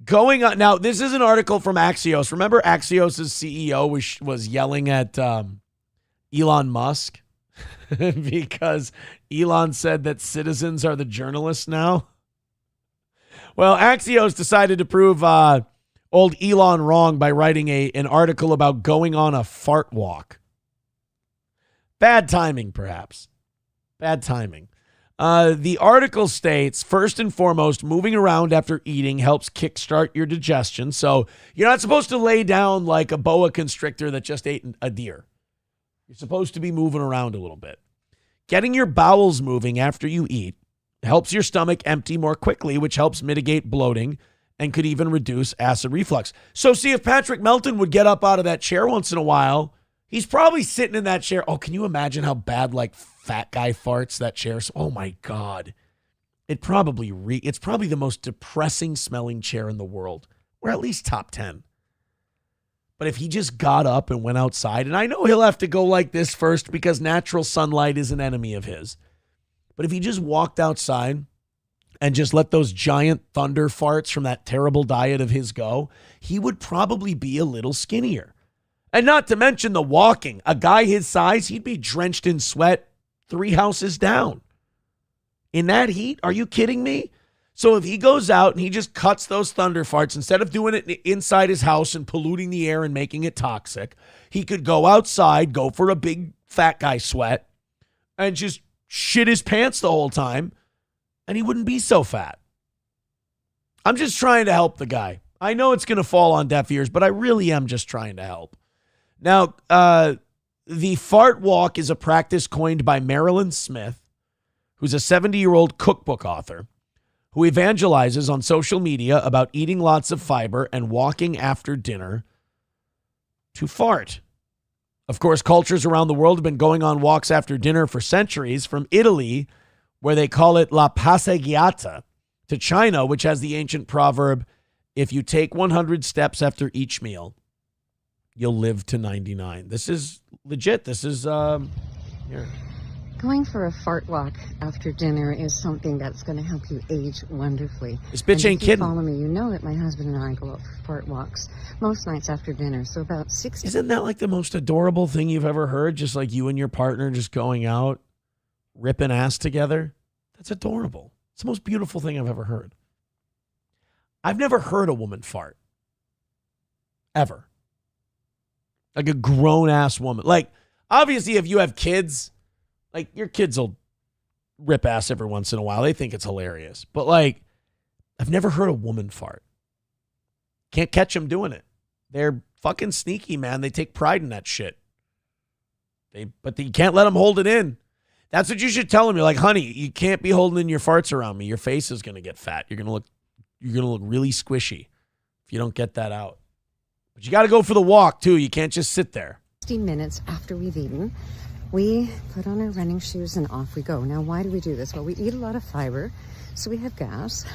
Going on now, this is an article from Axios. Remember Axios' CEO was yelling at Elon Musk because Elon said that citizens are the journalists now? Well, Axios decided to prove old Elon wrong by writing an article about going on a fart walk. Bad timing, perhaps. Bad timing. The article states, first and foremost, moving around after eating helps kickstart your digestion. So you're not supposed to lay down like a boa constrictor that just ate a deer. You're supposed to be moving around a little bit. Getting your bowels moving after you eat helps your stomach empty more quickly, which helps mitigate bloating and could even reduce acid reflux. So see, if Patrick Melton would get up out of that chair once in a while, he's probably sitting in that chair. Oh, can you imagine how bad, like, fat guy farts that chair? Oh, my God. It's probably the most depressing smelling chair in the world, or at least top 10. But if he just got up and went outside, and I know he'll have to go like this first because natural sunlight is an enemy of his. But if he just walked outside and just let those giant thunder farts from that terrible diet of his go, he would probably be a little skinnier. And not to mention the walking. A guy his size, he'd be drenched in sweat 3 houses down. In that heat? Are you kidding me? So if he goes out and he just cuts those thunder farts, instead of doing it inside his house and polluting the air and making it toxic, he could go outside, go for a big fat guy sweat, and just shit his pants the whole time, and he wouldn't be so fat. I'm just trying to help the guy. I know it's going to fall on deaf ears, but I really am just trying to help. Now, the fart walk is a practice coined by Marilyn Smith, who's a 70-year-old cookbook author who evangelizes on social media about eating lots of fiber and walking after dinner to fart. Of course, cultures around the world have been going on walks after dinner for centuries, from Italy, where they call it la passeggiata, to China, which has the ancient proverb, if you take 100 steps after each meal, you'll live to 99. This is legit. This is, here. Going for a fart walk after dinner is something that's going to help you age wonderfully. This bitch ain't kidding. Follow me. You know that my husband and I go out for fart walks most nights after dinner. So about 6. Isn't that like the most adorable thing you've ever heard? Just like you and your partner just going out, ripping ass together. That's adorable. It's the most beautiful thing I've ever heard. I've never heard a woman fart. Ever. Like a grown-ass woman. Like, obviously, if you have kids, like, your kids will rip ass every once in a while. They think it's hilarious. But, like, I've never heard a woman fart. Can't catch them doing it. They're fucking sneaky, man. They take pride in that shit. But you can't let them hold it in. That's what you should tell them. You're like, honey, you can't be holding in your farts around me. Your face is going to get fat. You're going to look really squishy if you don't get that out. But you got to go for the walk, too. You can't just sit there. 15 minutes after we've eaten, we put on our running shoes and off we go. Now, why do we do this? Well, we eat a lot of fiber, so we have gas.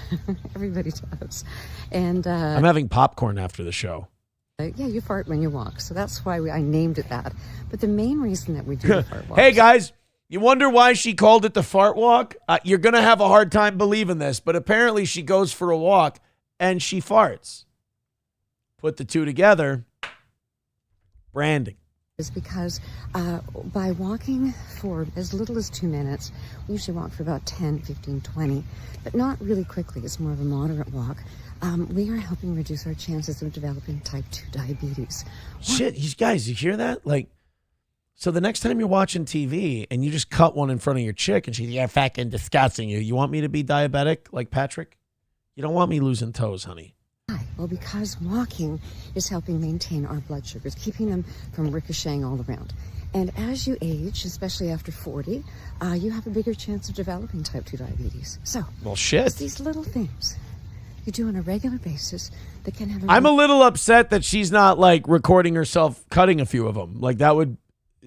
Everybody does. And I'm having popcorn after the show. Yeah, you fart when you walk. So that's why I named it that. But the main reason that we do the fart walk. Hey, guys, you wonder why she called it the fart walk? You're going to have a hard time believing this, but apparently she goes for a walk and she farts. Put the two together, branding. Is because by walking for as little as 2 minutes, we usually walk for about 10, 15, 20, but not really quickly. It's more of a moderate walk. We are helping reduce our chances of developing type 2 diabetes. Shit, you guys, you hear that? Like, so the next time you're watching TV and you just cut one in front of your chick and she's, yeah, fucking disgusting you. You want me to be diabetic like Patrick? You don't want me losing toes, honey. Why? Well, because walking is helping maintain our blood sugars, keeping them from ricocheting all around. And as you age, especially after 40, you have a bigger chance of developing type 2 diabetes. So, well, shit. It's these little things you do on a regular basis that can have I'm a little upset that she's not, like, recording herself cutting a few of them. Like, that would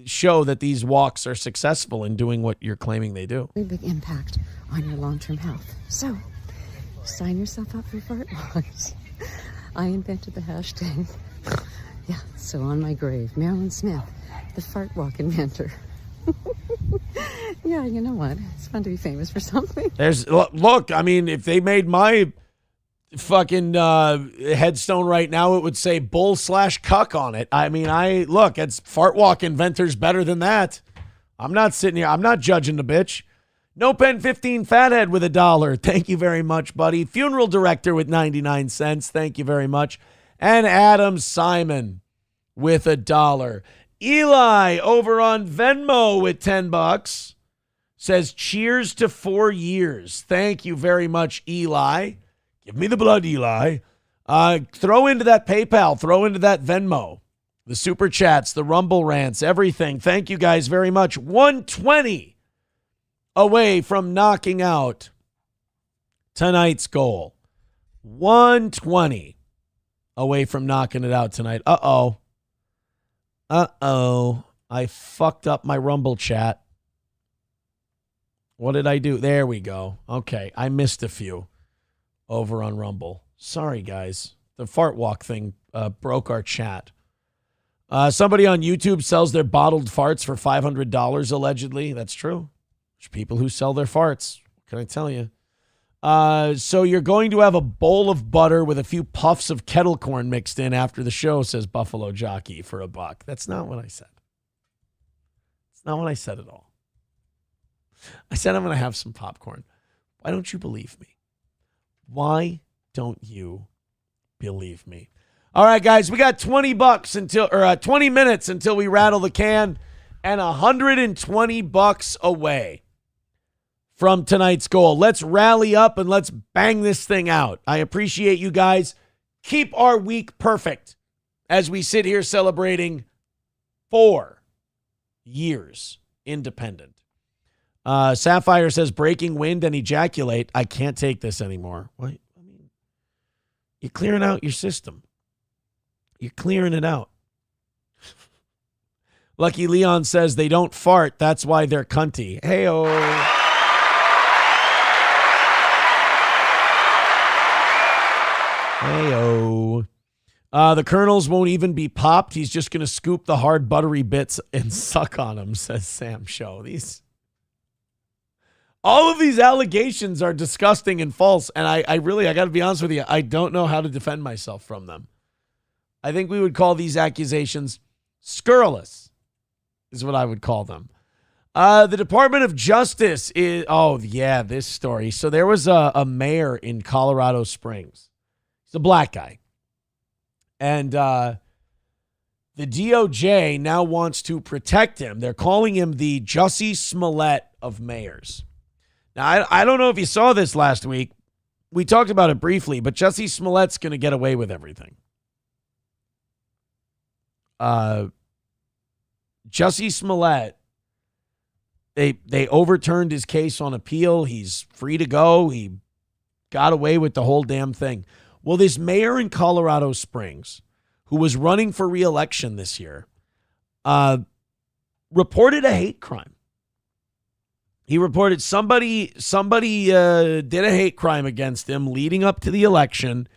show that these walks are successful in doing what you're claiming they do. A big impact on your long-term health. So, sign yourself up for fart walks. I invented the hashtag. Yeah, so on my grave, Marilyn Smith, the fart walk inventor. Yeah, you know what? It's fun to be famous for something. Look, I mean, if they made my fucking headstone right now, it would say bull/cuck on it. I mean, it's fart walk inventors better than that. I'm not sitting here. I'm not judging the bitch. No Pen 15 Fathead with $1. Thank you very much, buddy. Funeral Director with 99 cents. Thank you very much. And Adam Simon with $1. Eli over on Venmo with $10. says, cheers to 4 years. Thank you very much, Eli. Give me the blood, Eli. Throw into that PayPal. Throw into that Venmo. The Super Chats, the Rumble Rants, everything. Thank you guys very much. 120 away from knocking out tonight's goal. 120 away from knocking it out tonight. Uh-oh. I fucked up my Rumble chat. What did I do? There we go. Okay, I missed a few over on Rumble. Sorry, guys. The fart walk thing broke our chat. Somebody on YouTube sells their bottled farts for $500, allegedly. That's true. There's people who sell their farts. What can I tell you? So you're going to have a bowl of butter with a few puffs of kettle corn mixed in after the show, says Buffalo Jockey for $1. That's not what I said. It's not what I said at all. I said I'm going to have some popcorn. Why don't you believe me? Why don't you believe me? All right, guys, we got $20 20 minutes until we rattle the can, and $120 away from tonight's goal. Let's rally up and let's bang this thing out. I appreciate you guys. Keep our week perfect as we sit here celebrating 4 years independent. Sapphire says, breaking wind and ejaculate. I can't take this anymore. What? I mean, you're clearing out your system. You're clearing it out. Lucky Leon says they don't fart. That's why they're cunty. Hey-oh. Hey-oh. The kernels won't even be popped. He's just going to scoop the hard, buttery bits and suck on them, says Sam Show. All of these allegations are disgusting and false, and I got to be honest with you, I don't know how to defend myself from them. I think we would call these accusations scurrilous, is what I would call them. The Department of Justice is, this story. So there was a mayor in Colorado Springs. He's a black guy. And the DOJ now wants to protect him. They're calling him the Jussie Smollett of mayors. Now, I don't know if you saw this last week. We talked about it briefly, but Jussie Smollett's going to get away with everything. Jussie Smollett, they overturned his case on appeal. He's free to go. He got away with the whole damn thing. Well, this mayor in Colorado Springs, who was running for re-election this year, reported a hate crime. He reported somebody did a hate crime against him leading up to the election,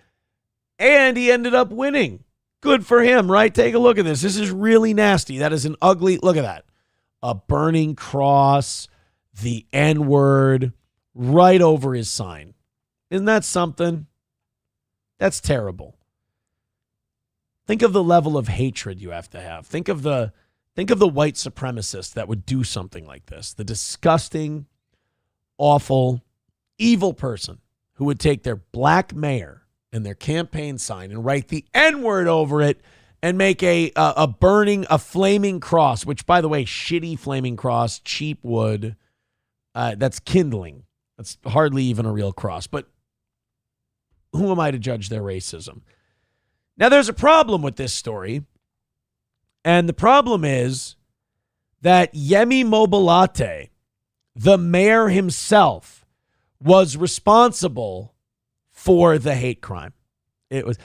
and he ended up winning. Good for him, right? Take a look at this. This is really nasty. That is an ugly, look at that. A burning cross, the N-word, right over his sign. Isn't that something? That's terrible. Think of the level of hatred you have to have. Think of the white supremacist that would do something like this. The disgusting, awful, evil person who would take their black mayor and their campaign sign and write the N-word over it and make a flaming cross, which, by the way, shitty flaming cross, cheap wood, that's kindling. That's hardly even a real cross. But who am I to judge their racism? Now, there's a problem with this story. And the problem is that Yemi Mobolate, the mayor himself, was responsible for the hate crime. It was,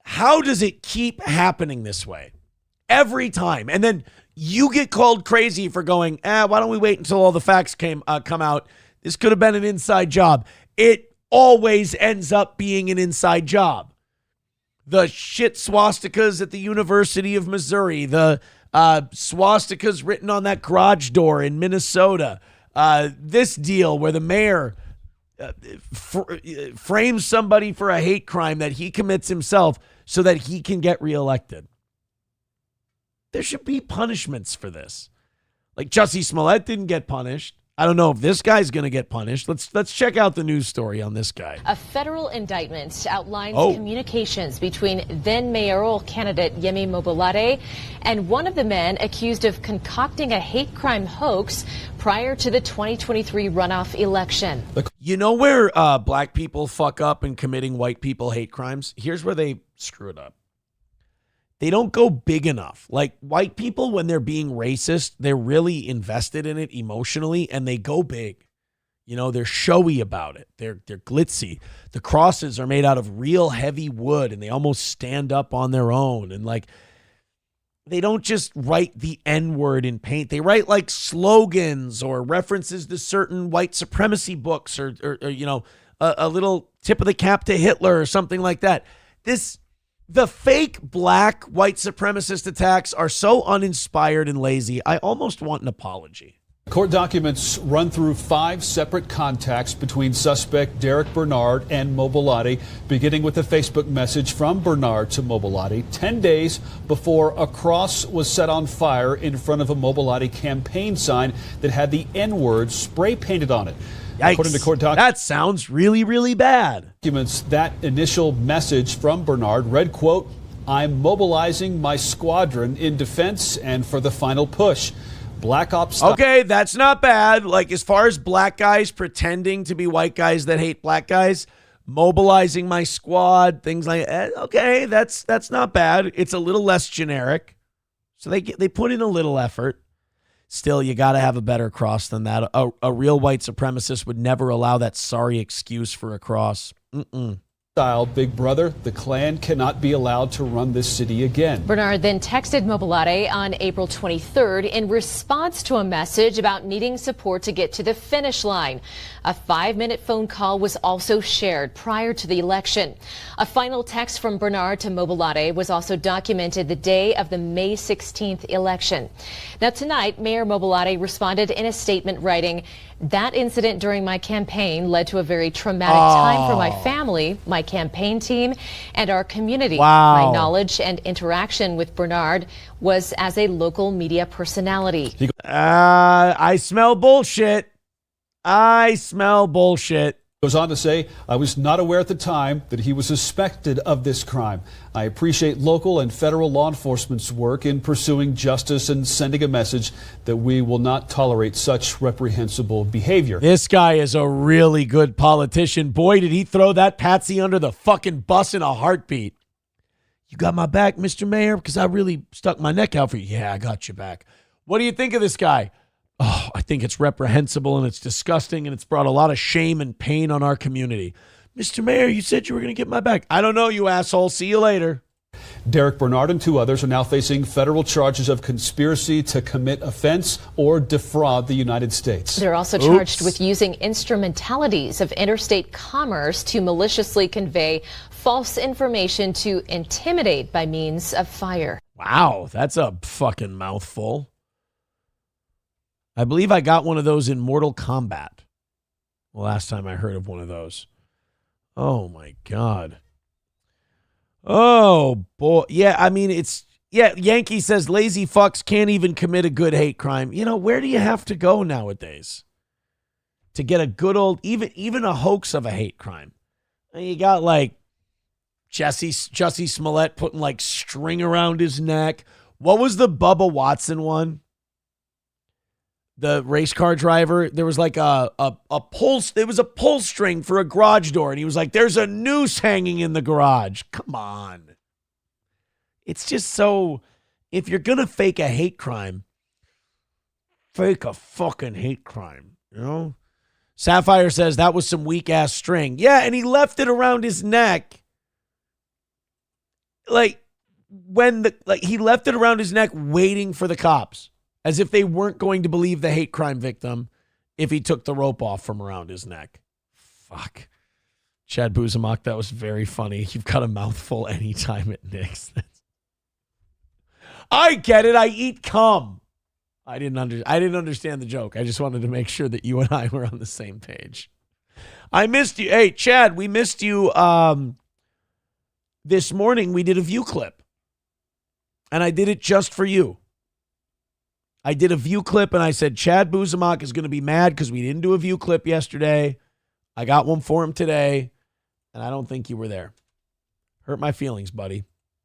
how does it keep happening this way? Every time. And then you get called crazy for going, why don't we wait until all the facts come out? This could have been an inside job. It always ends up being an inside job. The shit swastikas at the University of Missouri, the swastikas written on that garage door in Minnesota, this deal where the mayor frames somebody for a hate crime that he commits himself so that he can get reelected. There should be punishments for this. Like Jussie Smollett didn't get punished. I don't know if this guy's going to get punished. Let's check out the news story on this guy. A federal indictment outlines Oh. communications between then mayoral candidate Yemi Mobolade and one of the men accused of concocting a hate crime hoax prior to the 2023 runoff election. You know where black people fuck up in committing white people hate crimes? Here's where they screw it up. They don't go big enough. Like white people, when they're being racist, they're really invested in it emotionally and they go big. You know, they're showy about it. They're glitzy. The crosses are made out of real heavy wood and they almost stand up on their own. And like, they don't just write the N-word in paint. They write like slogans or references to certain white supremacy books or you know, a little tip of the cap to Hitler or something like that. The fake black white supremacist attacks are so uninspired and lazy. I almost want an apology. Court documents run through 5 separate contacts between suspect Derek Bernard and Mobolade, beginning with a Facebook message from Bernard to Mobolade 10 days before a cross was set on fire in front of a Mobolade campaign sign that had the N-word spray painted on it. Yikes. According to court that sounds really, really bad. Documents, that initial message from Bernard read, quote, "I'm mobilizing my squadron in defense and for the final push. Black Ops." Okay, that's not bad. Like, as far as black guys pretending to be white guys that hate black guys, mobilizing my squad, things like that. Okay, that's not bad. It's a little less generic. So they put in a little effort. Still, you got to have a better cross than that. A real white supremacist would never allow that sorry excuse for a cross. Style, Big Brother, the Klan cannot be allowed to run this city again. Bernard then texted Mobolade on April 23rd in response to a message about needing support to get to the finish line. A 5-minute phone call was also shared prior to the election. A final text from Bernard to Mobolade was also documented the day of the May 16th election. Now tonight, Mayor Mobolade responded in a statement writing, "That incident during my campaign led to a very traumatic time for my family, my campaign team, and our community. Wow. My knowledge and interaction with Bernard was as a local media personality." I smell bullshit. I smell bullshit. Goes on to say, "I was not aware at the time that he was suspected of this crime. I appreciate local and federal law enforcement's work in pursuing justice and sending a message that we will not tolerate such reprehensible behavior." This guy is a really good politician. Boy, did he throw that patsy under the fucking bus in a heartbeat. "You got my back, Mr. Mayor, because I really stuck my neck out for you." "Yeah, I got your back." What do you think of this guy? "Oh, I think it's reprehensible and it's disgusting and it's brought a lot of shame and pain on our community." "Mr. Mayor, you said you were going to get my back." "I don't know, you asshole. See you later." Derek Bernard and 2 others are now facing federal charges of conspiracy to commit offense or defraud the United States. They're also charged with using instrumentalities of interstate commerce to maliciously convey false information to intimidate by means of fire. Wow, that's a fucking mouthful. I believe I got one of those in Mortal Kombat. The last time I heard of one of those. Oh my God. Oh boy. Yeah, I mean, Yankee says lazy fucks can't even commit a good hate crime. You know, where do you have to go nowadays to get a good old, even a hoax of a hate crime? You got like Jussie Smollett putting like string around his neck. What was the Bubba Watson one? The race car driver, there was like a pull, it was a pull string for a garage door. And he was like, "There's a noose hanging in the garage." Come on. It's just so, if you're going to fake a hate crime, fake a fucking hate crime, you know? Sapphire says that was some weak ass string. Yeah. And he left it around his neck. Like he left it around his neck waiting for the cops. As if they weren't going to believe the hate crime victim if he took the rope off from around his neck. Fuck. Chad Buzamok, that was very funny. You've got a mouthful anytime at Nick's. I get it. I eat cum. I didn't understand the joke. I just wanted to make sure that you and I were on the same page. I missed you. Hey, Chad, we missed you. This morning we did a View clip. And I did it just for you. I did a view clip and I said Chad Buzamok is going to be mad because we didn't do a view clip yesterday. I got one for him today, and I don't think you were there. Hurt my feelings, buddy.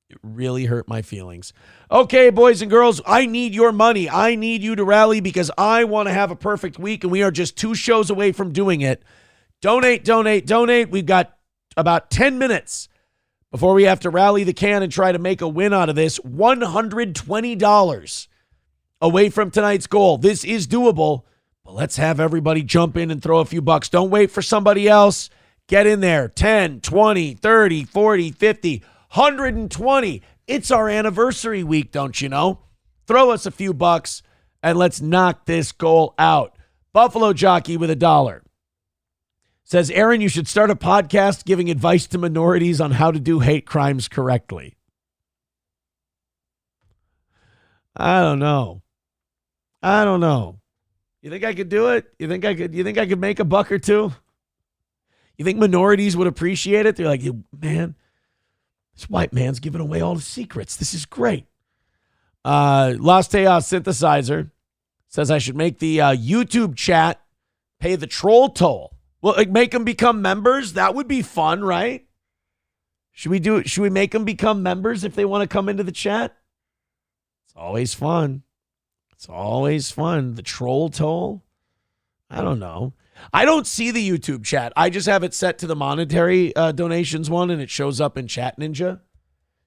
It really hurt my feelings. Okay, boys and girls, I need your money. I need you to rally because I want to have a perfect week, and we are just 2 shows away from doing it. Donate, donate, donate. We've got about 10 minutes before we have to rally the can and try to make a win out of this. $120 away from tonight's goal. This is doable, but let's have everybody jump in and throw a few bucks. Don't wait for somebody else. Get in there. 10, 20, 30, 40, 50, 120. It's our anniversary week, don't you know? Throw us a few bucks and let's knock this goal out. Buffalo Jockey with $1 says, Aaron, you should start a podcast giving advice to minorities on how to do hate crimes correctly. I don't know. You think I could do it? You think I could make a buck or two? You think minorities would appreciate it? They're like, man, this white man's giving away all the secrets. This is great. Los Teos Synthesizer says I should make the YouTube chat pay the troll toll. Well, like make them become members? That would be fun, right? Should we make them become members if they want to come into the chat? It's always fun. The troll toll? I don't know. I don't see the YouTube chat. I just have it set to the monetary donations one, and it shows up in Chat Ninja.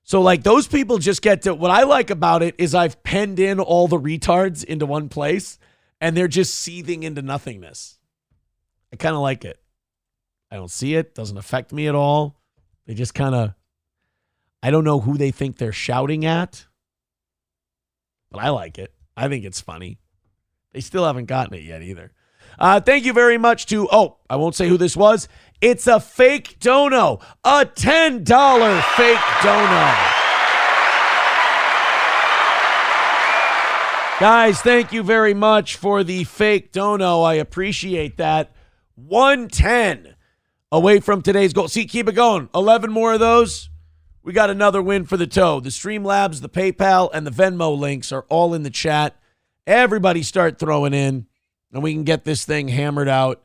So, like, those people just get to... What I like about it is I've penned in all the retards into one place, and they're just seething into nothingness. I kind of like it. I don't see it. Doesn't affect me at all. They just kind of... I don't know who they think they're shouting at, but I like it. I think it's funny. They still haven't gotten it yet either. Thank you very much to, I won't say who this was. It's a fake dono. A $10 fake dono. Guys, thank you very much for the fake dono. I appreciate that. 110 away from today's goal. See, keep it going. 11 more of those. We got another win for the toe. The Streamlabs, the PayPal, and the Venmo links are all in the chat. Everybody start throwing in, and we can get this thing hammered out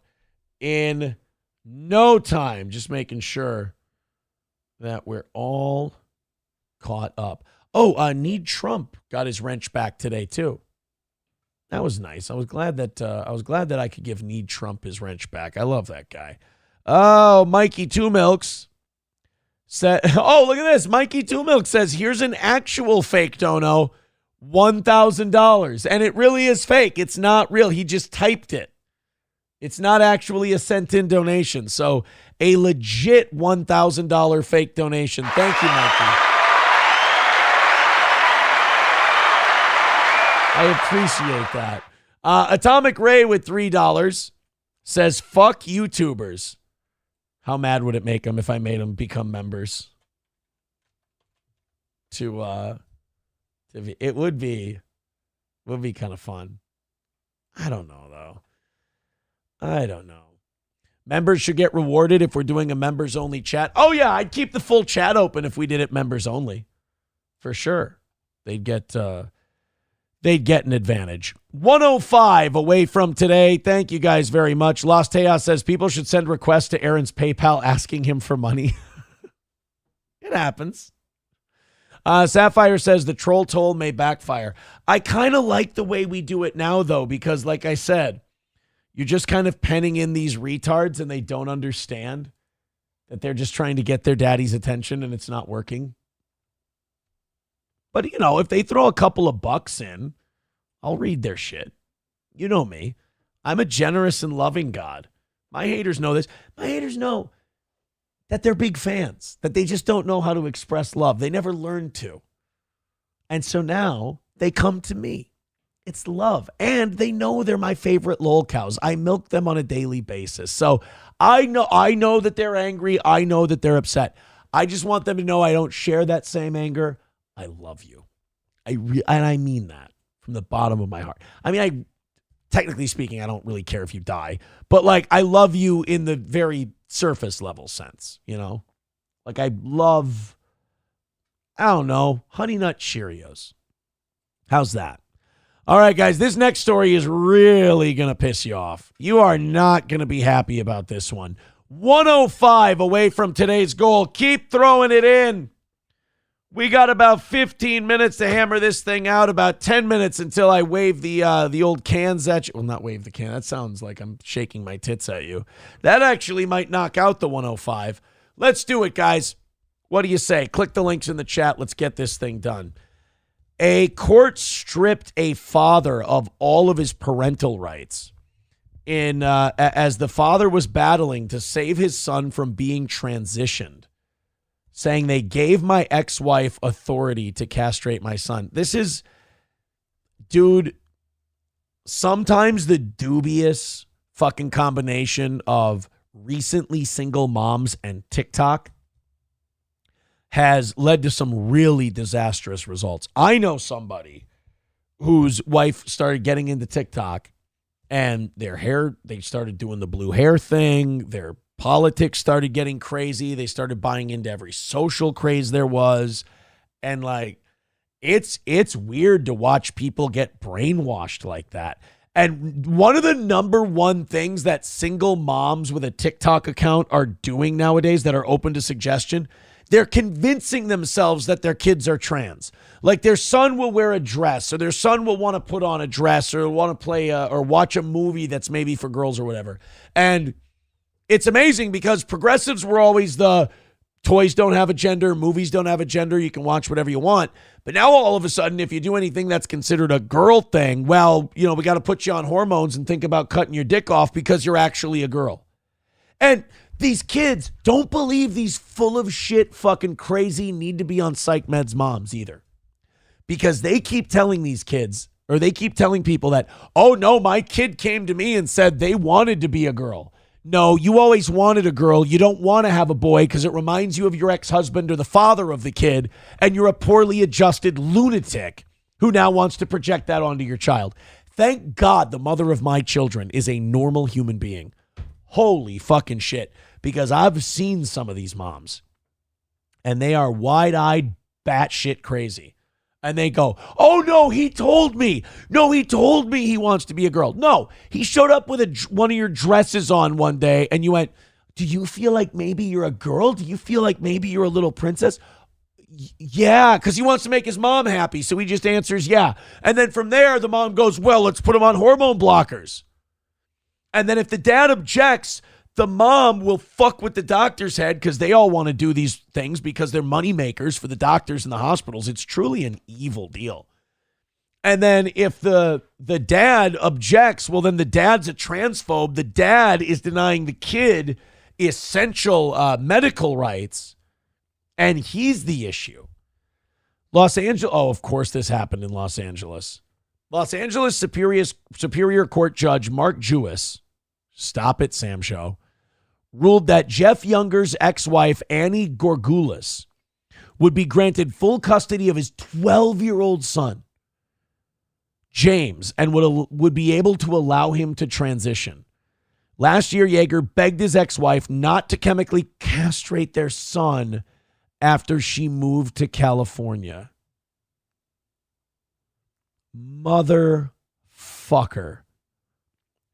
in no time. Just making sure that we're all caught up. Need Trump got his wrench back today too. That was nice. I was glad that I could give Need Trump his wrench back. I love that guy. Oh, Mikey Two Milks said, look at this. Mikey Two Milks says, here's an actual fake dono, $1,000. And it really is fake. It's not real. He just typed it. It's not actually a sent-in donation. So a legit $1,000 fake donation. Thank you, Mikey. I appreciate that. Atomic Ray with $3 says, fuck YouTubers. How mad would it make them if I made them become members? It would be kind of fun. I don't know, though. I don't know. Members should get rewarded if we're doing a members-only chat. Oh, yeah, I'd keep the full chat open if we did it members-only. For sure. They'd get an advantage. 105 away from today. Thank you guys very much. Los Teos says people should send requests to Aaron's PayPal asking him for money. It happens. Sapphire says the troll toll may backfire. I kind of like the way we do it now, though, because like I said, you're just kind of penning in these retards and they don't understand that they're just trying to get their daddy's attention and it's not working. But, if they throw a couple of bucks in, I'll read their shit. You know me. I'm a generous and loving God. My haters know this. My haters know that they're big fans, that they just don't know how to express love. They never learned to. And so now they come to me. It's love. And they know they're my favorite lol cows. I milk them on a daily basis. So I know that they're angry. I know that they're upset. I just want them to know I don't share that same anger. I love you. And I mean that from the bottom of my heart. I mean, technically speaking, I don't really care if you die, but like I love you in the very surface level sense, Like I love, I don't know, Honey Nut Cheerios. How's that? All right, guys, this next story is really going to piss you off. You are not going to be happy about this one. 105 away from today's goal. Keep throwing it in. We got about 15 minutes to hammer this thing out, about 10 minutes until I wave the old cans at you. Well, not wave the can. That sounds like I'm shaking my tits at you. That actually might knock out the 105. Let's do it, guys. What do you say? Click the links in the chat. Let's get this thing done. A court stripped a father of all of his parental rights as the father was battling to save his son from being transitioned, saying they gave my ex-wife authority to castrate my son. This is, dude, sometimes the dubious fucking combination of recently single moms and TikTok has led to some really disastrous results. I know somebody whose wife started getting into TikTok and their hair, they started doing the blue hair thing. Their politics started getting crazy. They started buying into every social craze there was. And like, it's weird to watch people get brainwashed like that. And one of the number one things that single moms with a TikTok account are doing nowadays that are open to suggestion, they're convincing themselves that their kids are trans. Like their son will wear a dress, or their son will want to put on a dress, or want to play or watch a movie that's maybe for girls or whatever. And it's amazing because progressives were always the toys don't have a gender, movies don't have a gender, you can watch whatever you want. But now all of a sudden, if you do anything that's considered a girl thing, well, you know, we got to put you on hormones and think about cutting your dick off because you're actually a girl. And these kids don't believe these full of shit, fucking crazy, need to be on psych meds moms either. Because they keep telling these kids, or they keep telling people that, oh no, my kid came to me and said they wanted to be a girl. No, you always wanted a girl. You don't want to have a boy because it reminds you of your ex-husband or the father of the kid, and you're a poorly adjusted lunatic who now wants to project that onto your child. Thank God the mother of my children is a normal human being. Holy fucking shit. Because I've seen some of these moms, and they are wide-eyed, batshit crazy. And they go, oh, no, he told me. No, he told me he wants to be a girl. No, he showed up with one of your dresses on one day, and you went, do you feel like maybe you're a girl? Do you feel like maybe you're a little princess? Yeah, because he wants to make his mom happy, so he just answers yeah. And then from there, the mom goes, well, let's put him on hormone blockers. And then if the dad objects, the mom will fuck with the doctor's head because they all want to do these things because they're money makers for the doctors and the hospitals. It's truly an evil deal. And then if the dad objects, well, then the dad's a transphobe. The dad is denying the kid essential medical rights, and he's the issue. Los Angeles. Oh, of course this happened in Los Angeles. Los Angeles Superior Court Judge Mark Jewis, stop it, Sam Show, ruled that Jeff Younger's ex-wife, Annie Gorgulis, would be granted full custody of his 12-year-old son, James, and would be able to allow him to transition. Last year, Yeager begged his ex-wife not to chemically castrate their son after she moved to California. Motherfucker.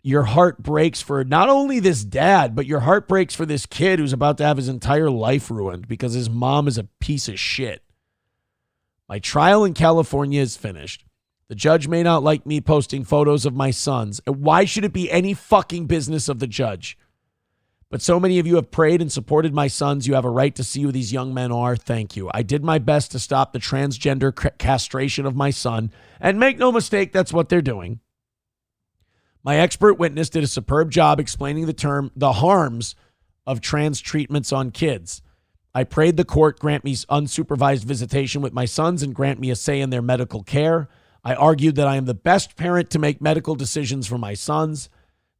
Your heart breaks for not only this dad, but your heart breaks for this kid who's about to have his entire life ruined because his mom is a piece of shit. My trial in California is finished. The judge may not like me posting photos of my sons. Why should it be any fucking business of the judge? But so many of you have prayed and supported my sons. You have a right to see who these young men are. Thank you. I did my best to stop the transgender castration of my son. And make no mistake, that's what they're doing. My expert witness did a superb job explaining the harms of trans treatments on kids. I prayed the court grant me unsupervised visitation with my sons and grant me a say in their medical care. I argued that I am the best parent to make medical decisions for my sons.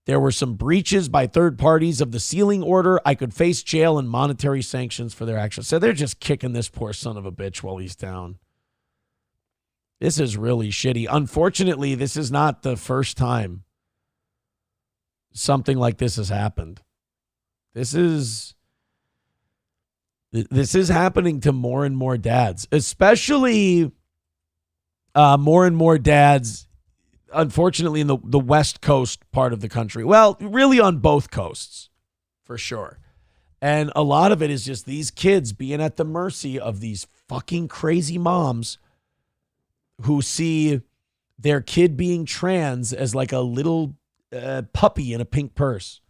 There were some breaches by third parties of the sealing order. I could face jail and monetary sanctions for their actions. So they're just kicking this poor son of a bitch while he's down. This is really shitty. Unfortunately, this is not the first time something like this has happened. This is happening to more and more dads, especially more and more dads unfortunately, in the West Coast part of the country. Well, really on both coasts, for sure. And a lot of it is just these kids being at the mercy of these fucking crazy moms who see their kid being trans as like a little puppy in a pink purse.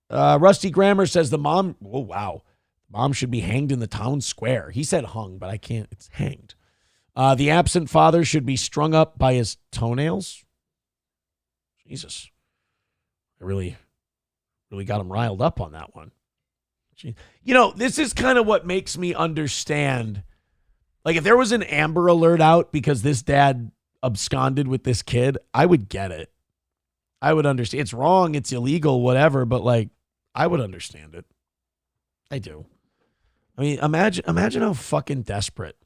Rusty Grammer says the mom, oh, wow. Mom should be hanged in the town square. He said hung, but I can't. It's hanged. The absent father should be strung up by his toenails. Jesus. I really got him riled up on that one. You know, this is kind of what makes me understand. Like, if there was an Amber Alert out because this dad absconded with this kid, I would get it. I would understand. It's wrong. It's illegal, whatever. But, like, I would understand it. I do. I mean, imagine how fucking desperate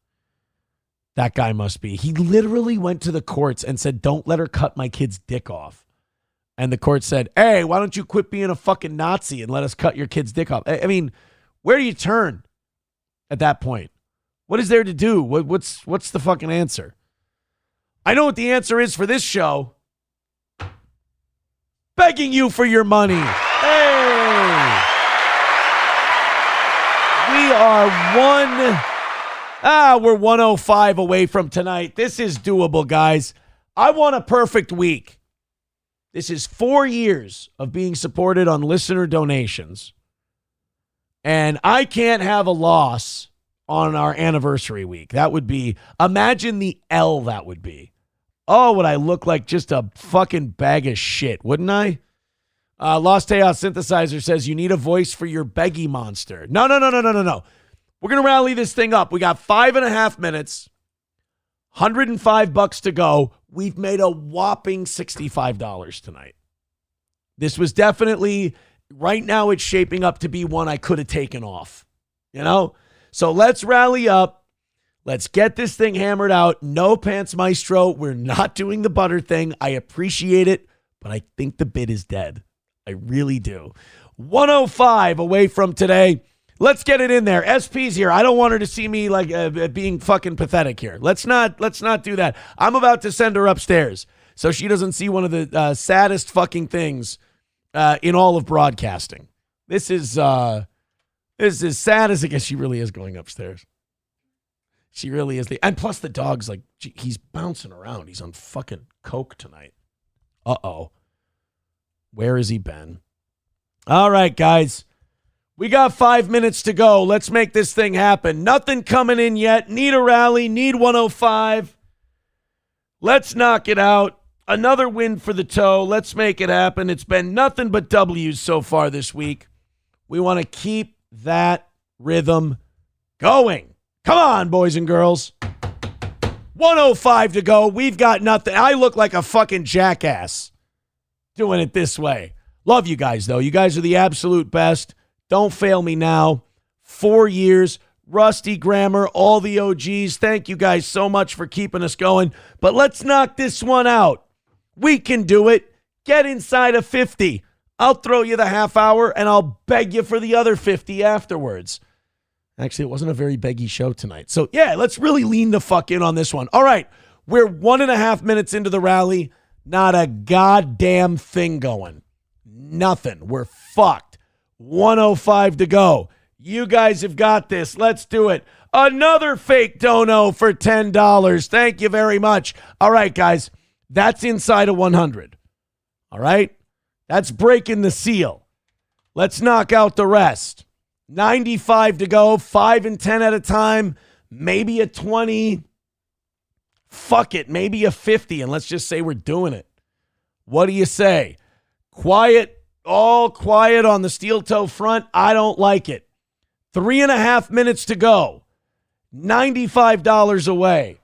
that guy must be. He literally went to the courts and said, don't let her cut my kid's dick off. And the court said, hey, why don't you quit being a fucking Nazi and let us cut your kid's dick off? I mean, where do you turn at that point? What is there to do? What's the fucking answer? I know what the answer is for this show. Begging you for your money. Hey! We're 105 away from tonight. This is doable, guys. I want a perfect week. This is 4 years of being supported on listener donations. And I can't have a loss on our anniversary week. That would be, imagine the L that would be. Oh, would I look like just a fucking bag of shit, wouldn't I? Lost Chaos Synthesizer says you need a voice for your beggy monster. No. We're going to rally this thing up. We got 5.5 minutes, $105 to go. We've made a whopping $65 tonight. This was definitely, right now it's shaping up to be one I could have taken off, you know? So let's rally up. Let's get this thing hammered out. No pants maestro. We're not doing the butter thing. I appreciate it, but I think the bid is dead. I really do. 105 away from today. Let's get it in there. SP's here. I don't want her to see me like being fucking pathetic here. Let's not do that. I'm about to send her upstairs so she doesn't see one of the saddest fucking things in all of broadcasting. This is sad as I guess she really is going upstairs. She really is. And plus the dog's like, he's bouncing around. He's on fucking coke tonight. Uh-oh. Where has he been? All right, guys. We got 5 minutes to go. Let's make this thing happen. Nothing coming in yet. Need a rally. Need 105. Let's knock it out. Another win for the toe. Let's make it happen. It's been nothing but W's so far this week. We want to keep that rhythm going. Come on, boys and girls. 105 to go. We've got nothing. I look like a fucking jackass doing it this way. Love you guys, though. You guys are the absolute best. Don't fail me now. 4 years. Rusty Grammar, all the OGs. Thank you guys so much for keeping us going. But let's knock this one out. We can do it. Get inside of 50. I'll throw you the half hour, and I'll beg you for the other 50 afterwards. Actually, it wasn't a very beggy show tonight. So, yeah, let's really lean the fuck in on this one. All right, we're 1.5 minutes into the rally. Not a goddamn thing going. Nothing. We're fucked. 105 to go. You guys have got this. Let's do it. Another fake dono for $10. Thank you very much. All right, guys. That's inside of 100. All right? That's breaking the seal. Let's knock out the rest. 95 to go. 5 and 10 at a time. Maybe a 20. Fuck it. Maybe a 50. And let's just say we're doing it. What do you say? Quiet. All quiet on the steel toe front. I don't like it. 3.5 minutes to go. $95 away.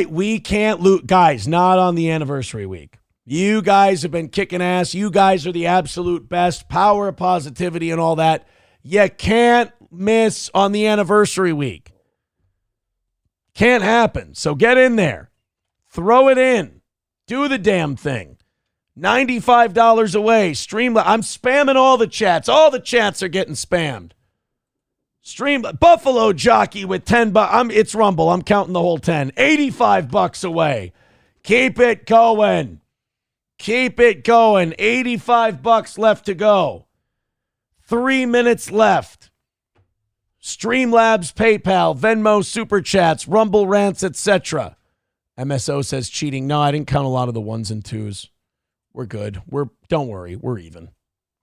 We can't lose. Guys, not on the anniversary week. You guys have been kicking ass. You guys are the absolute best. Power of positivity and all that. You can't miss on the anniversary week. Can't happen. So get in there. Throw it in. Do the damn thing. $95 away. Stream. I'm spamming all the chats. All the chats are getting spammed. Stream. Buffalo Jockey with $10. It's Rumble. I'm counting the whole 10. $85 away. Keep it going. Keep it going. $85 left to go. 3 minutes left. Streamlabs, PayPal, Venmo, Super Chats, Rumble Rants, etc. MSO says cheating. No, I didn't count a lot of the ones and twos. We're good. Don't worry. We're even.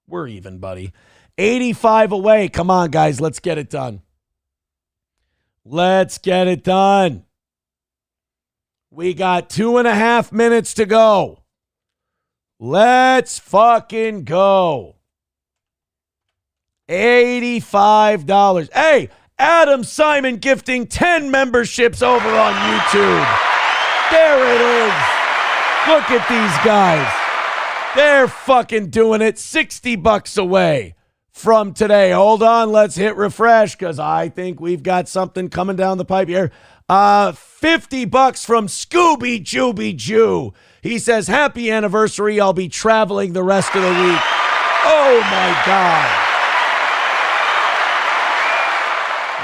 We're even, buddy. 85 away. Come on, guys. Let's get it done. Let's get it done. We got 2.5 minutes to go. Let's fucking go. $85. Hey, Adam Simon gifting 10 memberships over on YouTube. There it is. Look at these guys. They're fucking doing it. $60 away from today. Hold on. Let's hit refresh because I think we've got something coming down the pipe here. $50 from Scooby Jooby Jew. He says, happy anniversary. I'll be traveling the rest of the week. Oh, my God.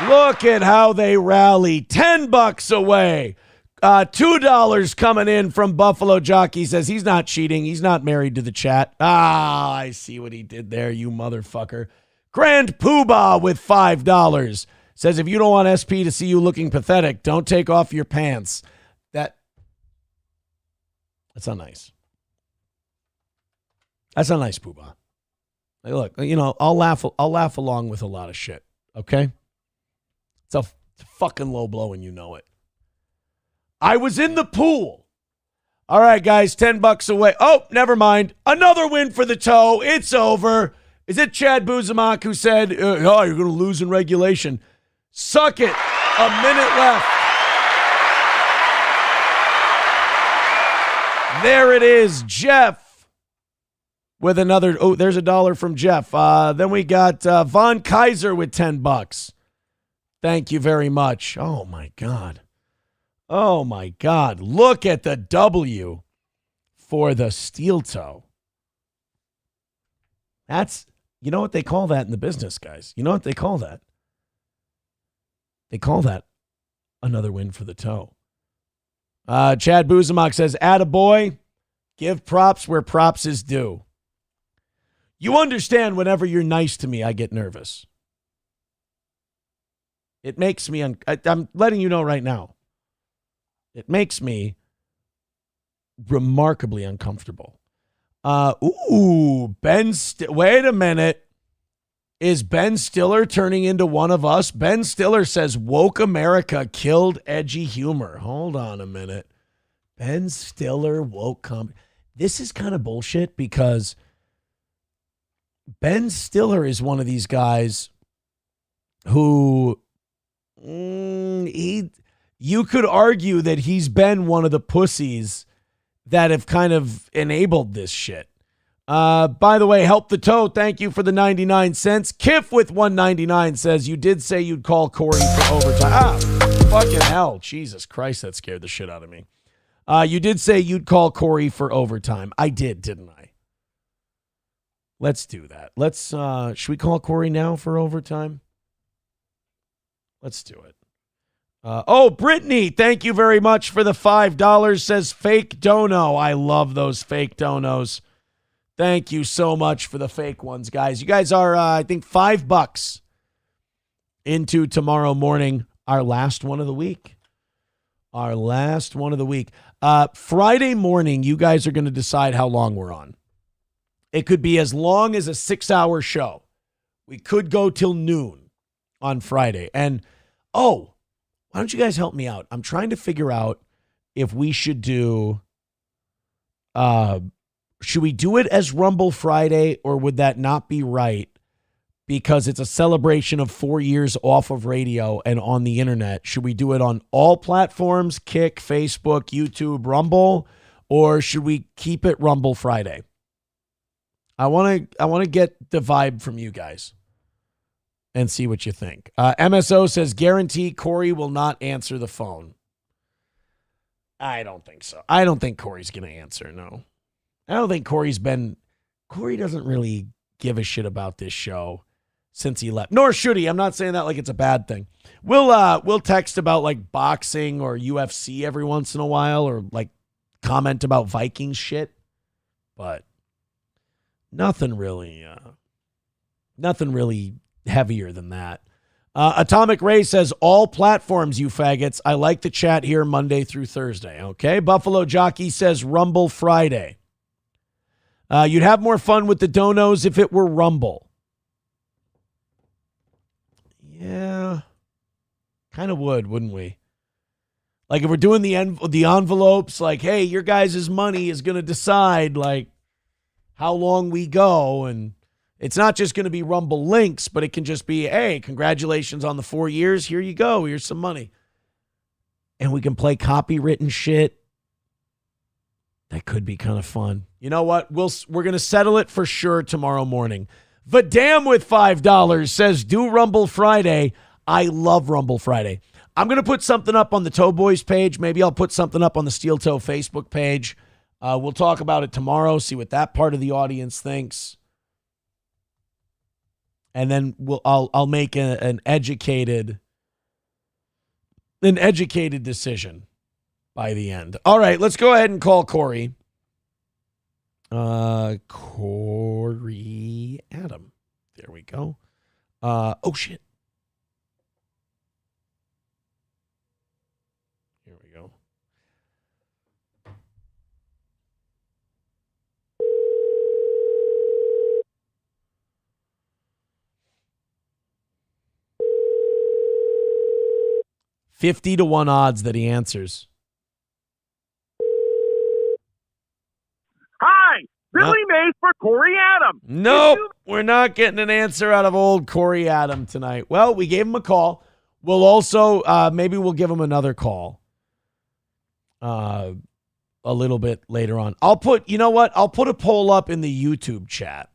Look at how they rally. $10 away. $2 coming in from Buffalo Jockey. Says he's not cheating. He's not married to the chat. Ah, I see what he did there, you motherfucker. Grand Poobah with $5. Says if you don't want SP to see you looking pathetic, don't take off your pants. That's not nice. That's not nice, Poobah. Hey, look, I'll laugh along with a lot of shit, okay? It's a fucking low blow and you know it. I was in the pool. All right, guys, $10 away. Oh, never mind. Another win for the toe. It's over. Is it Chad Buzamak who said, oh, you're going to lose in regulation? Suck it. A minute left. There it is. Jeff with another. Oh, there's $1 from Jeff. Then we got Von Kaiser with $10. Thank you very much. Oh, my God. Oh, my God. Look at the W for the steel toe. That's, you know what they call that in the business, guys? You know what they call that? They call that another win for the toe. Chad Buzamak says, attaboy, give props where props is due. You understand whenever you're nice to me, I get nervous. It makes me, I'm letting you know right now, it makes me remarkably uncomfortable. Wait a minute. Is Ben Stiller turning into one of us? Ben Stiller says woke America killed edgy humor. Hold on a minute. Ben Stiller woke This is kind of bullshit because Ben Stiller is one of these guys who you could argue that he's been one of the pussies that have kind of enabled this shit. By the way, help the toe. Thank you for the 99 cents. Kiff with 199 says you did say you'd call Corey for overtime. Fucking hell. Jesus Christ, that scared the shit out of me. You did say you'd call Corey for overtime. I did, didn't I? Let's do that. Should we call Corey now for overtime? Let's do it. Brittany, thank you very much for the $5. Says fake dono. I love those fake donos. Thank you so much for the fake ones, guys. You guys are, I think, $5 into tomorrow morning, our last one of the week. Our last one of the week. Friday morning, you guys are going to decide how long we're on. It could be as long as a 6-hour show. We could go till noon on Friday. And, why don't you guys help me out? I'm trying to figure out if we should do, should we do it as Rumble Friday or would that not be right? Because it's a celebration of 4 years off of radio and on the internet. Should we do it on all platforms, Kick, Facebook, YouTube, Rumble, or should we keep it Rumble Friday? I want to get the vibe from you guys and see what you think. MSO says, guarantee Corey will not answer the phone. I don't think so. I don't think Corey's going to answer, no. I don't think Corey doesn't really give a shit about this show since he left. Nor should he. I'm not saying that like it's a bad thing. We'll text about like boxing or UFC every once in a while or like comment about Vikings shit, but nothing really heavier than that. Atomic Ray says, all platforms, you faggots. I like the chat here Monday through Thursday. Okay. Buffalo Jockey says Rumble Friday. You'd have more fun with the donos if it were Rumble. Yeah. Kind of would, wouldn't we? Like if we're doing the envelopes, like, hey, your guys' money is going to decide like how long we go. And it's not just going to be Rumble links, but it can just be, hey, congratulations on the 4 years. Here you go. Here's some money. And we can play copywritten shit. That could be kind of fun. You know what? We're going to settle it for sure tomorrow morning. Vadam with $5 says, do Rumble Friday. I love Rumble Friday. I'm going to put something up on the Toe Boys page. Maybe I'll put something up on the Steel Toe Facebook page. We'll talk about it tomorrow, see what that part of the audience thinks. And then I'll make an educated decision by the end. All right, let's go ahead and call Corey. Corey Adam. There we go. Oh shit. Here we go. $50-1 odds that he answers. Hi, Billy Mays for Corey Adam. Nope, we're not getting an answer out of old Corey Adam tonight. Well, we gave him a call. We'll also, maybe we'll give him another call a little bit later on. I'll put a poll up in the YouTube chat.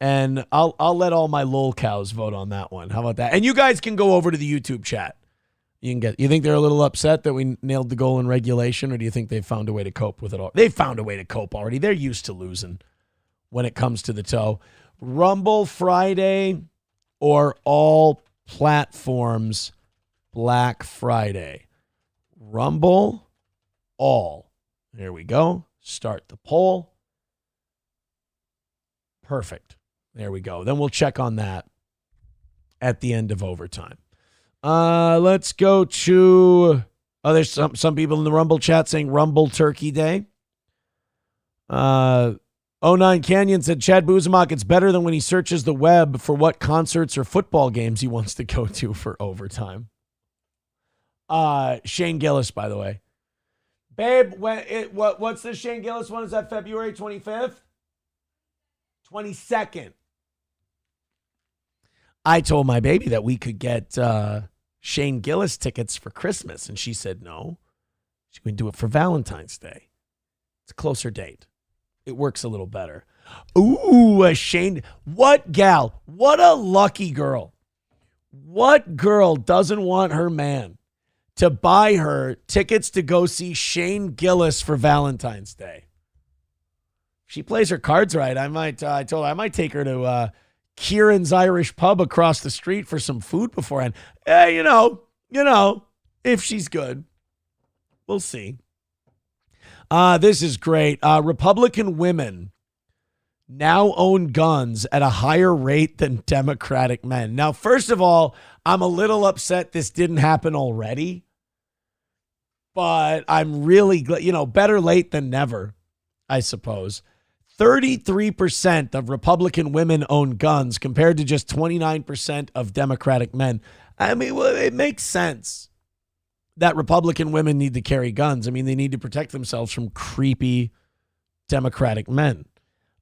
And I'll let all my lol cows vote on that one. How about that? And you guys can go over to the YouTube chat. You think they're a little upset that we nailed the goal in regulation, or do you think they've found a way to cope with it all? They've found a way to cope already. They're used to losing when it comes to the toe. Rumble Friday or all platforms Black Friday? Rumble, all. There we go. Start the poll. Perfect. There we go. Then we'll check on that at the end of overtime. Let's go to, there's some people in the Rumble chat saying Rumble Turkey Day. 09 Canyon said, Chad Buzamak, it's better than when he searches the web for what concerts or football games he wants to go to for overtime. Shane Gillis, by the way. Babe, what's the Shane Gillis one? Is that February 25th? 22nd. I told my baby that we could get Shane Gillis tickets for Christmas, and she said no. She can do it for Valentine's Day. It's a closer date. It works a little better. Ooh, Shane. What gal? What a lucky girl. What girl doesn't want her man to buy her tickets to go see Shane Gillis for Valentine's Day? She plays her cards right. I told her I might take her to Kieran's Irish Pub across the street for some food beforehand. You know, if she's good. We'll see. This is great. Republican women now own guns at a higher rate than Democratic men. Now, first of all, I'm a little upset this didn't happen already. But I'm really glad, better late than never, I suppose. 33% of Republican women own guns compared to just 29% of Democratic men. I mean, well, it makes sense that Republican women need to carry guns. I mean, they need to protect themselves from creepy Democratic men.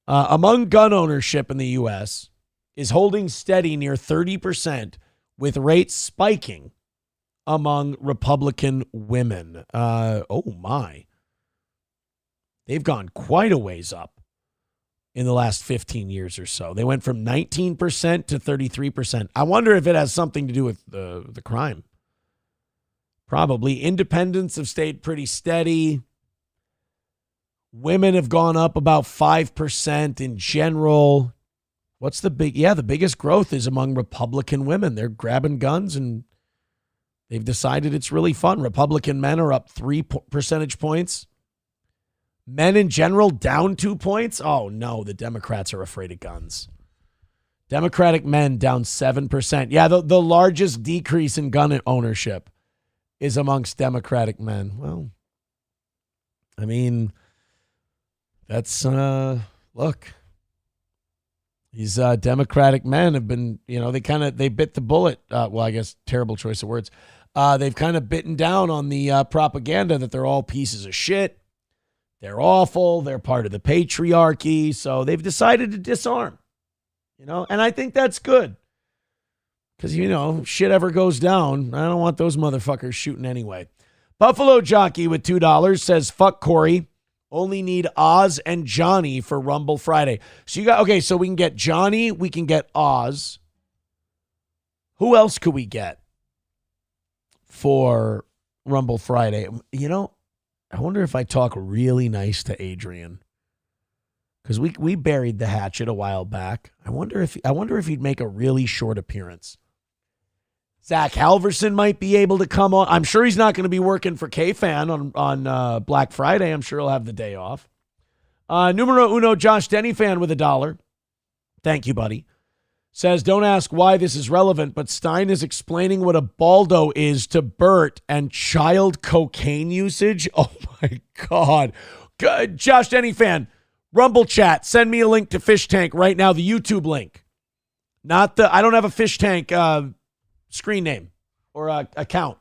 Among gun ownership in the U.S. is holding steady near 30%, with rates spiking among Republican women. Oh, my. They've gone quite a ways up in the last 15 years or so. They went from 19% to 33%. I wonder if it has something to do with the crime. Probably. Independents have stayed pretty steady. Women have gone up about 5% in general. What's the biggest growth is among Republican women. They're grabbing guns and they've decided it's really fun. Republican men are up 3 percentage points. Men in general down 2 points? Oh, no, the Democrats are afraid of guns. Democratic men down 7%. Yeah, the largest decrease in gun ownership is amongst Democratic men. Well, I mean, that's, look, these Democratic men have been, they bit the bullet. Well, I guess terrible choice of words. They've kind of bitten down on the propaganda that they're all pieces of shit. They're awful. They're part of the patriarchy. So they've decided to disarm, and I think that's good. Because, shit ever goes down, I don't want those motherfuckers shooting anyway. Buffalo Jockey with $2 says, fuck Corey. Only need Oz and Johnny for Rumble Friday. So so we can get Johnny, we can get Oz. Who else could we get for Rumble Friday? I wonder if I talk really nice to Adrian. Because we buried the hatchet a while back. I wonder if he'd make a really short appearance. Zach Halverson might be able to come on. I'm sure he's not going to be working for K-Fan on Black Friday. I'm sure he'll have the day off. Numero uno, Josh Denny fan with $1. Thank you, buddy. Says, don't ask why this is relevant, but Stein is explaining what a baldo is to Bert and child cocaine usage. Oh, my God. Good. Josh Denny fan, Rumble chat. Send me a link to Fish Tank right now, the YouTube link. I don't have a Fish Tank screen name or account.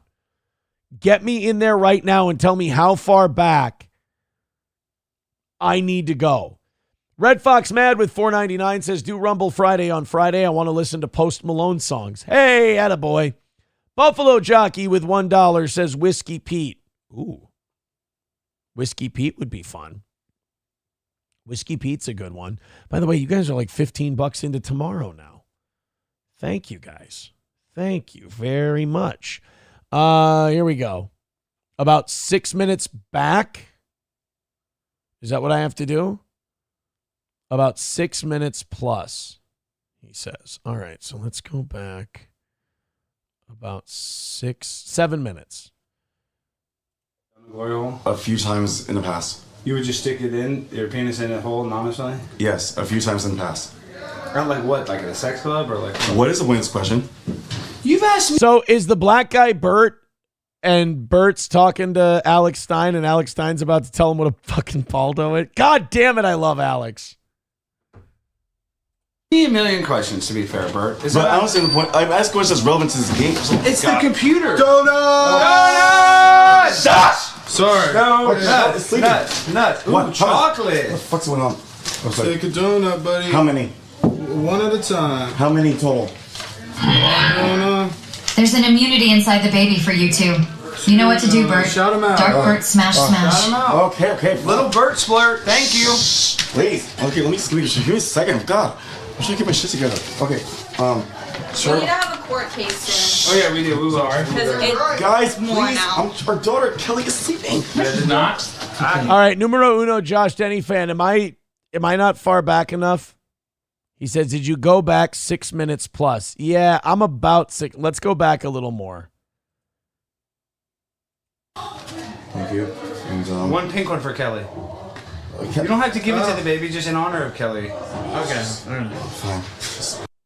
Get me in there right now and tell me how far back I need to go. Red Fox Mad with $4.99 says, do Rumble Friday on Friday. I want to listen to Post Malone songs. Hey, attaboy. Buffalo Jockey with $1 says Whiskey Pete. Ooh. Whiskey Pete would be fun. Whiskey Pete's a good one. By the way, you guys are like $15 into tomorrow now. Thank you, guys. Thank you very much. Here we go. About 6 minutes back. Is that what I have to do? About 6 minutes plus, he says. All right, so let's go back about 7 minutes. A few times in the past. You would just stick it in, your penis in a hole anonymously? Yes, a few times in the past. Like what? Like at a sex club or like? What is the women's question? You've asked me. So is the black guy Bert, and Bert's talking to Alex Stein, and Alex Stein's about to tell him what a fucking baldo is? God damn it, I love Alex. A million questions, to be fair, Bert. But I don't see the point. I've asked questions relevant to this game. It's the computer. Donuts! Sorry. Nuts. Ooh, What? chocolate. What the fuck's going on? Take a donut, buddy. How many? One at a time. How many total? There's an immunity inside the baby for you two. You know what to do, Bert. Shout him out. Dark Bert, smash, smash. Shout him out. Okay. Little Bert splurt. Thank you. Please. Okay, let me give me a second. God. I'm trying to get my shit together. Okay. We need to have a court case soon. Oh yeah, we do. We will. Guys, please. Our daughter Kelly is sleeping. Not. All right, numero uno, Josh Denny fan. Am I not far back enough? He says, did you go back 6 minutes plus? Yeah, I'm about 6. Let's go back a little more. Thank you. And, one pink one for Kelly. You don't have to give it to the baby, just in honor of Kelly. Okay. Fine.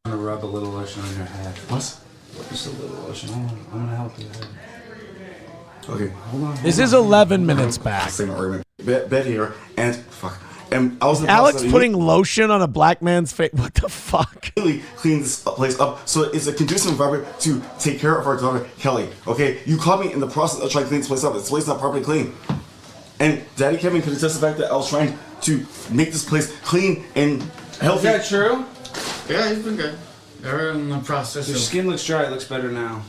I'm gonna rub a little lotion on your head. What? Just a little lotion. I'm gonna help you. Okay, hold on. This is 11 minutes back. Bed here, and fuck. And I was in the Alex process of putting lotion on a black man's face. What the fuck? Really clean this place up so it's a conducive environment to take care of our daughter Kelly. Okay, you caught me in the process of trying to clean this place up. This place is not properly clean. And Daddy Kevin could attest the fact that I was trying to make this place clean and healthy. Is that true? Yeah, he's been good. They're in the process. Your skin looks dry. It looks better now.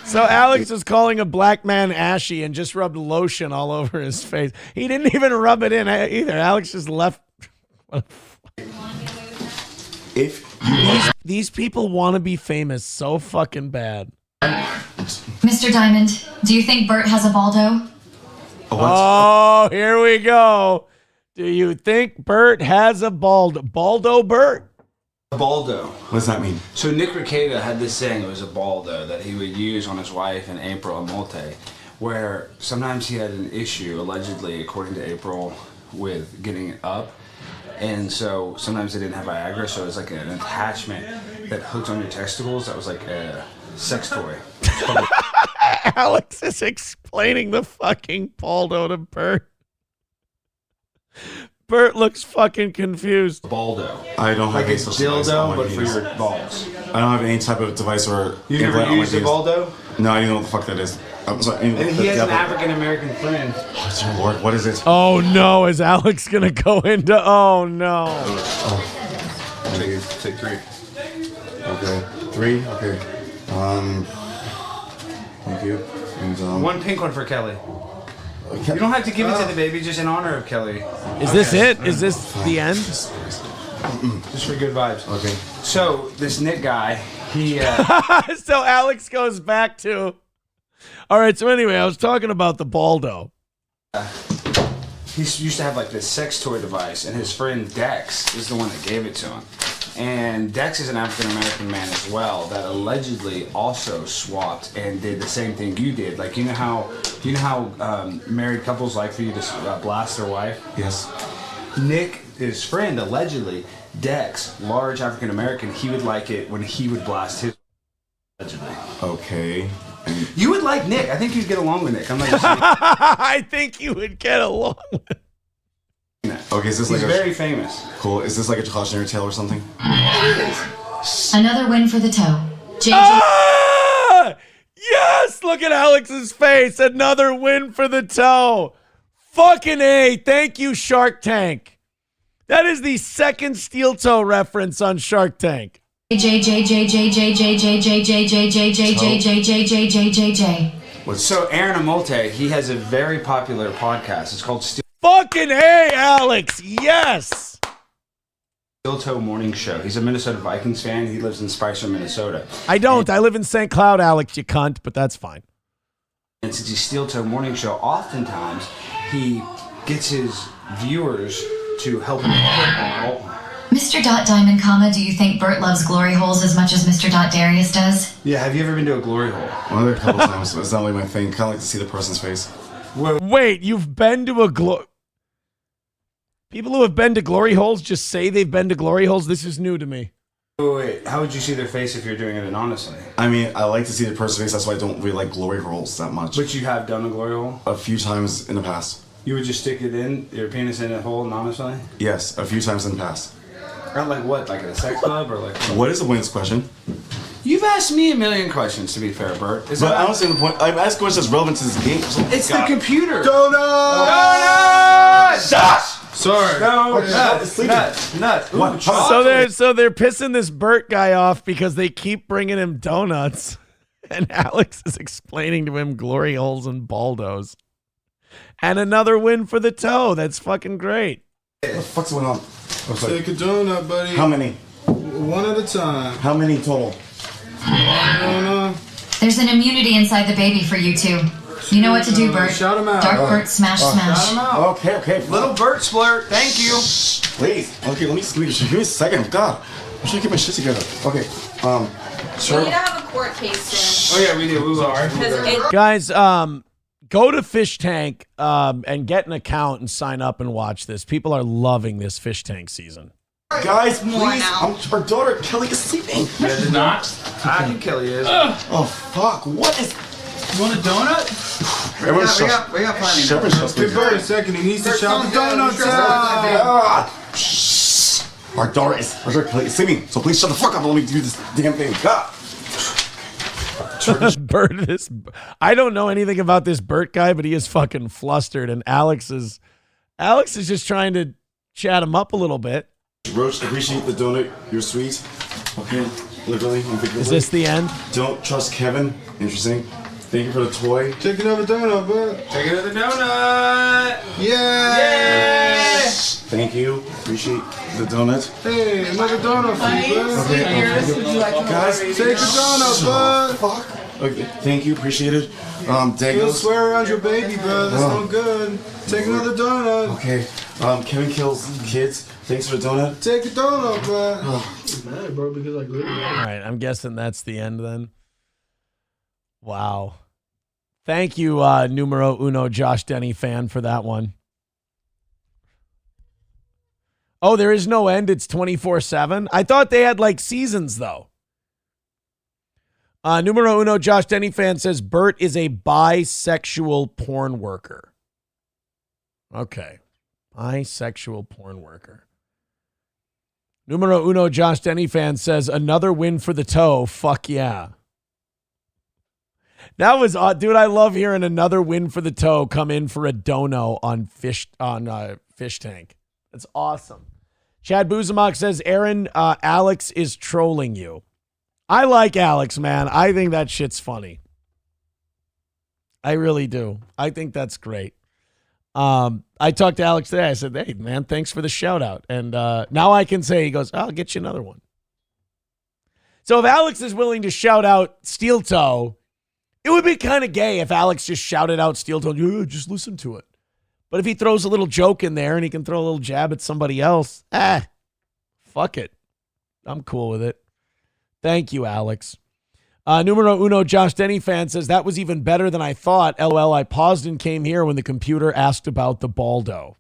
So Alex is calling a black man ashy and just rubbed lotion all over his face. He didn't even rub it in either. Alex just left. These people want to be famous so fucking bad. Mr. Diamond, do you think Bert has a baldo? Oh, here we go. Do you think Bert has a baldo Bert? Baldo. What does that mean? So Nick Rekieta had this saying, it was a baldo, that he would use on his wife in April Amolte where sometimes he had an issue, allegedly, according to April, with getting up. And so sometimes they didn't have Viagra, so it was like an attachment that hooked on your testicles that was like a sex toy. Alex is explaining the fucking Baldo to Bert. Bert looks fucking confused. Baldo. I don't have like a any such device on dildo, my but for penis. your balls. I don't have any type of device or You've never implant on my used a penis. Baldo? No, I don't know what the fuck that is. I'm sorry. And he has an African American friend. Oh, dear Lord, what is it? Oh no, is Alex gonna go into? Oh no. Take 3. Okay, 3. Okay. Thank you. And, One pink one for Kelly. You don't have to give it to the baby, just in honor of Kelly. Is this it? Is this the end? Just for good vibes. Okay. So this Nick guy, he. So Alex goes back to. All right. So anyway, I was talking about the Baldo. He used to have like this sex toy device, and his friend Dex is the one that gave it to him. And Dex is an African American man as well that allegedly also swapped and did the same thing you did. Like you know how married couples like for you to blast their wife. Yes. Nick, his friend, allegedly Dex, large African American, he would like it when he would blast his. Allegedly. Okay. You would like Nick. I think you'd get along with Nick. I'm not. I think you would get along with. Okay, is this He's like very famous. Cool. Is this like a cautionary tale or something? Another win for the toe. JJ. Ah! Yes! Look at Alex's face. Another win for the toe. Fucking A. Thank you, Shark Tank. That is the second steel toe reference on Shark Tank. So Aaron Amolte, he has a very popular podcast. It's called Fucking A, Alex. Yes. Steel Toe Morning Show. He's a Minnesota Vikings fan. He lives in Spicer, Minnesota. I don't. I live in St. Cloud, Alex, you cunt, but that's fine. And since he's Steel Toe Morning Show, oftentimes he gets his viewers to help him. Mr. Diamond, do you think Bert loves glory holes as much as Mr. Darius does? Yeah, have you ever been to a glory hole? Well, there a couple times, but it's not really my thing. Kind of like to see the person's face. Wait, you've been to a People who have been to glory holes just say they've been to glory holes? This is new to me. Wait, how would you see their face if you're doing it anonymously? I mean, I like to see the person's face. That's why I don't really like glory holes that much. But you have done a glory hole? A few times in the past. You would just stick it in, your penis in a hole anonymously? Yes, a few times in the past. Or like what? Like at a sex club or like what? What is the wins question? You've asked me a million questions, to be fair, Bert. But I don't see the point. I've asked questions that's relevant to this game. It's the computer. Donuts! Sorry. Nuts. What? So they're pissing this Bert guy off because they keep bringing him donuts, and Alex is explaining to him glory holes and Baldos. And another win for the toe. That's fucking great. What the fuck's going on? Take a donut, buddy. How many? One at a time. How many total? There's an immunity inside the baby for you two. You know what to do, Bert. Shout him out. Dark Bert, smash, smash. Shout him out. Okay. Little Bert splurt. Thank you. Please. Okay, give me a second. God. I'm trying to get my shit together. Okay. We need to have a court case soon. Oh yeah, we do. We are. Guys, go to Fish Tank and get an account and sign up and watch this. People are loving this Fish Tank season. Guys, please. Our daughter Kelly is sleeping. Yeah, not. I think Kelly is. Oh fuck! What is? You want a donut? Everyone's we got plenty. Give Bert a second. He needs to shout the donuts out. Our daughter Kelly is sleeping. So please shut the fuck up and let me do this damn thing. God. I don't know anything about this Bert guy, but he is fucking flustered, and Alex is just trying to chat him up a little bit. Roach, appreciate the donut. You're sweet. Okay, literally. Is this the end? Don't trust Kevin. Interesting. Thank you for the toy. Take another donut, bud. Take another donut. Yay! Thank you. Appreciate the donut. Hey, another donut for you, bud. Okay, guys, take a donut, bud. Fuck. Okay, thank you. Appreciate it. Don't Dagos. swear around your baby, bro. That's no good. Take another donut. Okay. Kevin kills kids. Thanks for the donut. Take a donut, bud. It's mad, bro, because I agree. All right, I'm guessing that's the end then. Wow. Thank you, numero uno Josh Denny fan, for that one. Oh, there is no end. It's 24/7. I thought they had like seasons, though. Numero uno Josh Denny fan says Bert is a bisexual porn worker. Okay. Bisexual porn worker. Numero uno Josh Denny fan says another win for the toe. Fuck yeah. That was dude. I love hearing another win for the toe come in for a dono on Fish Tank. That's awesome. Chad Buzamok says Aaron, Alex is trolling you. I like Alex, man. I think that shit's funny. I really do. I think that's great. I talked to Alex today. I said, hey, man, thanks for the shout out. And now I can say, he goes, I'll get you another one. So if Alex is willing to shout out Steel Toe, it would be kind of gay if Alex just shouted out Steel Toe. Yeah, just listen to it. But if he throws a little joke in there and he can throw a little jab at somebody else, fuck it. I'm cool with it. Thank you, Alex. Numero uno Josh Denny fan says, that was even better than I thought. LOL, I paused and came here when the computer asked about the Baldo.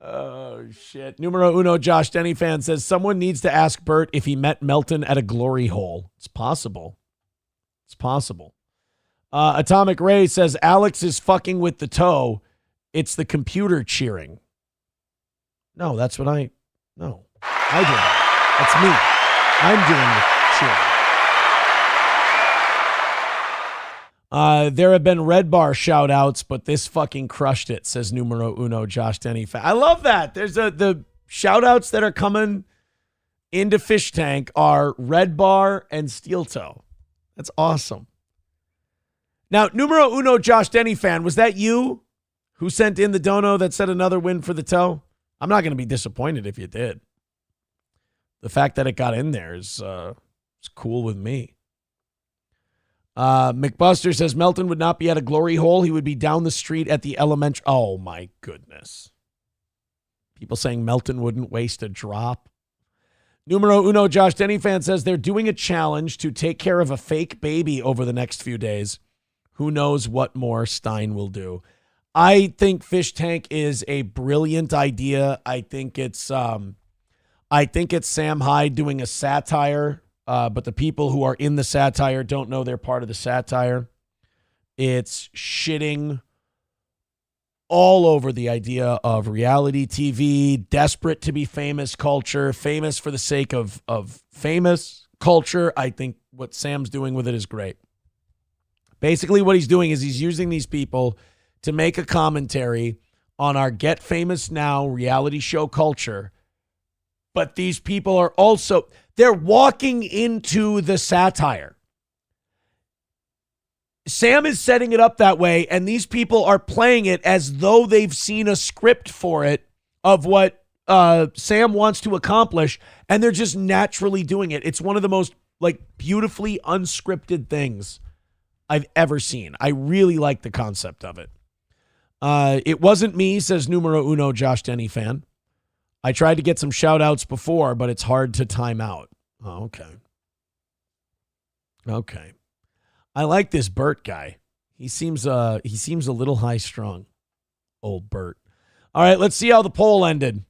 Oh, shit. Numero uno Josh Denny fan says, someone needs to ask Bert if he met Melton at a glory hole. It's possible. It's possible. Atomic Ray says, Alex is fucking with the toe. It's the computer cheering. No, that's what I did that. That's me. I'm doing the cheering. There have been Red Bar shout outs, but this fucking crushed it, says numero uno Josh Denny. I love that. There's the shout outs that are coming into Fish Tank are Red Bar and Steel Toe. That's awesome. Now, numero uno Josh Denny fan, was that you who sent in the dono that said another win for the toe? I'm not going to be disappointed if you did. The fact that it got in there is cool with me. McBuster says Melton would not be at a glory hole. He would be down the street at the elementary. Oh, my goodness. People saying Melton wouldn't waste a drop. Numero uno Josh Denny fan says they're doing a challenge to take care of a fake baby over the next few days. Who knows what more Stein will do. I think Fish Tank is a brilliant idea. I think it's Sam Hyde doing a satire, but the people who are in the satire don't know they're part of the satire. It's shitting all over the idea of reality TV, desperate to be famous culture, famous for the sake of famous culture. I think what Sam's doing with it is great. Basically, what he's doing is he's using these people to make a commentary on our get famous now reality show culture. But these people are also, they're walking into the satire. Sam is setting it up that way, and these people are playing it as though they've seen a script for it of what Sam wants to accomplish, and they're just naturally doing it. It's one of the most beautifully unscripted things I've ever seen. I really like the concept of it. It wasn't me, says numero uno Josh Denny fan. I tried to get some shout outs before, but it's hard to time out. Oh, okay. Okay. I like this Bert guy. He seems a little high strung. Old Bert. All right, let's see how the poll ended.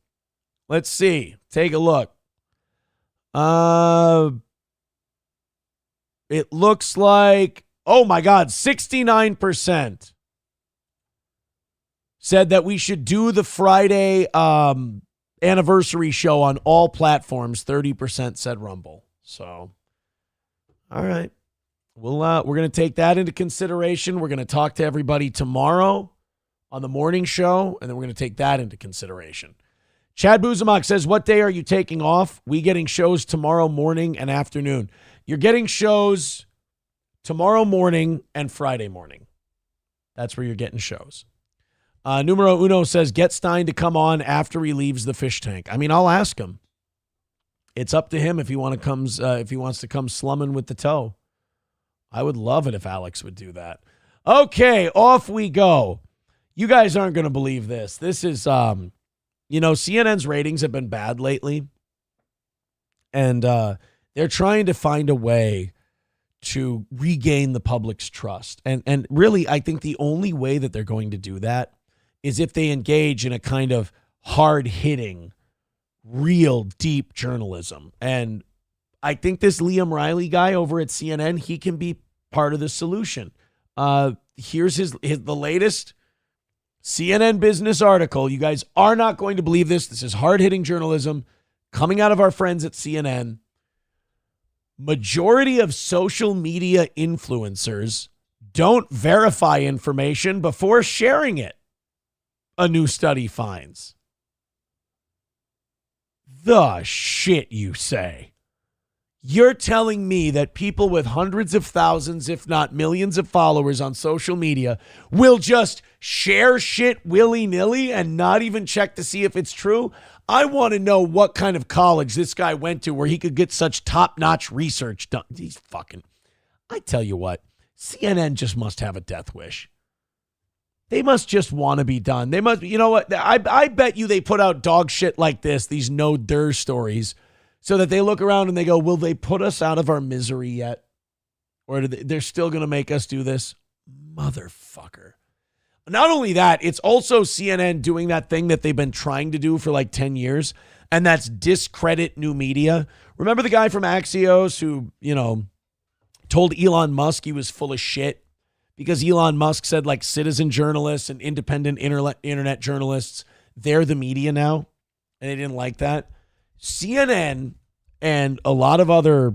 Let's see. Take a look. It looks like, oh my God, 69% said that we should do the Friday anniversary show on all platforms. 30% said Rumble. So, all right. We're going to take that into consideration. We're going to talk to everybody tomorrow on the morning show, and then we're going to take that into consideration. Chad Buzamok says, what day are you taking off? We getting shows tomorrow morning and afternoon. You're getting shows tomorrow morning and Friday morning. That's where you're getting shows. Numero uno says, get Stein to come on after he leaves the Fish Tank. I mean, I'll ask him. It's up to him if he wants to come slumming with the toe. I would love it if Alex would do that. Okay, off we go. You guys aren't going to believe this. This is, CNN's ratings have been bad lately. And they're trying to find a way to regain the public's trust. And really, I think the only way that they're going to do that is if they engage in a kind of hard-hitting, real deep journalism. And I think this Liam Riley guy over at CNN, he can be part of the solution. Here's the latest CNN Business article. You guys are not going to believe this. This is hard-hitting journalism coming out of our friends at CNN. Majority of social media influencers don't verify information before sharing it, a new study finds. The shit you say. You're telling me that people with hundreds of thousands, if not millions of followers on social media will just share shit willy-nilly and not even check to see if it's true? I want to know what kind of college this guy went to where he could get such top-notch research done. I tell you what, CNN just must have a death wish. They must just want to be done. They must, you know what? I bet you they put out dog shit like this, these no-dir stories, so that they look around and they go, will they put us out of our misery yet? Or they're still going to make us do this? Motherfucker. Not only that, it's also CNN doing that thing that they've been trying to do for like 10 years, and that's discredit new media. Remember the guy from Axios who, told Elon Musk he was full of shit because Elon Musk said like citizen journalists and independent internet journalists, they're the media now, and they didn't like that. CNN and a lot of other,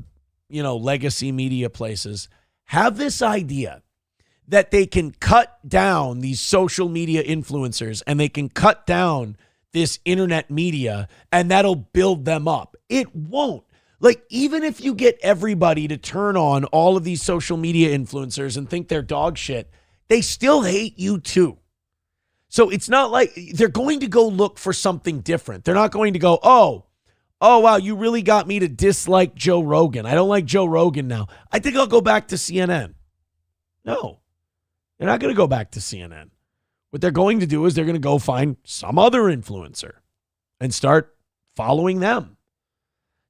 legacy media places have this idea that they can cut down these social media influencers and they can cut down this internet media and that'll build them up. It won't. Like, even if you get everybody to turn on all of these social media influencers and think they're dog shit, they still hate you too. So it's not like they're going to go look for something different. They're not going to go, oh, wow, you really got me to dislike Joe Rogan. I don't like Joe Rogan now. I think I'll go back to CNN. No, they're not going to go back to CNN. What they're going to do is they're going to go find some other influencer and start following them.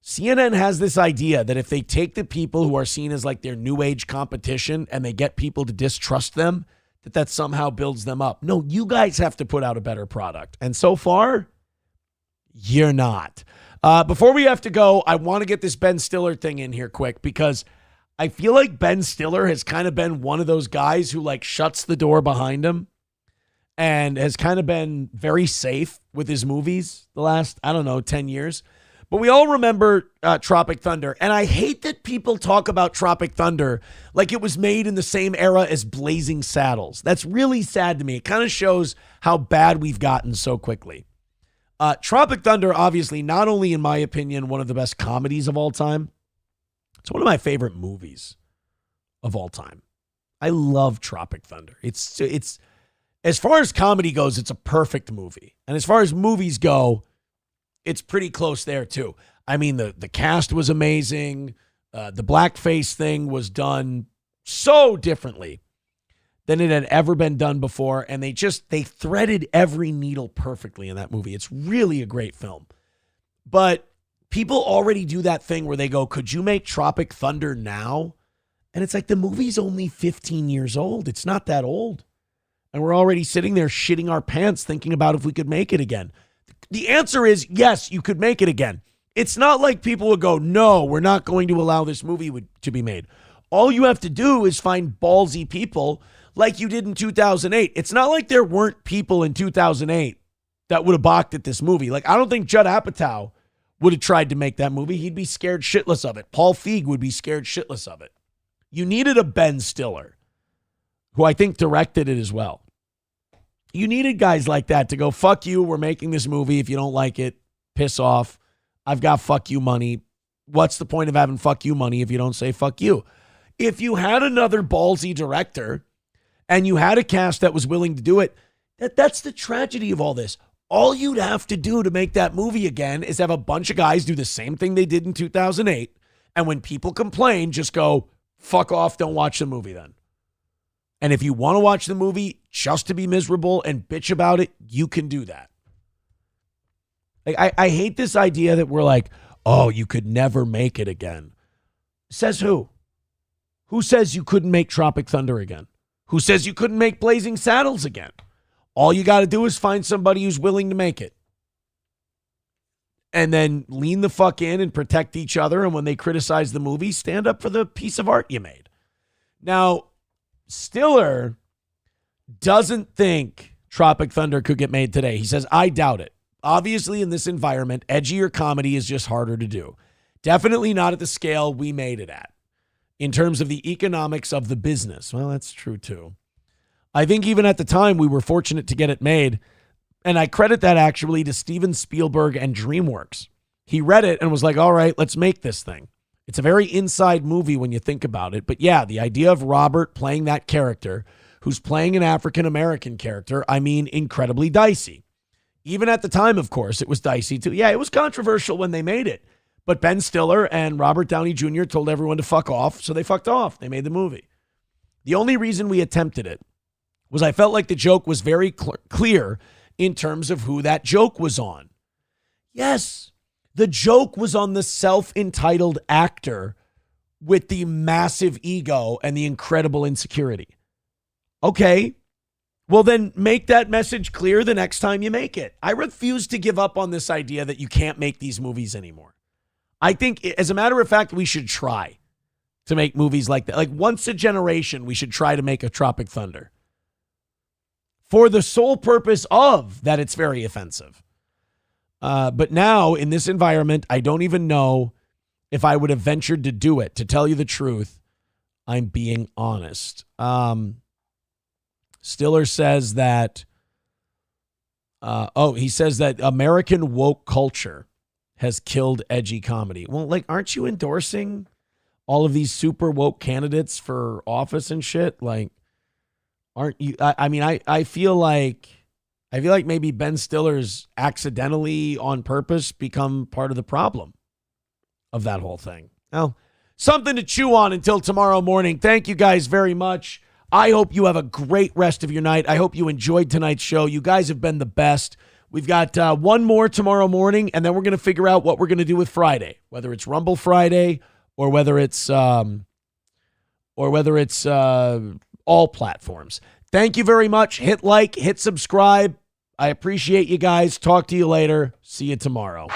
CNN has this idea that if they take the people who are seen as like their new age competition and they get people to distrust them, that somehow builds them up. No, you guys have to put out a better product. And so far, you're not. Before we have to go, I want to get this Ben Stiller thing in here quick because I feel like Ben Stiller has kind of been one of those guys who like shuts the door behind him and has kind of been very safe with his movies the last, 10 years. But we all remember Tropic Thunder, and I hate that people talk about Tropic Thunder like it was made in the same era as Blazing Saddles. That's really sad to me. It kind of shows how bad we've gotten so quickly. Tropic Thunder, obviously, not only in my opinion, one of the best comedies of all time, it's one of my favorite movies of all time. I love Tropic Thunder. It's as far as comedy goes, it's a perfect movie. And as far as movies go, it's pretty close there too. I mean, the cast was amazing. The blackface thing was done so differently than it had ever been done before. And they threaded every needle perfectly in that movie. It's really a great film. But people already do that thing where they go, could you make Tropic Thunder now? And it's like the movie's only 15 years old. It's not that old. And we're already sitting there shitting our pants thinking about if we could make it again. The answer is yes, you could make it again. It's not like people would go, no, we're not going to allow this movie to be made. All you have to do is find ballsy people like you did in 2008. It's not like there weren't people in 2008 that would have balked at this movie. Like, I don't think Judd Apatow would have tried to make that movie. He'd be scared shitless of it. Paul Feig would be scared shitless of it. You needed a Ben Stiller, who I think directed it as well. You needed guys like that to go, fuck you, we're making this movie. If you don't like it, piss off. I've got fuck you money. What's the point of having fuck you money if you don't say fuck you? If you had another ballsy director and you had a cast that was willing to do it, that's the tragedy of all this. All you'd have to do to make that movie again is have a bunch of guys do the same thing they did in 2008. And when people complain, just go, fuck off, don't watch the movie then. And if you want to watch the movie just to be miserable and bitch about it, you can do that. Like, I hate this idea that we're like, oh, you could never make it again. Says who? Who says you couldn't make Tropic Thunder again? Who says you couldn't make Blazing Saddles again? All you got to do is find somebody who's willing to make it. And then lean the fuck in and protect each other. And when they criticize the movie, stand up for the piece of art you made. Now, Stiller doesn't think Tropic Thunder could get made today. He says, I doubt it. Obviously, in this environment, edgier comedy is just harder to do. Definitely not at the scale we made it at. In terms of the economics of the business. Well, that's true too. I think even at the time, we were fortunate to get it made. And I credit that actually to Steven Spielberg and DreamWorks. He read it and was like, all right, let's make this thing. It's a very inside movie when you think about it. But yeah, the idea of Robert playing that character, who's playing an African-American character, I mean, incredibly dicey. Even at the time, of course, it was dicey too. Yeah, it was controversial when they made it. But Ben Stiller and Robert Downey Jr. told everyone to fuck off, so they fucked off. They made the movie. The only reason we attempted it was I felt like the joke was very clear in terms of who that joke was on. Yes, the joke was on the self-entitled actor with the massive ego and the incredible insecurity. Okay, well then make that message clear the next time you make it. I refuse to give up on this idea that you can't make these movies anymore. I think, as a matter of fact, we should try to make movies like that. Like once a generation, we should try to make a Tropic Thunder. For the sole purpose of that it's very offensive. But now, in this environment, I don't even know if I would have ventured to do it. To tell you the truth, I'm being honest. Stiller says that, he says that American woke culture has killed edgy comedy. Well, like, aren't you endorsing all of these super woke candidates for office and shit? Like, aren't you? I feel like maybe Ben Stiller's accidentally on purpose become part of the problem of that whole thing. Well, something to chew on until tomorrow morning. Thank you guys very much. I hope you have a great rest of your night. I hope you enjoyed tonight's show. You guys have been the best. We've got one more tomorrow morning, and then we're going to figure out what we're going to do with Friday, whether it's Rumble Friday or whether it's all platforms. Thank you very much. Hit like, hit subscribe. I appreciate you guys. Talk to you later. See you tomorrow.